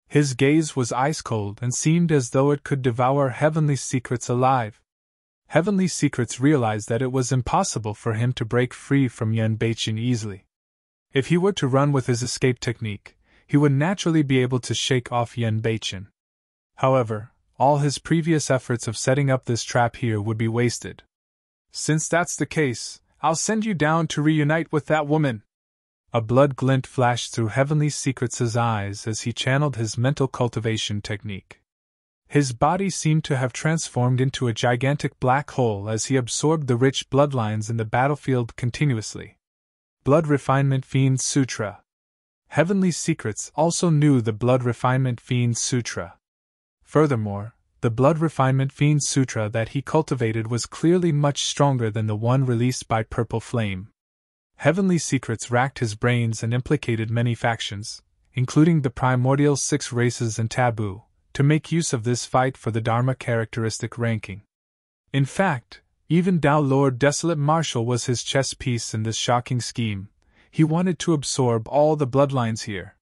His gaze was ice-cold and seemed as though it could devour Heavenly Secrets alive. Heavenly Secrets realized that it was impossible for him to break free from Yen Beichen easily. If he were to run with his escape technique, he would naturally be able to shake off Yen Beichen. However, all his previous efforts of setting up this trap here would be wasted. Since that's the case, I'll send you down to reunite with that woman. A blood glint flashed through Heavenly Secrets' eyes as he channeled his mental cultivation technique. His body seemed to have transformed into a gigantic black hole as he absorbed the rich bloodlines in the battlefield continuously. Blood Refinement Fiend Sutra. Heavenly Secrets also knew the Blood Refinement Fiend Sutra. Furthermore, the Blood Refinement Fiend Sutra that he cultivated was clearly much stronger than the one released by Purple Flame. Heavenly Secrets racked his brains and implicated many factions, including the Primordial 6 races and Taboo, to make use of this fight for the Dharma characteristic ranking. In fact, even Dao Lord Desolate Marshal was his chess piece in this shocking scheme. He wanted to absorb all the bloodlines here.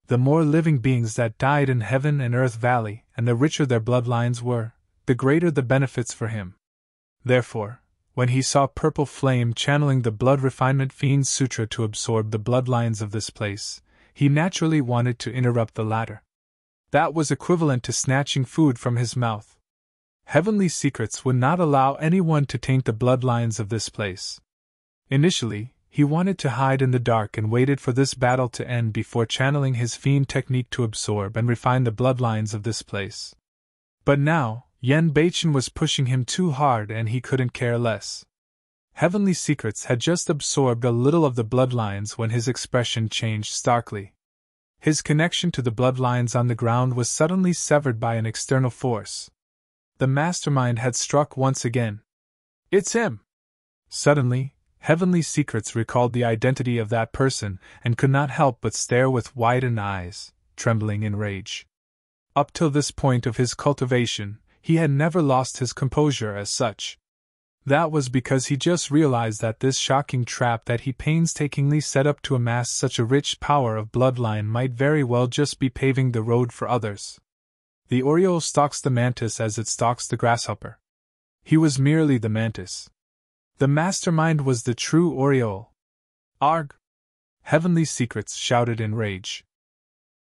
The more living beings that died in Heaven and Earth Valley, and the richer their bloodlines were, the greater the benefits for him. Therefore, when he saw Purple Flame channeling the Blood Refinement Fiend Sutra to absorb the bloodlines of this place, he naturally wanted to interrupt the latter. That was equivalent to snatching food from his mouth. Heavenly Secrets would not allow anyone to taint the bloodlines of this place. Initially, he wanted to hide in the dark and waited for this battle to end before channeling his fiend technique to absorb and refine the bloodlines of this place. But now, Yen Beichen was pushing him too hard and he couldn't care less. Heavenly Secrets had just absorbed a little of the bloodlines when his expression changed starkly. His connection to the bloodlines on the ground was suddenly severed by an external force. The mastermind had struck once again. It's him! Suddenly, Heavenly Secrets recalled the identity of that person and could not help but stare with widened eyes, trembling in rage. Up till this point of his cultivation, he had never lost his composure as such. That was because he just realized that this shocking trap that he painstakingly set up to amass such a rich power of bloodline might very well just be paving the road for others. The Oriole stalks the mantis as it stalks the grasshopper. He was merely the mantis. The mastermind was the true Oriole. Arg! Heavenly Secrets shouted in rage.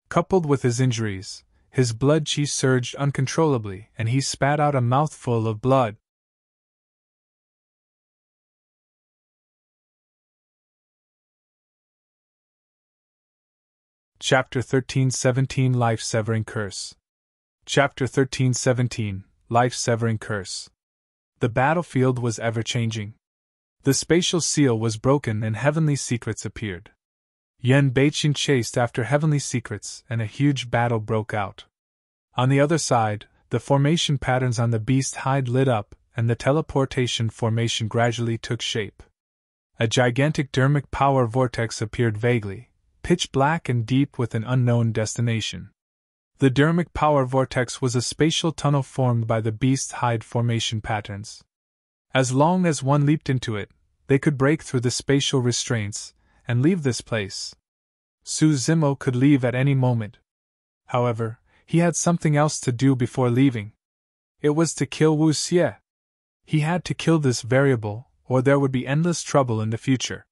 Coupled with his injuries, his blood chi surged uncontrollably, and he spat out a mouthful of blood. Chapter 13:17 Life-Severing Curse. Chapter 13:17 Life-Severing Curse. The battlefield was ever-changing. The spatial seal was broken and heavenly secrets appeared. Yen Beiqing chased after heavenly secrets, and a huge battle broke out. On the other side, the formation patterns on the beast hide lit up, and the teleportation formation gradually took shape. A gigantic dharmic power vortex appeared vaguely, pitch black and deep with an unknown destination. The dharmic power vortex was a spatial tunnel formed by the beast hide formation patterns. As long as one leaped into it, they could break through the spatial restraints and leave this place. Su Zimo could leave at any moment. However, he had something else to do before leaving. It was to kill Wu Xie. He had to kill this variable, or there would be endless trouble in the future.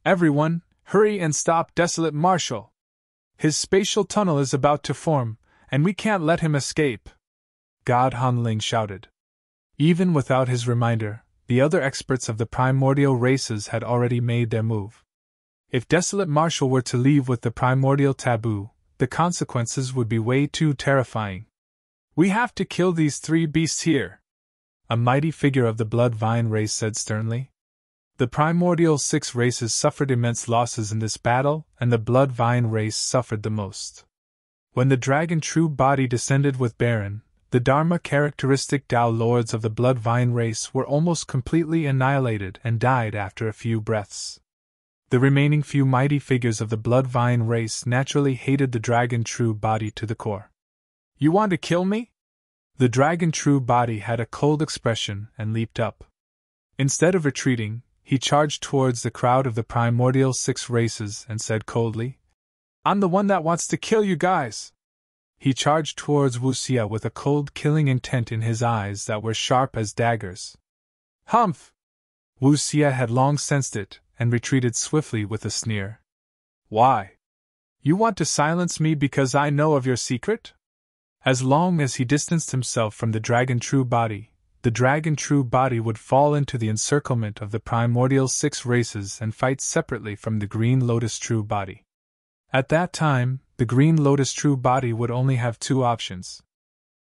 Everyone, hurry and stop Desolate Marshal! His spatial tunnel is about to form, and we can't let him escape! God Hanling shouted. Even without his reminder, the other experts of the primordial races had already made their move. If Desolate Marshal were to leave with the primordial taboo, the consequences would be way too terrifying. We have to kill these three beasts here, a mighty figure of the Blood Vine race said sternly. The primordial 6 races suffered immense losses in this battle, and the Blood Vine race suffered the most. When the dragon true body descended with Barren, the Dharma characteristic Dao lords of the Blood Vine race were almost completely annihilated and died after a few breaths. The remaining few mighty figures of the Blood Vine race naturally hated the dragon true body to the core. You want to kill me? The dragon true body had a cold expression and leaped up. Instead of retreating, he charged towards the crowd of the primordial 6 races and said coldly, I'm the one that wants to kill you guys! He charged towards Wu Xie with a cold killing intent in his eyes that were sharp as daggers. Humph! Wu Xie had long sensed it, and retreated swiftly with a sneer. Why? You want to silence me because I know of your secret? As long as he distanced himself from the dragon true body, the dragon true body would fall into the encirclement of the primordial 6 races and fight separately from the green lotus true body. At that time, the green lotus true body would only have 2 options.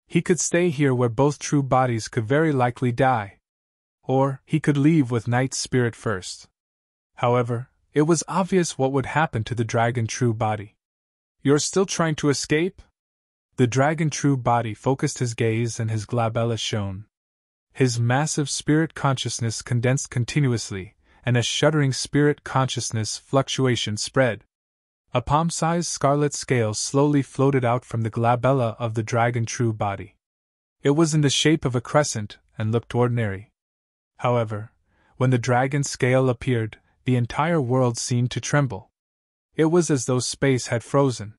He could stay here where both true bodies could very likely die. Or, he could leave with Night Spirit first. However, it was obvious what would happen to the dragon true body. You're still trying to escape? The dragon true body focused his gaze and his glabella shone. His massive spirit consciousness condensed continuously, and a shuddering spirit consciousness fluctuation spread. A palm-sized scarlet scale slowly floated out from the glabella of the dragon true body. It was in the shape of a crescent, and looked ordinary. However, when the dragon scale appeared, the entire world seemed to tremble. It was as though space had frozen.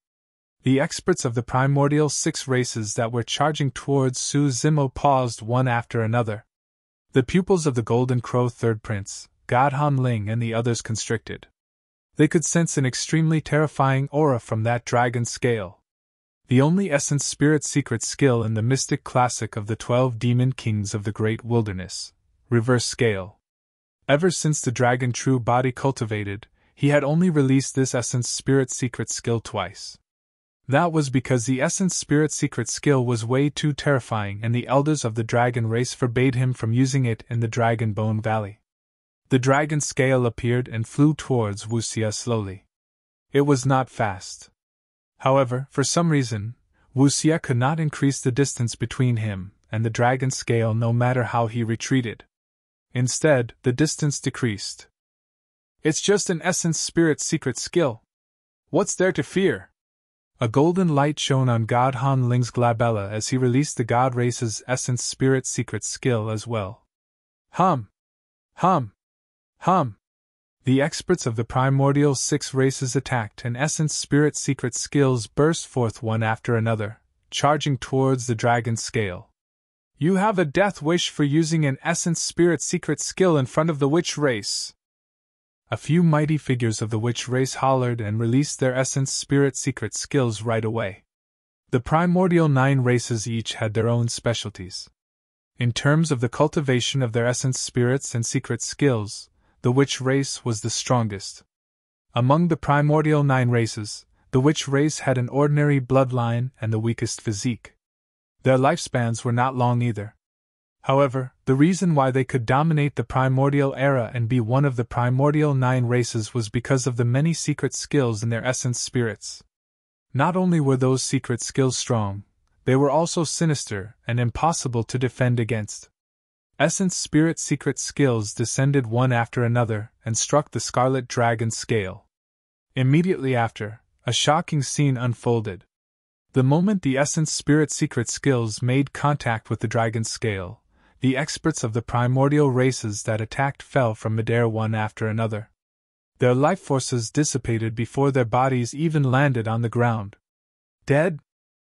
The experts of the primordial 6 races that were charging towards Su Zimo paused one after another. The pupils of the Golden Crow Third Prince, God Hanling and the others constricted. They could sense an extremely terrifying aura from that dragon scale. The only essence spirit secret skill in the mystic classic of the 12 demon kings of the great wilderness, reverse scale. Ever since the dragon true body cultivated, he had only released this essence spirit secret skill twice. That was because the essence spirit secret skill was way too terrifying and the elders of the dragon race forbade him from using it in the Dragon Bone Valley. The dragon scale appeared and flew towards Wu Xie slowly. It was not fast. However, for some reason, Wu Xie could not increase the distance between him and the dragon scale no matter how he retreated. Instead, the distance decreased. It's just an essence spirit secret skill. What's there to fear? A golden light shone on God Hanling's glabella as he released the God Race's essence spirit secret skill as well. Hum! Hum! The experts of the primordial 6 races attacked, and essence spirit secret skills burst forth one after another, charging towards the dragon's scale. You have a death wish for using an essence spirit secret skill in front of the witch race. A few mighty figures of the witch race hollered and released their essence spirit secret skills right away. The primordial 9 races each had their own specialties. In terms of the cultivation of their essence spirits and secret skills, the witch race was the strongest. Among the primordial 9 races, the witch race had an ordinary bloodline and the weakest physique. Their lifespans were not long either. However, the reason why they could dominate the primordial era and be one of the primordial 9 races was because of the many secret skills in their essence spirits. Not only were those secret skills strong, they were also sinister and impossible to defend against. Essence spirit secret skills descended one after another and struck the scarlet dragon's scale. Immediately after, a shocking scene unfolded. The moment the essence spirit secret skills made contact with the dragon's scale, the experts of the primordial races that attacked fell from midair one after another. Their life forces dissipated before their bodies even landed on the ground. Dead?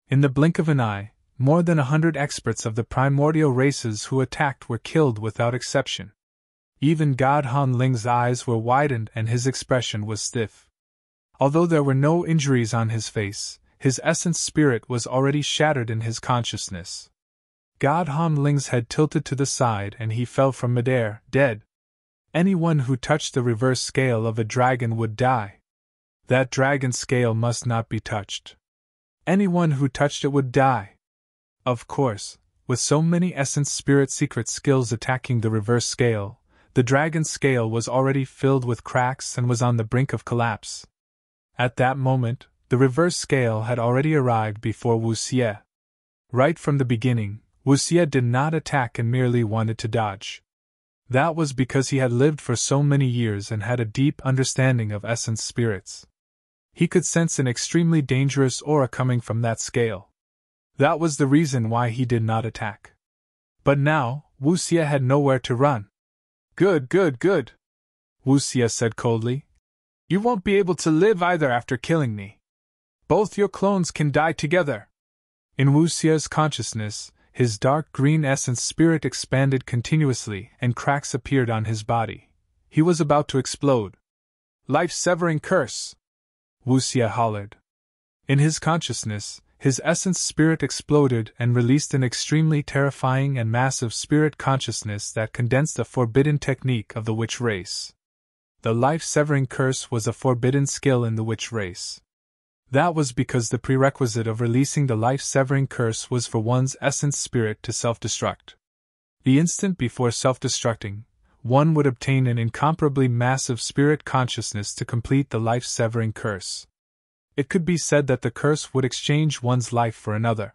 In the blink of an eye, more than 100 experts of the primordial races who attacked were killed without exception. Even God Han Ling's eyes were widened and his expression was stiff. Although there were no injuries on his face, his essence spirit was already shattered in his consciousness. God Han Ling's head tilted to the side and he fell from midair, dead. Anyone who touched the reverse scale of a dragon would die. That dragon scale must not be touched. Anyone who touched it would die. Of course, with so many essence spirit secret skills attacking the reverse scale, the dragon's scale was already filled with cracks and was on the brink of collapse. At that moment, the reverse scale had already arrived before Wu Xie. Right from the beginning, Wu Xie did not attack and merely wanted to dodge. That was because he had lived for so many years and had a deep understanding of essence spirits. He could sense an extremely dangerous aura coming from that scale. That was the reason why he did not attack. But now, Wu Xie had nowhere to run. Good. Wu Xie said coldly. You won't be able to live either after killing me. Both your clones can die together. In Wu Xie's consciousness, his dark green essence spirit expanded continuously and cracks appeared on his body. He was about to explode. Life-severing curse! Wu Xie hollered. In his consciousness, his essence spirit exploded and released an extremely terrifying and massive spirit consciousness that condensed a forbidden technique of the witch race. The life-severing curse was a forbidden skill in the witch race. That was because the prerequisite of releasing the life-severing curse was for one's essence spirit to self-destruct. The instant before self-destructing, one would obtain an incomparably massive spirit consciousness to complete the life-severing curse. It could be said that the curse would exchange one's life for another.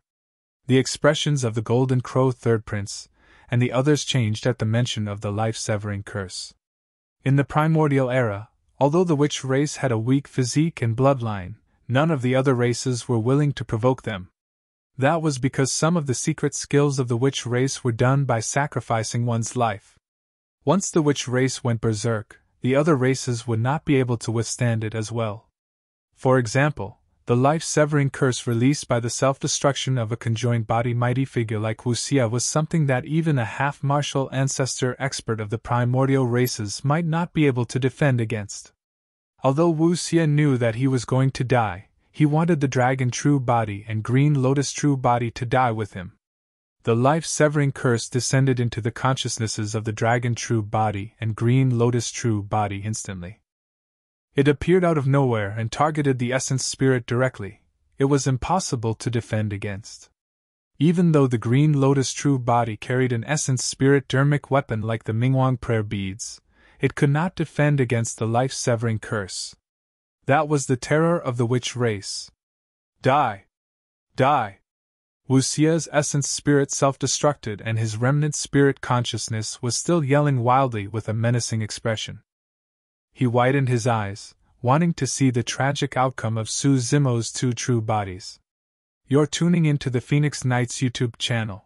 The expressions of the Golden Crow Third Prince and the others changed at the mention of the life-severing curse. In the primordial era, although the witch race had a weak physique and bloodline, none of the other races were willing to provoke them. That was because some of the secret skills of the witch race were done by sacrificing one's life. Once the witch race went berserk, the other races would not be able to withstand it as well. For example, the life-severing curse released by the self-destruction of a conjoined body mighty figure like Wu Xie was something that even a half-martial ancestor expert of the primordial races might not be able to defend against. Although Wu Xie knew that he was going to die, he wanted the dragon true body and green lotus true body to die with him. The life-severing curse descended into the consciousnesses of the dragon true body and green lotus true body instantly. It appeared out of nowhere and targeted the essence spirit directly. It was impossible to defend against. Even though the green lotus true body carried an essence spirit dermic weapon like the Mingwang prayer beads, it could not defend against the life-severing curse. That was the terror of the witch race. Die! Die! Wu Xie's essence spirit self-destructed and his remnant spirit consciousness was still yelling wildly with a menacing expression. He widened his eyes, wanting to see the tragic outcome of Su Zimo's 2 true bodies. You're tuning into the Phoenix Knights YouTube channel.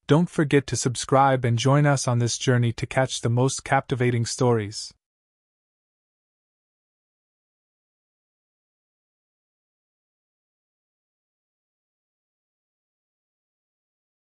Don't forget to subscribe and join us on this journey to catch the most captivating stories.